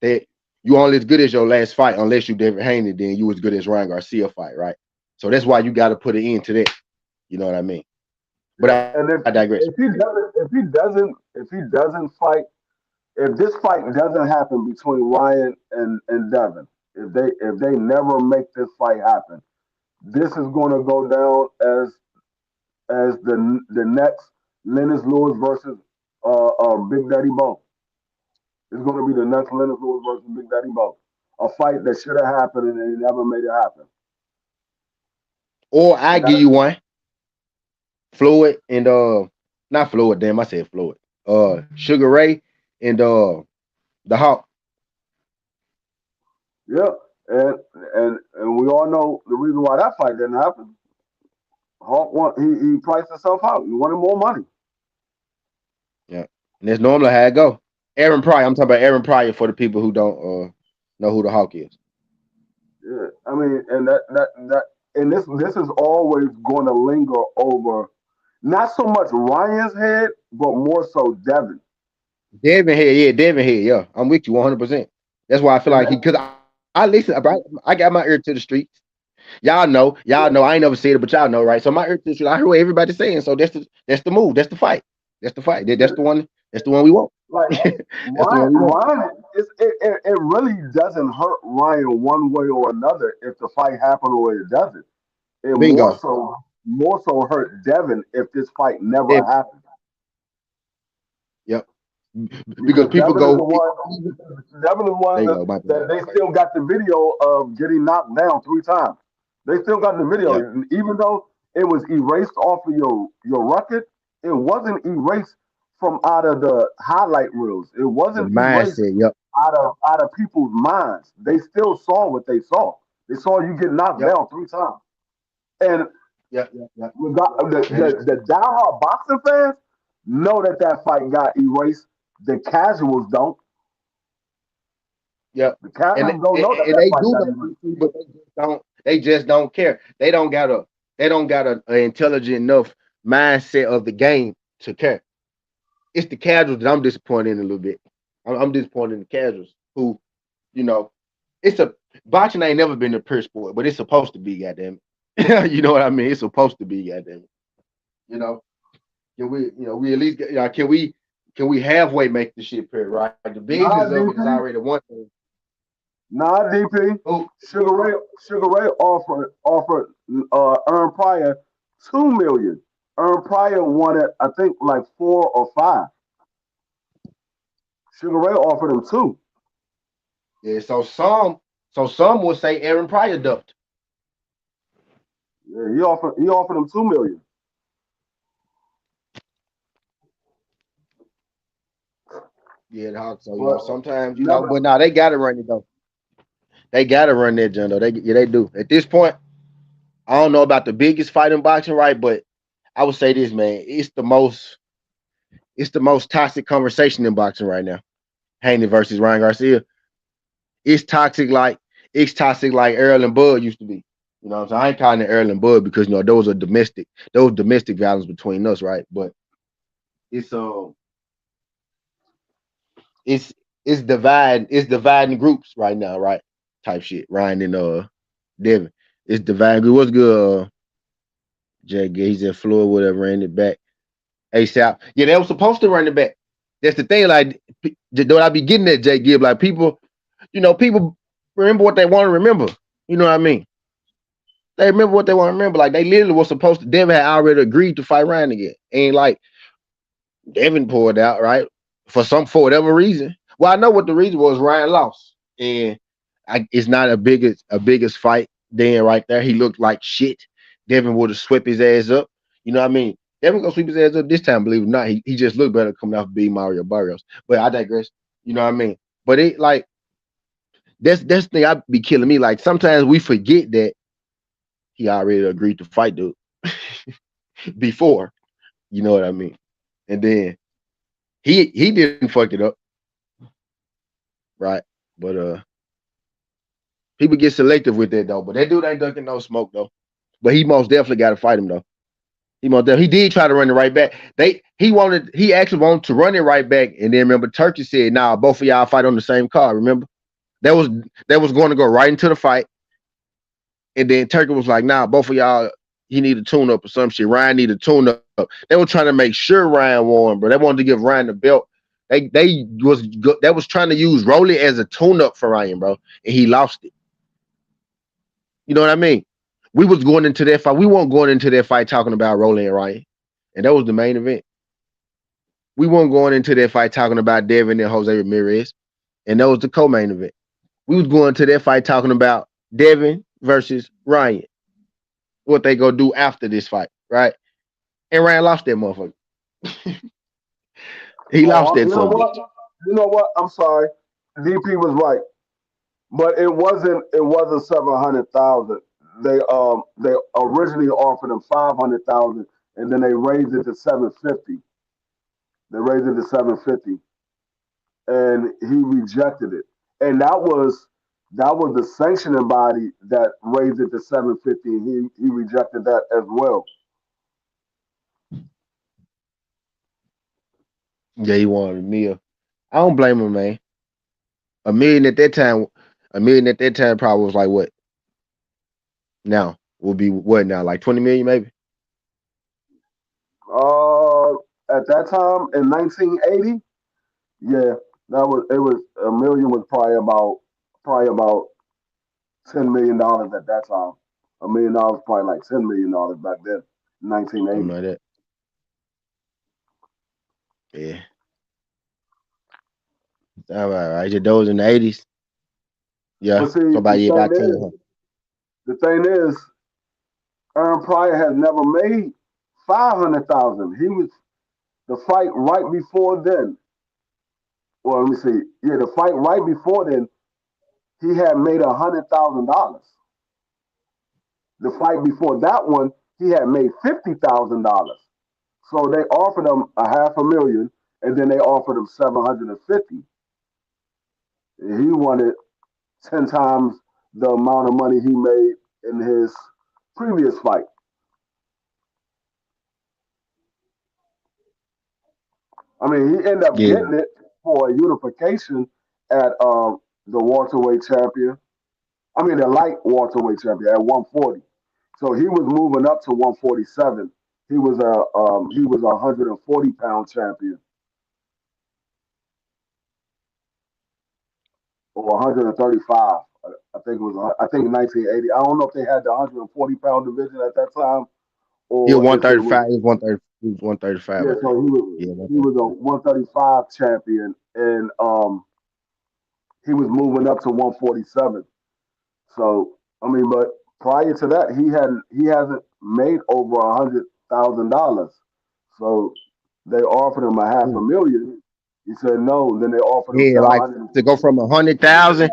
that You only as good as your last fight, unless you Devin Haney, then you as good as Ryan Garcia fight, right? So that's why you got to put an end to that. You know what I mean? But And I digress. if he doesn't fight, if this fight doesn't happen between Ryan and Devin, if they never make this fight happen, this is going to go down as the next Lennox Lewis versus Big Daddy Bo. It's going to be the next Lennox Lewis versus Big Daddy Bo. A fight that should have happened and they never made it happen. Or I And give you one. Floyd and not Floyd, damn, I said Floyd. Sugar Ray and the Hawk. yeah, and we all know the reason why that fight didn't happen. Hawk won. He priced himself out. He wanted more money. Yeah, and that's normally how it go. Aaron Pryor. I'm talking about Aaron Pryor for the people who don't know who the Hawk is. Yeah, I mean, and and this is always going to linger over, not so much Ryan's head, but more so Devin. Devin here, yeah. I'm with you 100%. That's why I feel And like because I listen, I got my ear to the streets. Y'all know. I ain't never said it, but y'all know, right? So my ear to the streets, I hear what everybody's saying. So that's the move. That's the fight. That's the fight. That's the one. That's the one we want. like That's the one we want. Ryan, it really doesn't hurt Ryan one way or another if the fight happened or it doesn't. It Bingo. more so hurt Devin if this fight never Devin. happened. Yep. Because people Devin is go. the one that they still got the video of getting knocked down 3 times. They still got the video, Yeah. even though it was erased off of your record. It wasn't erased from out of the highlight reels. It The wasn't erased mindset. Yep. out of people's minds. They still saw what they saw. They saw you get knocked Yep. down 3 times. And Yep. the diehard boxing fans know that fight got erased. The casuals don't. Yep. The casuals And don't know that they fight do got know, erased. but they just don't care. They don't got a intelligent enough mindset of the game to care. It's the casuals that I'm disappointed in a little bit. I'm disappointed in the casuals who, you know, it's a boxing ain't never been a pure sport, but it's supposed to be, goddamn it. You know what I mean? It's supposed to be, goddamn it. You know, we at least can we halfway make the shit pure, right? The business of it is already one thing. Nah, DP. Oh, Sugar Ray offered Earn Pryor $2 million. Earn Pryor wanted, I think, like 4 or 5. Sugar Ray offered him 2. yeah. So some will say Aaron Pryor ducked. Yeah, he offered him 2 million. Yeah, the Hawks. So But sometimes never, but now they gotta run it though. They gotta run that John though. They do. At this point, I don't know about the biggest fight in boxing, right? But I would say this, man, it's the most toxic conversation in boxing right now. Haney versus Ryan Garcia. It's toxic like Earl and Bud used to be. You know what I'm saying? I ain't calling it Earl and Bud because those are domestic violence between us, right? But it's it's dividing groups right now, right? Type shit. Ryan and Devin. It's dividing group. What's good? Jack he's at Florida, whatever, ran it back. ASAP. Yeah, they were supposed to run it back. That's the thing. Like, don't I be getting that, Jay Gibb? Like, people remember what they want to remember. You know what I mean? They remember what they want to remember. Like, they literally were supposed to. Devin had already agreed to fight Ryan again. And, like, Devin pulled out, right? For whatever reason. Well, I know what the reason was. Ryan lost. And it's not a biggest fight then right there. He looked like shit. Devin would have swept his ass up. You know what I mean? Devin gonna sweep his ass up this time, believe it or not. He just looked better coming off being Mario Barrios. But I digress. You know what I mean? But it like that's the thing I be killing me. Like sometimes we forget that he already agreed to fight dude before. You know what I mean? And then he didn't fuck it up. Right. But people get selective with that though. But that dude ain't ducking no smoke though. But he most definitely got to fight him though. He did try to run it right back. He actually wanted to run it right back. And then remember, Turkey said, "Nah, both of y'all fight on the same card." Remember? That was going to go right into the fight. And then Turkey was like, nah, both of y'all, he need a tune up or some shit. Ryan need a tune up. They were trying to make sure Ryan won, bro. They wanted to give Ryan the belt. They was trying to use Rolly as a tune up for Ryan, bro, and he lost it. You know what I mean? We was going into that fight. We weren't going into that fight talking about Rolly and Ryan, and that was the main event. We weren't going into that fight talking about Devin and Jose Ramirez, and that was the co-main event. We was going to that fight talking about Devin versus Ryan. What they gonna do after this fight, right? And Ryan lost that motherfucker. He lost that son. You know what? I'm sorry. DP was right, but it wasn't 700,000. They originally offered him 500,000, and then they raised it to 750. They raised it to 750, and he rejected it. And that was the sanctioning body that raised it to 750. He rejected that as well. Yeah, he wanted a meal. I don't blame him, man. A million at that time probably was like what? Now will be what now? Like 20 million maybe? At that time in 1980, yeah, that was it was a million was probably about $10 million at that time. $1 million probably like $10 million back then, Something 1980. like that. Yeah. All right. Those in the 80s. Yeah. But see, So about 10. Huh? the thing is, Aaron Pryor has never made 500,000. He was the fight right before then. Well, let me see. Yeah, the fight right before then, he had made $100,000. The fight before that one, he had made $50,000. So they offered him a half a million, and then they offered him 750. He wanted 10 times the amount of money he made in his previous fight. I mean, he ended up Yeah. getting it for a unification at the welterweight champion. I mean, the light welterweight champion at 140. So he was moving up to 147. He was a 140-pound champion or 135. I think it was. I think 1980. I don't know if they had the 140-pound division at that time Yeah, or if it was. 135. It was 130. It was 135, Yeah, I so think. Yeah, he was a 135. 135 champion, and he was moving up to 147. So I mean, but prior to that, he hasn't made over $100,000. So they offered him a half a Mm. million. He said no. Then they offered him Yeah, seven like hundred. to go from 100,000,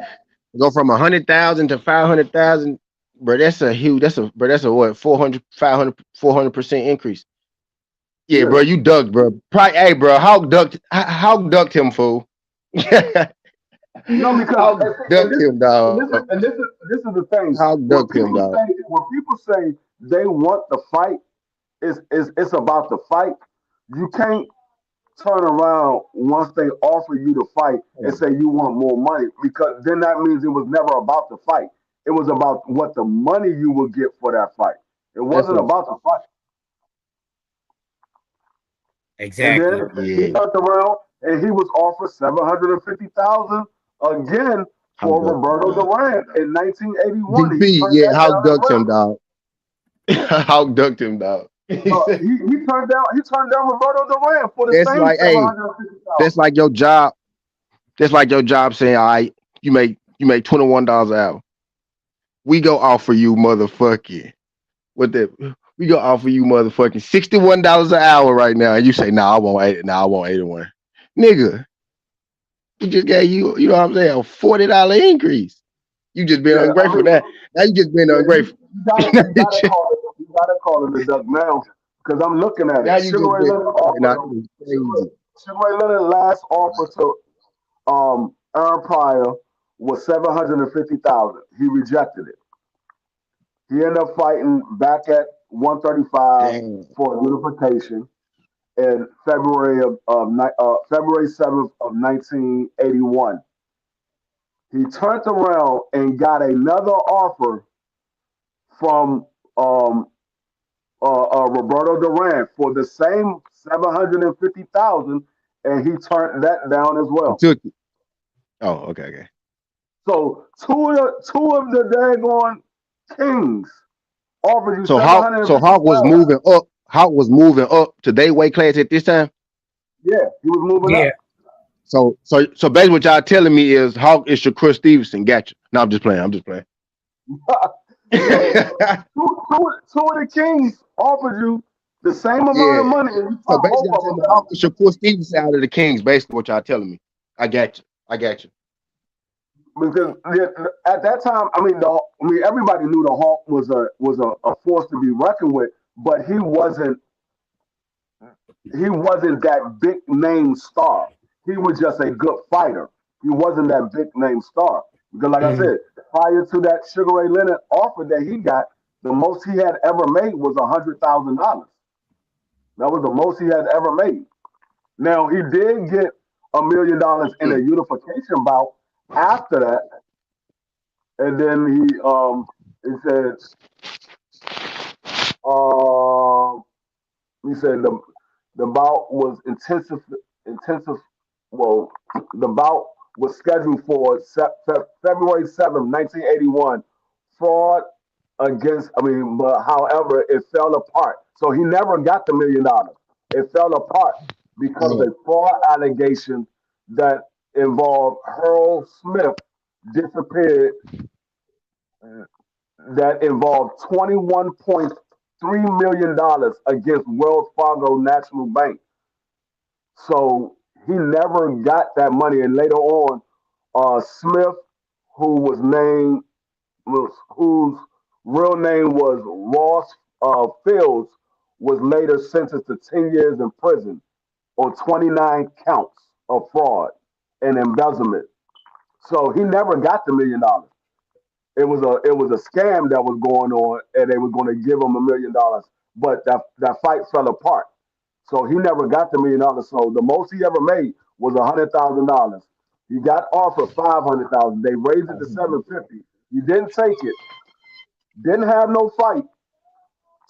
go from 100,000 to 500,000, bro. That's a huge. That's a what? 400, 500, 400% increase. Yeah, Yeah. bro, you ducked, bro. Probably, hey, bro, Hawk ducked him, fool. No, because Hawk ducked him, dog. this is the thing. Hawk ducked him, dog. When people say they want the fight, it's about the fight. You can't turn around once they offer you the fight and say you want more money because then that means it was never about the fight. It was about what the money you will get for that fight. It That's wasn't a about the fight. And Exactly. then he yeah. turned around and he was offered 750,000 again Hawk for ducked him, Roberto dog. Duran in 1981. He DP, turned yeah, that Hawk down as ducked him, well. dog. Hawk ducked him, dog. He said, He turned down Roberto Duran for the that's same like, hey, 750,000. that's like your job. That's like your job saying, all right, you make $21 an hour. We go offer you motherfucking what the we go offer you motherfucking $61 an hour right now. And you say, nah, I want 81. Nigga, we just gave you, you know what I'm saying, a $40 increase. You just been Yeah, I ungrateful. mean, Now you just been yeah, ungrateful. you gotta call it a duck now because I'm looking at Now it. you just been now this is crazy. Sugar Ray Leonard last offer to Aaron Pryor was 750,000. He rejected it. He ended up fighting back at 135 Damn. for unification in February 7th of 1981. He turned around and got another offer from Roberto Duran for the same 750,000, and he turned that down as He well. took it. Oh, okay. So two of the daggone kings offered you So seven hundred and fifty Hawk was thousand. moving up. Hawk was moving up to their weight class at this time. Yeah, he was moving Yeah. up. So basically what y'all telling me is Hawk is Shakur Stevenson. Gotcha. No, I'm just playing. So two of the kings offered you the same amount Yeah. of money, and you So turned basically both y'all of telling them me Hawk down. is Shakur Stevenson out of the Kings, basically what y'all telling me. I got you. Because at that time, everybody knew the Hawk was a force to be reckoned with, but he wasn't that big name star. He was just a good fighter. He wasn't that big name star. Because like I Mhm. said, prior to that Sugar Ray Leonard offer that he got, the most he had ever made was $100,000. That was the most he had ever made. Now he did get $1 million in a Mm. unification bout after that, and then he said um he said the bout was intensive. Well, the bout was scheduled for February 7th, 1981. Fraud against, but however, it fell apart. So he never got the $1 million. It fell apart because of Oh, a fraud allegation that involved Earl Smith disappeared, that involved $21.3 million against Wells Fargo National Bank. So he never got that money. And later on, Smith, who was named, whose real name was Ross Fields, was later sentenced to 10 years in prison on 29 counts of fraud and embezzlement. So he never got the $1 million. It was a scam that was going on, and they were going to give him $1 million, but that fight fell apart. So he never got the $1 million. So the most he ever made was $100,000. He got offered 500,000. They raised it to 750. He didn't take it. Didn't have no fight.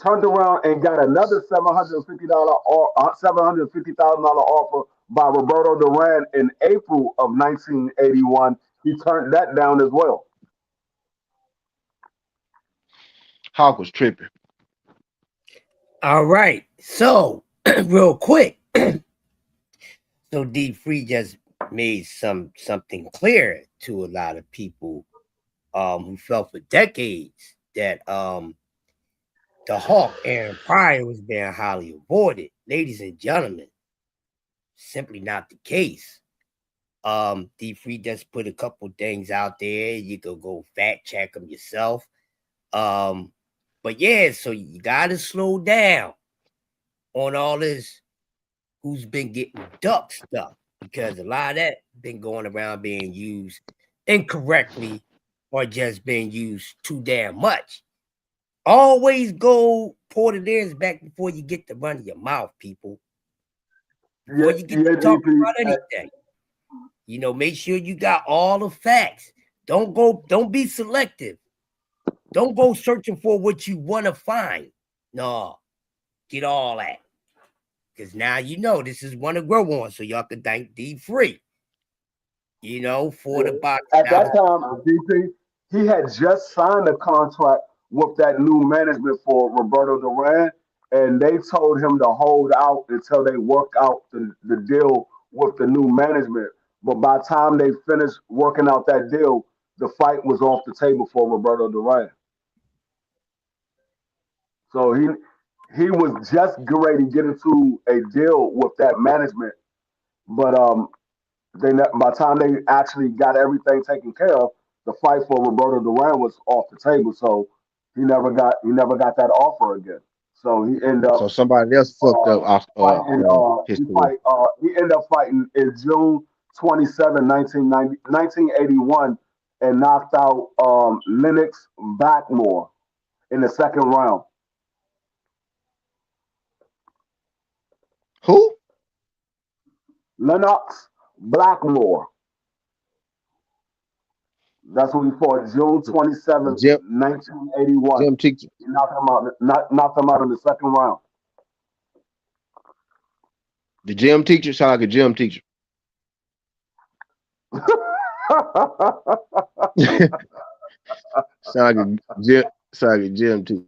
Turned around and got another $750 or $750,000 offer by Roberto Duran in April of 1981. He turned that down as well. Hawk was tripping. All right. So, real quick. So D Free just made something clear to a lot of people who felt for decades that the Hawk Aaron Pryor was being highly avoided. Ladies and gentlemen, simply not the case. D Free just put a couple things out there. You could go fact check them yourself. But yeah, so you gotta slow down on all this who's been getting duck stuff, because a lot of that been going around being used incorrectly or just being used too damn much. Always go pour the ears back before you get to run your mouth, people. Before Yeah, you get yeah, to talk DP. about anything, make sure you got all the facts. Don't be selective. Don't go searching for what you want to find. No, get all that. Because now this is one to grow on, so y'all can thank D Free, for the box. At that time, DP, he had just signed a contract with that new management for Roberto Duran, and they told him to hold out until they work out the deal with the new management. But by the time they finished working out that deal, the fight was off the table for Roberto Duran. So he was just ready to get into a deal with that management, but by the time they actually got everything taken care of, the fight for Roberto Duran was off the table. So he never got that offer again. So he ended So up somebody else fucked up fighting. his He career. fight. He ended up fighting in June 27, 1981, and knocked out Lennox Backmore in the second round. Who? Lennox Blackmore. That's when he fought June The 27th, gym 1981. teacher. He knocked him out in the second round. The gym teacher sound like a gym teacher. sound like a gym teacher.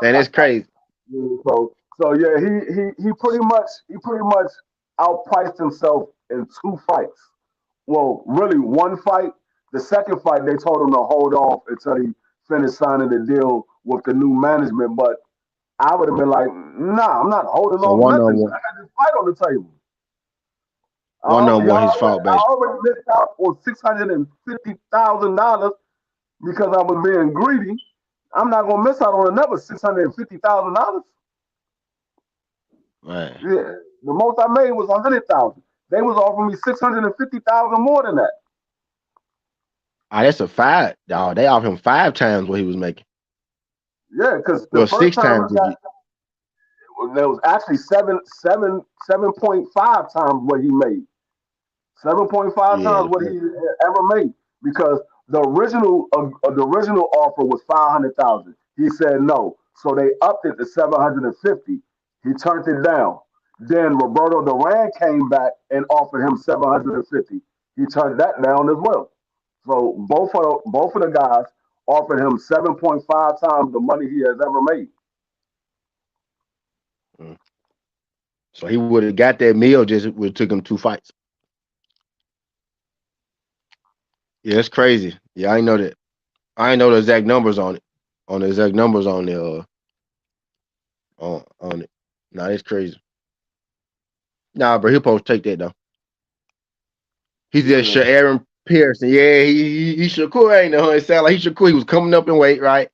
Man, that's crazy. So yeah, he pretty much outpriced himself in 2 fights. Well, really one fight. The second fight, they told him to hold off until he finished signing the deal with the new management. But I would have been like, nah, I'm not holding So off one on nothing. one, I got this fight on the table. one on one, his fault, I basically. already missed out on $650,000 because I was being greedy. I'm not gonna miss out on another $650,000. Right. Yeah, the most I made was 100,000. They was offering me 650,000 more than that. Ah, that's a 5. Dog, they offered him 5 times what he was making. Yeah, because the Well, first 6 time times he if got, there was actually 7.5 times what he made. 7.5 yeah, times what he ever made. Because the original offer was 500,000. He said no, so they upped it to 750. He turned it down. Then Roberto Duran came back and offered him 750. He turned that down as well. So both of the guys offered him 7.5 times the money he has ever made. Mm. So he would have got that meal, just it would took him 2 fights. Yeah, that's crazy. Yeah, I know that. I ain't know the exact numbers on it. On the exact numbers on the on it. Nah, that's crazy. Nah, bro, he'll supposed to take that though. He's just Yeah. Aaron Pearson. Yeah, he Shakur ain't know. It sounded like he Shakur. He was coming up in weight, right?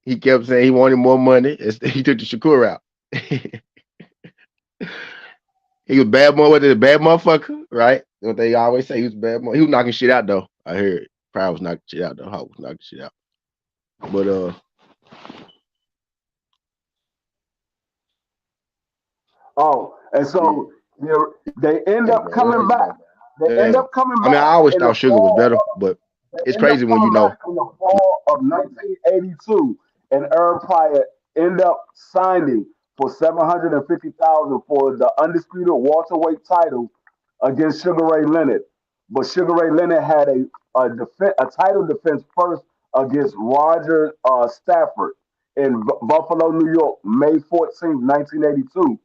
He kept saying he wanted more money. He took the Shakur out. He was bad boy, what is it, bad motherfucker, right? What they always say, he was a bad boy. He was knocking shit out though. I heard Pride was knocking shit out though. Hawk was knocking shit out. But Oh, and yeah, so they end up man, coming back. They end yeah. up coming I mean, I back always in the thought Sugar was fall. better, but They it's end up crazy when you coming back know. in the fall of 1982, and Aaron Pryor end up signing for 750,000 for the undisputed welterweight title against Sugar Ray Leonard. But Sugar Ray Leonard had a title defense first against Roger Stafford in Buffalo, New York, May 14th, 1982.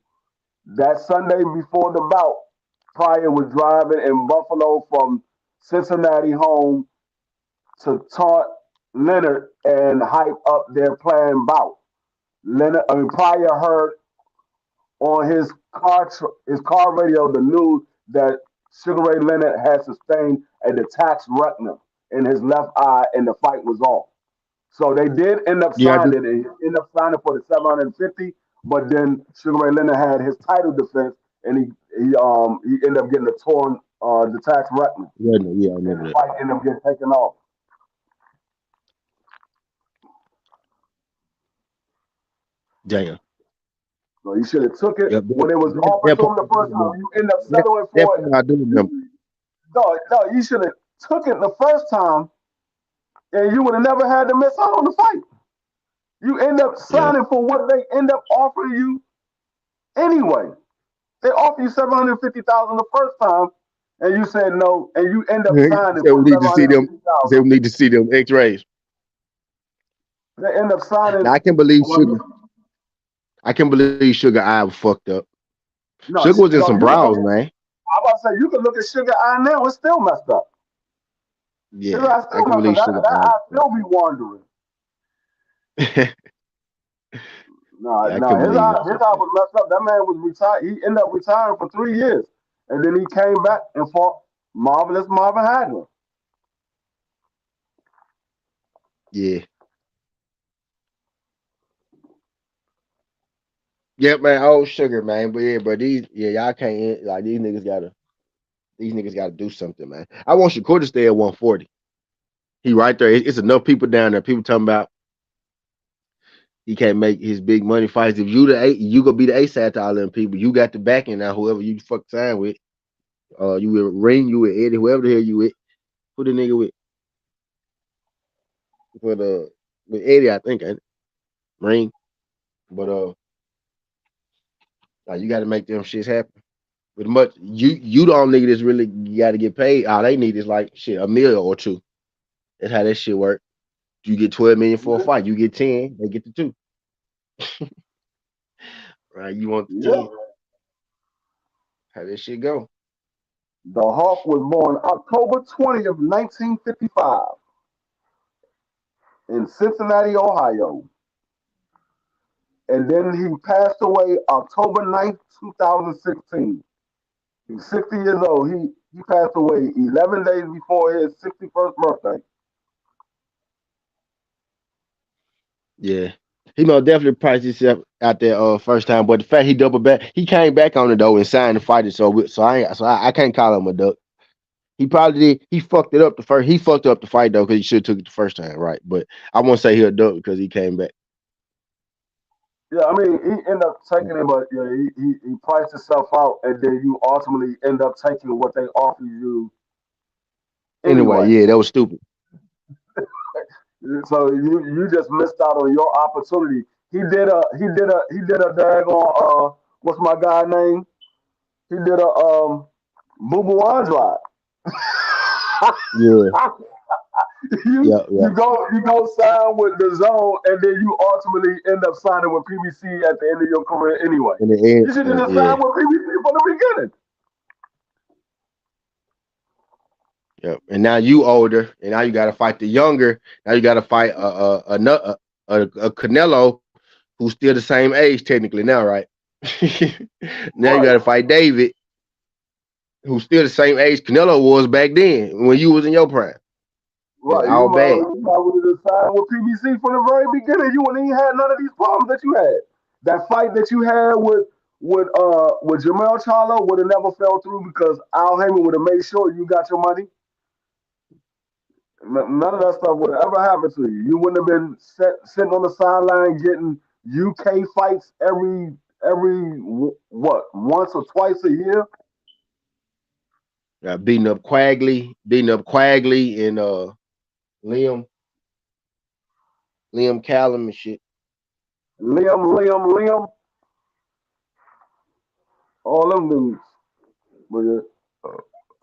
That Sunday before the bout, Pryor was driving in Buffalo from Cincinnati home to taunt Leonard and hype up their planned bout. Pryor heard on his car radio the news that Sugar Ray Leonard had sustained a detached retina in his left eye and the fight was off. So they did end up Yeah, I do. signing it. He ended up signing for the 750, but then Sugar Ray Leonard had his title defense and he ended up getting a torn detached retina. Yeah, I And remember the that. fight ended up getting taken off. Damn. So you should have took it Yep, when it was offered that to part him the I do first remember. time. You end up That, settling that for it. part I do remember. No, you should have took it the first time, and you would have never had to miss out on the fight. You end up Yeah. signing for what they end up offering you anyway. They offer you 750,000 the first time, and you said no, and you end up signing So for we need to seven see hundred them. fifty Say thousand. we need to see them X-rays. They end up signing. Now I can believe Well, Sugar. I can believe Sugar eye was fucked up. no, Sugar was in no, some you can look brawls, at. man. I'm about to say you can look at Sugar Eye now; it's still messed up. His Yeah, eye I still can messed up. believe That, Sugar that eye. eye still be wandering. No, Yeah, I no, can his believe eye, it. his eye was messed up. That man was retired. He ended up retiring for 3 years, and then he came back and fought Marvelous Marvin Hagler. Yeah. Yeah, man. Oh, Sugar, man. But yeah, bro, y'all can't like these niggas gotta do something, man. I want Shakur to stay at 140. He right there. It's enough people down there. People talking about he can't make his big money fights. If you gonna be the A-side to all them people. You got the backing now. Whoever you fuck sign with, you with Ring, you with Eddie, whoever the hell you with, who the nigga with. with Eddie, I think, ain't it? Ring. But like, you got to make them shits happen. With much you the only nigga that's really got to get paid. All they need is like shit a million or two. That's how that shit work. You get 12 million for a Yeah. fight. You get 10. They get the 2. Right? You want the Yeah. 10. How that shit go? The Hawk was born October 20th, 1955 in Cincinnati, Ohio. And then he passed away October 9th, 2016. He's 60 years old. He passed away 11 days before his 61st birthday. Yeah. He most definitely priced himself out there first time, but the fact he doubled back, he came back on it though and signed the fighter. I can't call him a duck. He probably did. He fucked it up the first. He fucked up the fight though because he should have took it the first time, right? But I won't say he a duck because he came back. Yeah, I mean, he ended up taking it, but yeah, he priced himself out, and then you ultimately end up taking what they offer you Anyway, anyway. yeah, that was stupid. So you just missed out on your opportunity. He did a daggone what's my guy name? He did a Boo Boo Andrade. Yeah, you yeah, yeah. you go sign with the zone, and then you ultimately end up signing with PBC at the end of your career anyway. In the end, You should have just yeah, signed with PBC from the beginning. yeah. And now you older, and now you got to fight the younger. Now you got to fight a Canelo who's still the same age technically now, right? Now you got Right. to fight David, who's still the same age Canelo was back then when you was in your prime. It's Right, all bad. you might would have signed with PBC from the very beginning. You wouldn't even had none of these problems that you had. That fight that you had with Jamel Charlo would have never fell through because Al Heyman would have made sure you got your money. None of that stuff would have ever happened to you. You wouldn't have been sitting on the sideline getting UK fights every what once or twice a year. Beating up Quagley and Liam Liam Callum and shit. Liam, all them dudes. But yeah.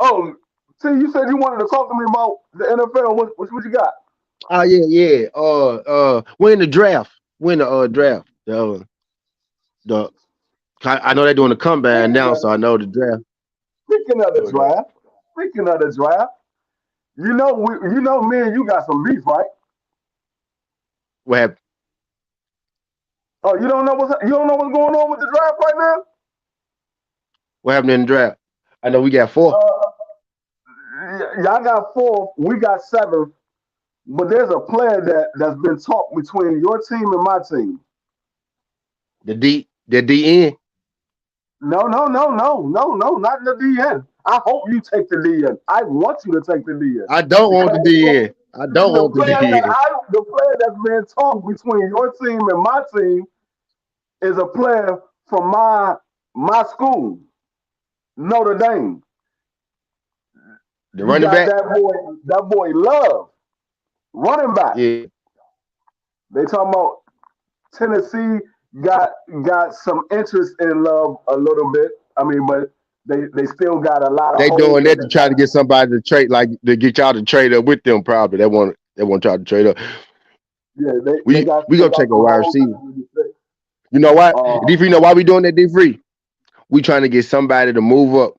Oh, see, you said you wanted to talk to me about the NFL. What you got? Oh yeah, yeah. Win the draft. Win the draft. The I know they're doing the combine Speaking now, of, so I know the draft. speaking of the But draft, speaking of the draft, me and you got some beef, right? what happened? Oh, you don't know what's going on with the draft right now? What happened in the draft? I know we got 4. Y'all got four, we got seven, but there's a player that's been talked between your team and my team. The DN. No, not in the DN. I hope you take the DN. I want you to take the DN I don't want because the DN. I don't want the DN. the player that's been talked between your team and my team is a player from my school, Notre Dame. The You running got back. that boy Love, running back. Yeah, They talking about Tennessee got some interest in Love a little bit. I mean, but they still got a lot of they holes doing that that to they try to got. get somebody to trade, like to get y'all to trade up with them. Probably they want y'all to trade up. Yeah, We we they gonna got take a some wide holes that receiver. need to be fixed. You know what? Uh, D3, you know why we doing that, D3? We trying to get somebody to move up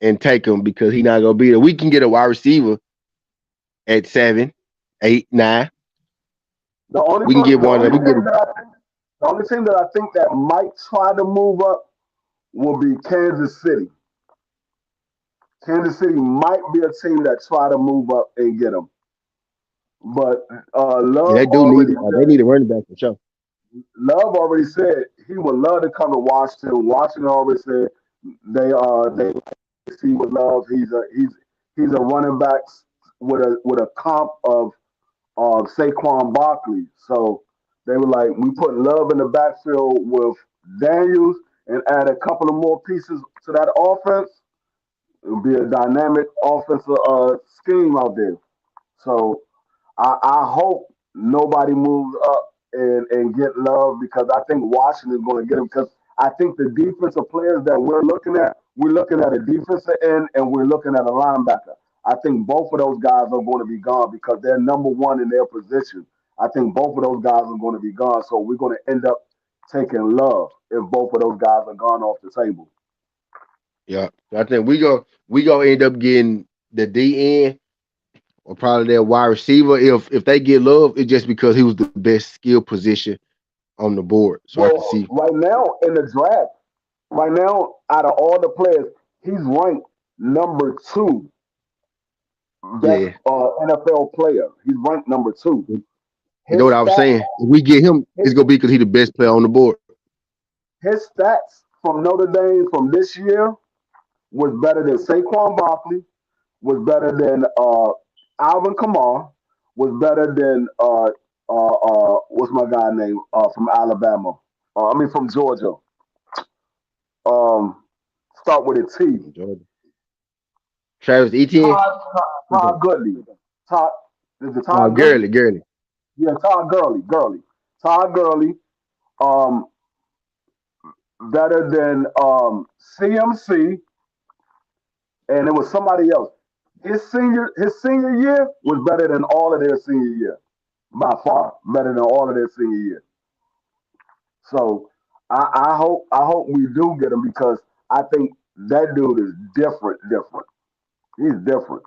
and take him because he not gonna be there. We can get a wide receiver at 7, 8, 9. the only We can person, get one of them. We can get a, the only team that I think that might try to move up will be Kansas City. Kansas City might be a team that try to move up and get him. But yeah, they do need it. They need a running back for sure. Love already said he would love to come to Washington. Washington already said they see with Love. He's a running back with a comp of Saquon Barkley. So they were like, we put Love in the backfield with Daniels and add a couple of more pieces to that offense. It'll be a dynamic offensive scheme out there. So I hope nobody moves up and get love, because I think Washington is going to get him, because I think the defensive players that we're looking at a defensive end and we're looking at a linebacker. I think both of those guys are going to be gone because they're number one in their position. I think both of those guys are going to be gone. So we're going to end up taking love if both of those guys are gone off the table. Yeah, I think we go end up getting the DN or probably their wide receiver. If they get love, it's just because he was the best skill position on the board. So I can see Right now in the draft, right now out of all the players, he's ranked number 2 best yeah. NFL player. He's ranked number 2. You know His what I was stats, saying? If we get him, it's gonna be because he's the best player on the board. his stats from Notre Dame from this year was better than Saquon Barkley, was better than Alvin Kamara, was better than what's my guy name from Alabama? From Georgia. Start with a T. Travis Etienne. Todd Gurley. Todd is it Todd Gurley? Gurley. Yeah, Todd Gurley. Todd Gurley. Better than CMC, and it was somebody else. His senior year was better than all of their senior year, by far better than all of their senior year. So I hope we do get him, because I think that dude is different. He's different.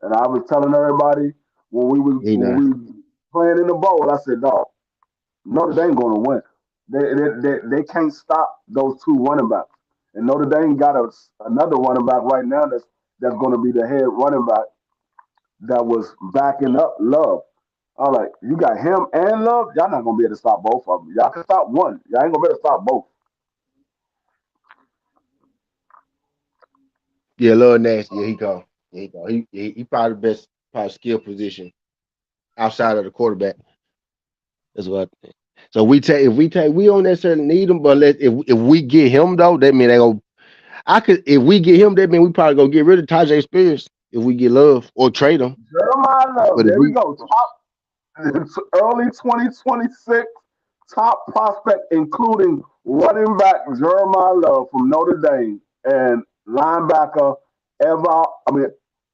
And I was telling everybody when we was playing in the bowl, I said, no, Notre Dame going to win. They can't stop those 2 running backs. And Notre Dame got another running back right now that's going to be the head running back that was backing up Love. I'm like, you got him and Love? Y'all not going to be able to stop both of them. Y'all can stop one. Y'all ain't going to be able to stop both. Yeah, Love Nasty. Yeah, he go. He probably the best skill position outside of the quarterback. That's what I think. So we don't necessarily need him, but if we get him though, that mean if we get him, that mean we probably go get rid of Tajay Spears if we get Love or trade him. Jeremiah Love, but there we go. Early 2026 top prospect, including running back Jeremiah Love from Notre Dame and linebacker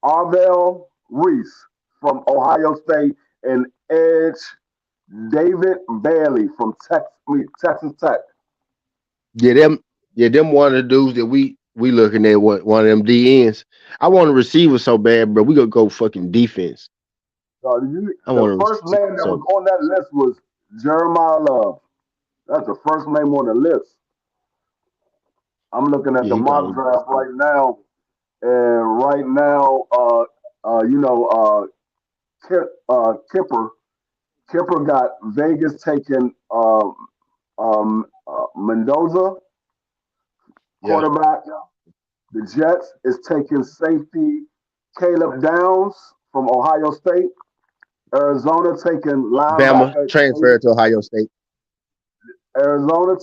Arvell Reese from Ohio State, and edge David Bailey from Texas Tech. Yeah, them one of the dudes that we looking at, one of them DNs. I want a receiver so bad, bro. We gonna go fucking defense. The first name that was on that list was Jeremiah Love. That's the first name on the list. I'm looking at the mock draft right now, and right now, Kipper got Vegas taking Mendoza, quarterback. The Jets is taking safety Caleb Downs from Ohio State. Arizona taking linebacker. Bama transferred to Ohio State. Arizona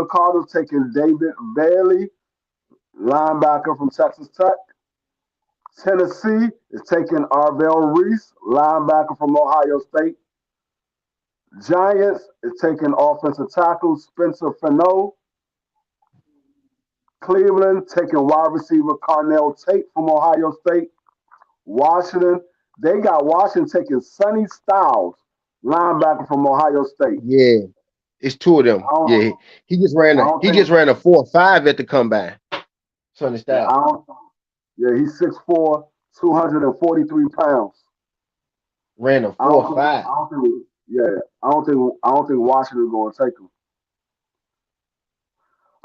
Cardinals taking David Bailey, linebacker from Texas Tech. Tennessee is taking Arvell Reese, linebacker from Ohio State. Giants is taking offensive tackle Spencer Fenneau. Cleveland taking wide receiver Carnell Tate from Ohio State. Washington, they got Washington taking Sonny Styles, linebacker from Ohio State. Yeah, it's 2 of them. Yeah, he just ran a 4.5 at the combine. Sonny Styles. He's 6'4", 243 pounds. Ran a 4.5. I don't think Washington's going to take him.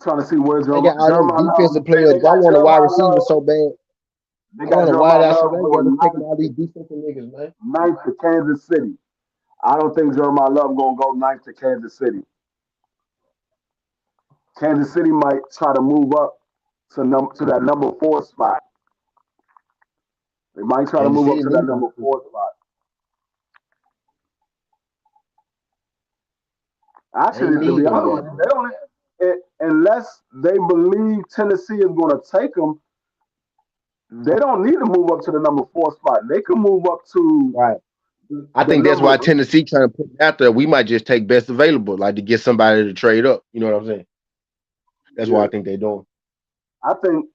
Trying to see where They got all these defensive players. I want a wide receiver so bad. They got a wide out, so they got to take all these defensive niggas, man. 9th to Kansas City. I don't think Jeremiah Love gonna go 9th to Kansas City. Kansas City might try to move up to that number 4 spot. They might try to move up to that number 4 spot. Actually, to be honest, they don't. Unless they believe Tennessee is going to take them, they don't need to move up to the number 4 spot. They can move up to I think that's why Tennessee trying to put it out there. We might just take best available, like to get somebody to trade up. You know what I'm saying? That's why I think they're doing. I think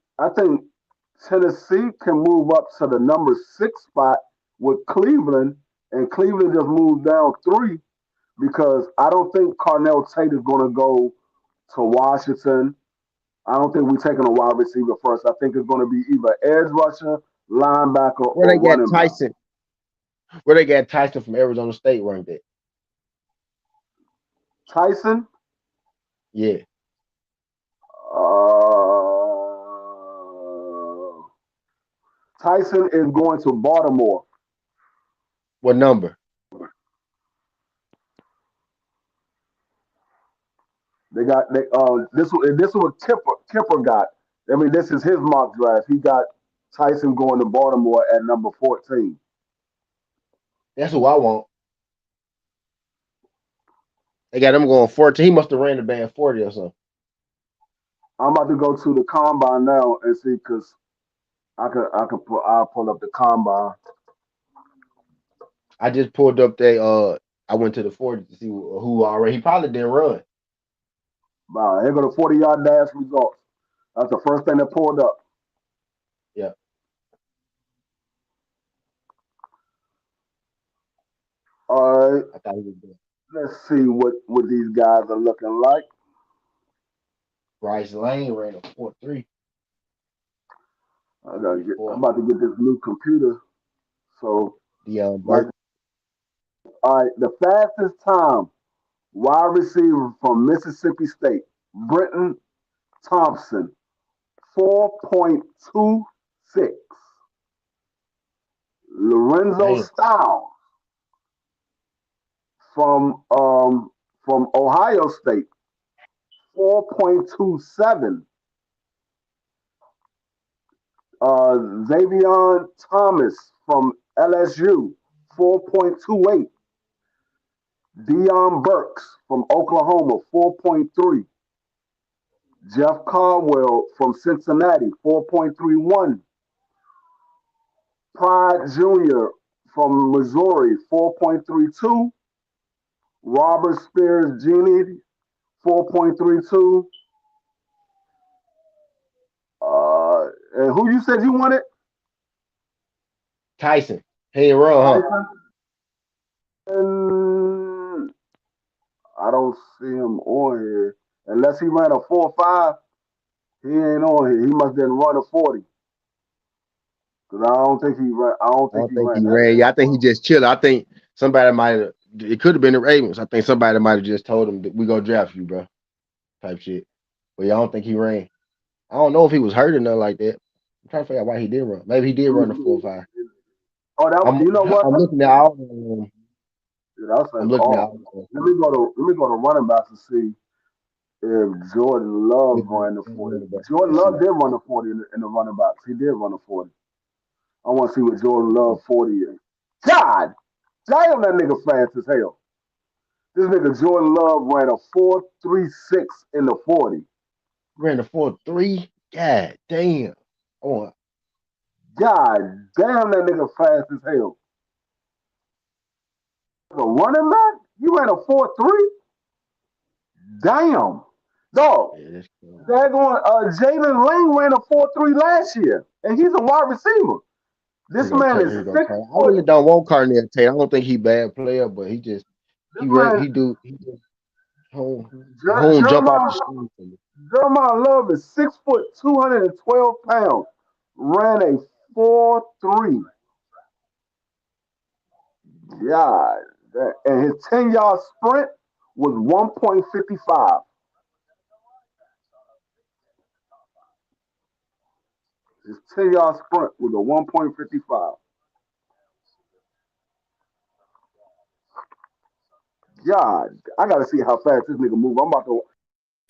Tennessee can move up to the number 6 spot with Cleveland, and Cleveland just moved down 3 because I don't think Carnell Tate is going to go to Washington. I don't think we're taking a wide receiver first. I think it's going to be either edge rusher, linebacker, Where or they got running back. Tyson? Where they got Tyson from Arizona State ranked at? Tyson? Yeah. Tyson is going to Baltimore. What number? They got this is what Kipper got. I mean, this is his mock draft. He got Tyson going to Baltimore at number 14. That's who I want. They got him going 14. He must have ran the band 40 or something. I'm about to go to the combine now and see because I'll pull up the combine. I just pulled up I went to the 40 to see who already. He probably didn't run. Wow, here go the 40-yard dash results. That's the first thing that pulled up. Yeah. All right. I thought he was good. Let's see what these guys are looking like. Bryce Lane ran a 4.3. I'm about to get this new computer. So Burke. All right, the fastest time wide receiver from Mississippi State, Brenton Thompson, 4.26. Lorenzo Styles from Ohio State, 4.27. Xavier Thomas from LSU, 4.28. Deion Burks from Oklahoma, 4.3. Jeff Caldwell from Cincinnati, 4.31. Pride Jr. from Missouri, 4.32. Robert Spears Jr., 4.32. And who you said you wanted? Tyson. Hey, run, huh? And I don't see him on here. Unless he ran a 4.5, he ain't on here. He must then run a 40. Because I don't think he ran. I don't think he ran. Yeah, I think he just chilled. I think somebody might have. It could have been the Ravens. I think somebody might have just told him that we gonna draft you, bro. Type shit. But yeah, I don't think he ran. I don't know if he was hurt or nothing like that. I'm trying to figure out why he did run. Maybe he did run a 4.5. Oh, you know what? I'm looking at all. I'm looking at. Let me go to running backs and see if Jordan Love ran the 40. Jordan Love did run the 40 in the running backs. He did run a 40. I want to see what Jordan Love 40 is. God damn, that nigga fast as hell. This nigga Jordan Love ran a 4.36 in the 40. Ran a 4.3. God damn. God damn, that nigga fast as hell. A running back? You ran a 4.3? Damn. Dog. Jalen Lane ran a 4.3 last year, and he's a wide receiver. This man is 6 foot. I really don't want Carnell Tate. I don't think he bad player, but he just home jump off the screen for me. Jeremiah Love is 6 foot, 212 pounds. Ran a 4.3. God, and his 10-yard sprint was 1.55. His 10-yard sprint was a 1.55. God, I gotta see how fast this nigga move. I'm about to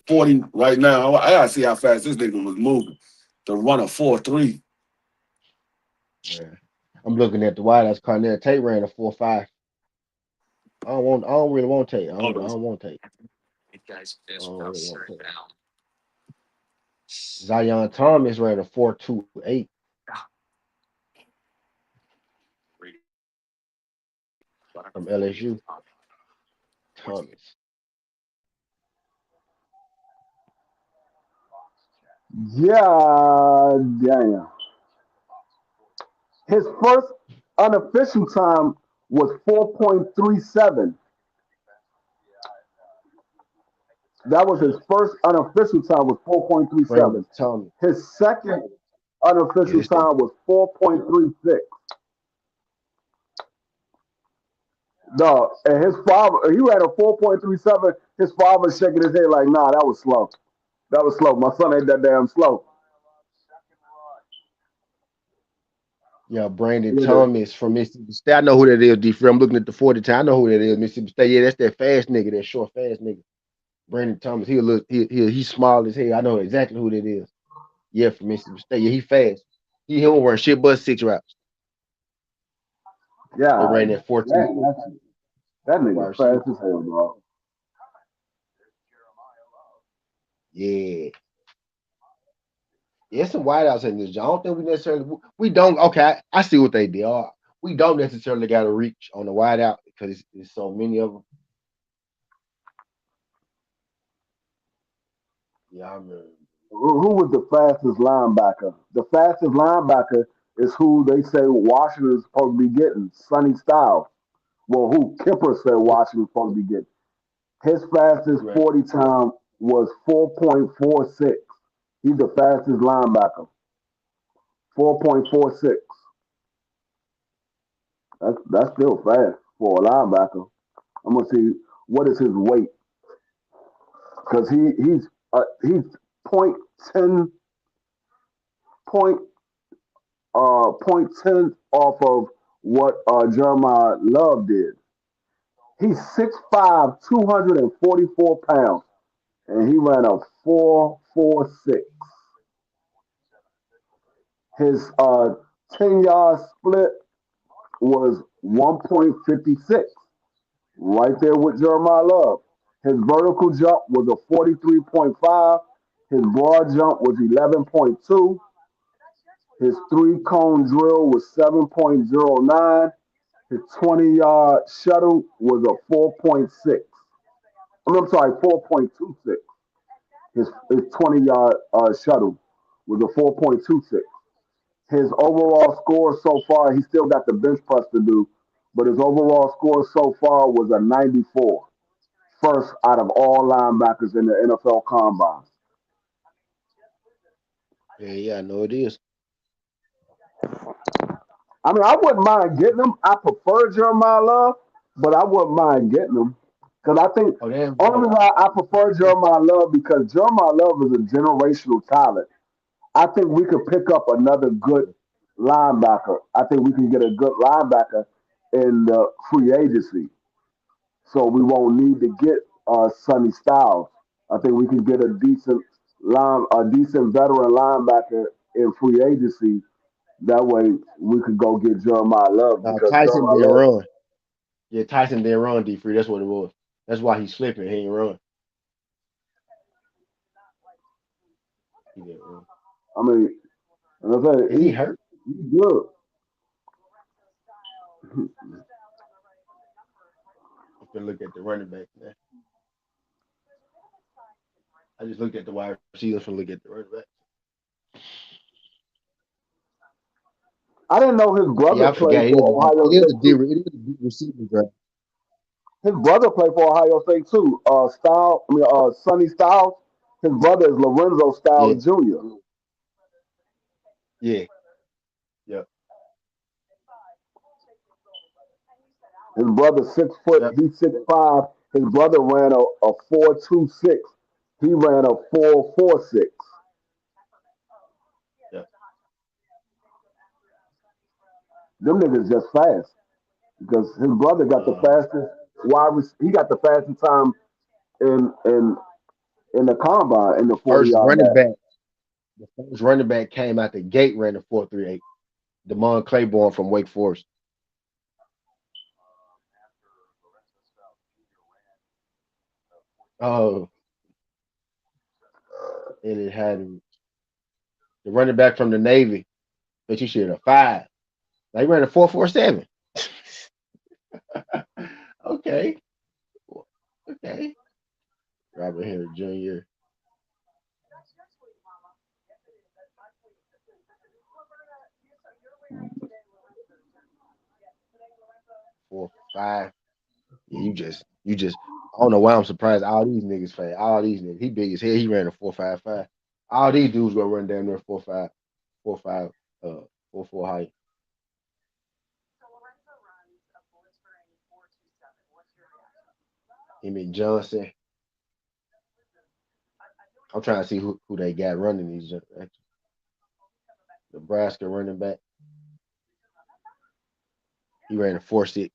40 right now. I gotta see how fast this nigga was moving to run a 4.3. Yeah. I'm looking at the wideouts. Carnell Tate ran a 4.5. I don't really want Tate. I don't want Tate. Zion Thomas ran a 4.28. from LSU. Thomas. Yeah, damn. His first unofficial time was 4.37. That was his first unofficial time was 4.37. Brandon Thomas. His second Yeah, unofficial this that. time was 4.36. No, and his father, he ran a 4.37. His father was shaking his head like, nah, that was slow. That was slow. My son ain't that damn slow. Yeah, Brandon Yeah, Thomas from Mississippi State. I know who that is, D. I'm looking at the 40 time. I know who that is, Mississippi State. Yeah, that's that fast nigga, that short fast nigga. Brandon Thomas. He's small as hell. I know exactly who that is. Yeah, from Mississippi State. Yeah, he fast. He don't run shit but 6 routes. They yeah, ran that 14 that wide nigga receiver. fast as hell, bro. Yeah. Yeah, some wideouts in this. I don't think we don't. Okay, I see what they did. We don't necessarily got to reach on the wideout because there's so many of them. Yeah, I remember. Who was the fastest linebacker? The fastest linebacker is who they say Washington is supposed to be getting, Sonny Styles. Well, who Kipper said Washington was supposed to be getting. His fastest Right. 40 time was 4.46. He's the fastest linebacker. 4.46. That's still fast for a linebacker. I'm gonna see what is his weight because he's point ten point 10 off of what Jeremiah Love did. He's 6'5", 244 pounds, and he ran a 4.46. His 10-yard split was 1.56, right there with Jeremiah Love. His vertical jump was a 43.5. His broad jump was 11.2. His 3-cone drill was 7.09. His 20-yard shuttle was a 4.6. I'm sorry, 4.26. His 20-yard shuttle was a 4.26. His overall score so far, he still got the bench press to do, but his overall score so far was a 94. First out of all linebackers in the NFL Combine. Yeah, I know it is. I mean, I wouldn't mind getting him. I prefer Jeremiah Love, but I wouldn't mind getting him because I think Oh, damn. only why I prefer Jeremiah Love because Jeremiah Love is a generational talent. I think we could pick up another good linebacker. I think we can get a good linebacker in the free agency, so we won't need to get Sonny Styles. I think we can get a decent veteran linebacker in free agency. That way, we could go get Jeremiah Love because Tyson Jeremiah didn't Love. run. Yeah, Tyson didn't run, D. That's what it was. That's why he's slipping. He ain't run. He didn't run. I mean, and I said And he hurt. he's good. I'm gonna look at the running back, man. I just looked at the wide receivers and look at the running back. I didn't know his Yeah, brother I forgot. played It for Ohio State too. is a deep receiving draft. His brother played for Ohio State too. Sonny Styles. His brother is Lorenzo Yeah, Styles Jr. yeah, yeah, His brother 6 foot. yeah, He's 6'5". His brother ran a 4.26. He ran a 4.46. yeah. Them niggas just fast because his brother got the Uh, fastest He got the fastest time in the combine in the the 40 first yard running dash. back, the first running back came out the gate ran a 4.38. Damon Claiborne from Wake Forest. Oh, and it had the running back from the Navy, but you should have 5. They ran a 4.47. Okay. Okay. Robert Henry Jr. 4'5". Yeah, you just. I don't know why I'm surprised. All these niggas fast. All these niggas. He big as hell. He ran a 4.55. All these dudes gonna run down there 4.5, 4.5, 4.4 height. Emmett Johnson. I'm trying to see who they got running these. Nebraska running back. He ran a 4.6.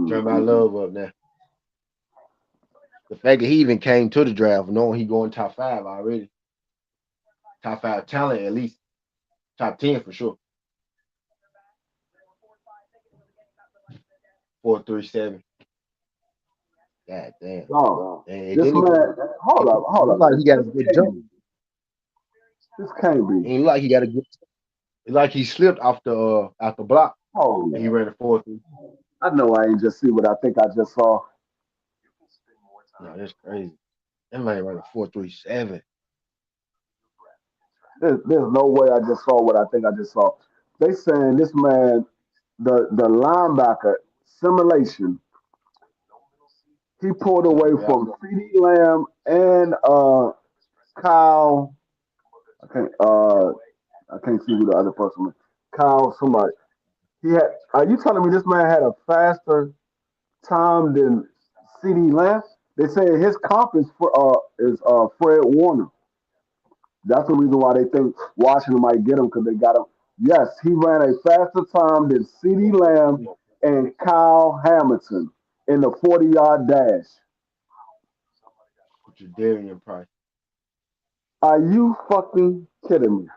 Turn my love up now. The fact that he even came to the draft knowing he going top 5 already. Top 5 talent at least. Top 10 for sure. 4.37. God damn. Oh, And this then man, hold up. like he got a This good can't jump. be. This can't be. Ain't like he got a good. It's like he slipped off the block Oh, and he ran a 4.3. I know I ain't just see what I think I just saw. No, that's crazy. That man ran a 4.37. There's no way I just saw what I think I just saw. They saying this man, the linebacker simulation, he pulled away Yeah. from CeeDee Lamb and Kyle. I can't see who the other person was. Kyle somebody. He had. Are you telling me this man had a faster time than CeeDee Lamb? They say his comp is Fred Warner. That's the reason why they think Washington might get him because they got him. Yes, he ran a faster time than CeeDee Lamb and Kyle Hamilton in the 40-yard dash. Jadarian Price. Are you fucking kidding me?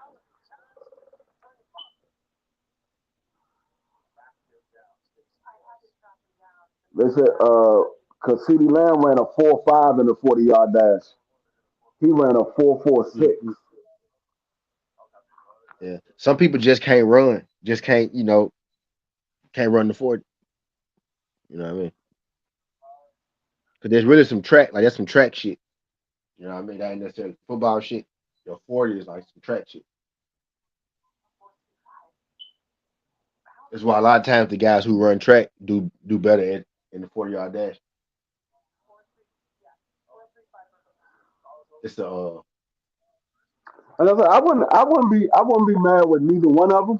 They said because CeeDee Lamb ran a 4.5 in the 40-yard dash. He ran a 4.46. Yeah. Some people just can't run. Just can't, can't run the 40. You know what I mean? Because there's really some track, like that's some track shit. You know what I mean? That ain't necessarily football shit. Your 40 is like some track shit. That's why a lot of times the guys who run track do better in the 40-yard dash. It's And I wouldn't be mad with neither one of them.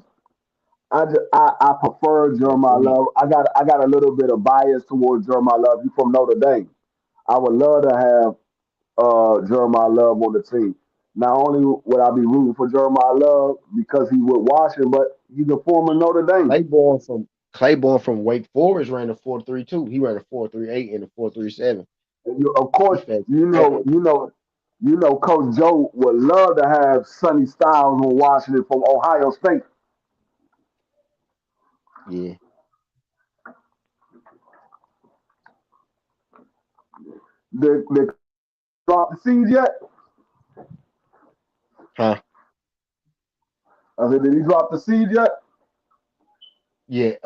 I prefer Jeremiah Love. I got a little bit of bias towards Jeremiah Love. You from Notre Dame. I would love to have Jeremiah Love on the team. Not only would I be rooting for Jeremiah Love because he with Washington, but he's a former Notre Dame. Claiborne from Wake Forest ran a 4.32. He ran a 4.38 and a 4.37. And of course, Coach Joe would love to have Sonny Styles on Washington from Ohio State. Yeah. They dropped the seed yet? Huh? I said, did he drop the seed yet? Yeah.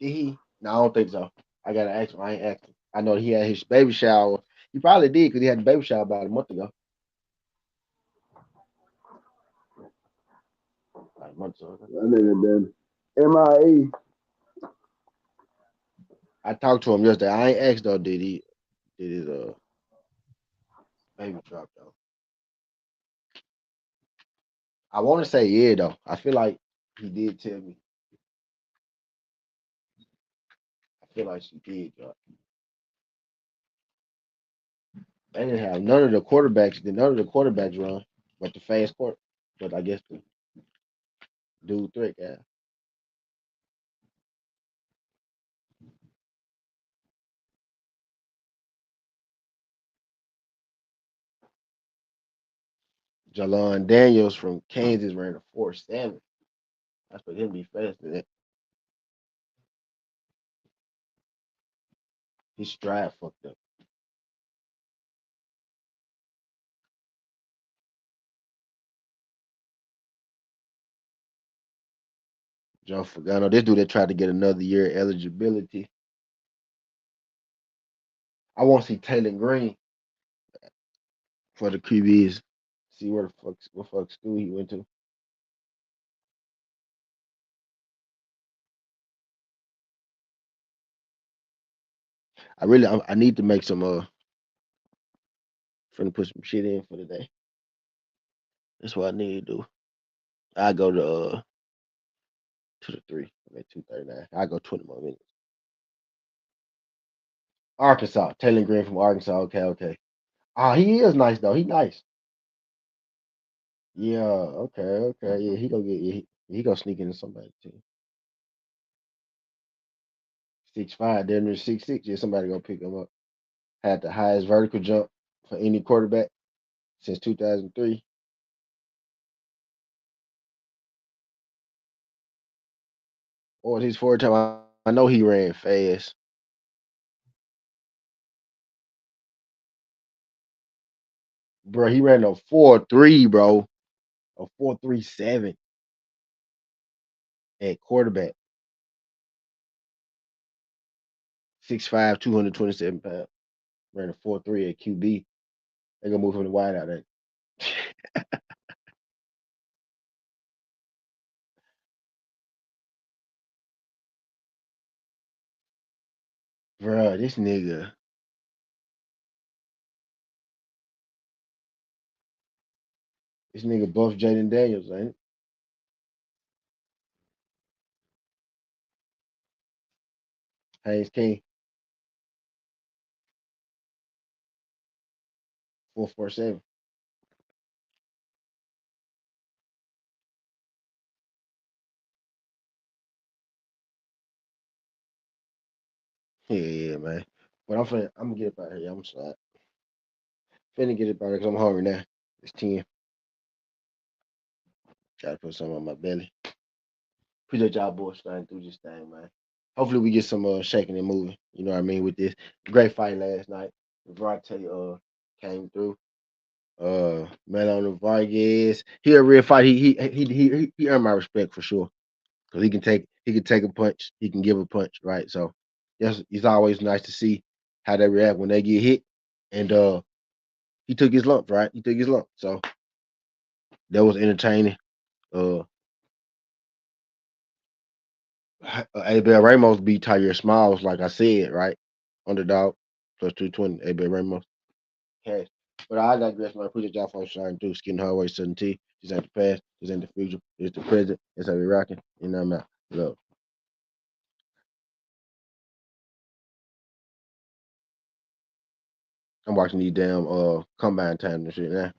Did he? No, I don't think so. I gotta ask him. I ain't asked him. I know he had his baby shower. He probably did because he had the baby shower about a month ago. Like a month or so. That nigga been MIA. I talked to him yesterday. I ain't asked though. Did his baby drop though? I want to say yeah though. I feel like he did tell me. I feel like she did drop. They didn't have none of the quarterbacks. None of the quarterbacks run, but the fast court. But I guess the dude threat guy. Jalon Daniels from Kansas ran a 4.7. That's for him to be faster than that. His stride fucked up. Joe Fagano. This dude that tried to get another year eligibility. I want to see Taylor Green for the QBs. See what fuck school he went to. I need to make some finna put some shit in for today. That's what I need to do. I go to the 3. I'm at 2:39. I go 20 more minutes. Arkansas. Taylor Green from Arkansas. Okay. Ah, he is nice though. He nice. Yeah, okay. Yeah, he gonna sneak into somebody's team. 6'5", then there's 6'6". Yeah, somebody gonna pick him up. Had the highest vertical jump for any quarterback since 2003. What was his 4 time? I know he ran fast. Bro, he ran a 4.3, bro. A 4.37 at quarterback. 6'5", 227 pounds. Ran a 4.3 at QB. They gonna move him to wide out there. Bro, this nigga buff Jaden Daniels, ain't it? Haynes King, 4.47. Yeah, man. But I'm gonna get up out here. I'm sorry. Finna get up out here because I'm hungry now. It's 10. Gotta put something on my belly. Appreciate y'all boys starting through this thing, man. Hopefully we get some shaking and moving. You know what I mean? With this great fight last night. Vada came through. Melon Vargas. He a real fight. He earned my respect for sure. Cause he can take a punch. He can give a punch, right? So yes, it's always nice to see how they react when they get hit. And he took his lump, right? He took his lump. So that was entertaining. Abel Ramos beat Tyre Smiles, like I said, right? Underdog plus 220. Abel Ramos. Cash. But I digress, man. I appreciate y'all for shining through. Skin Hardway 17. This ain't the past. This ain't the future. It's the present. That's how we rocking. And I'm out. Love. I'm watching these damn combine time and shit now.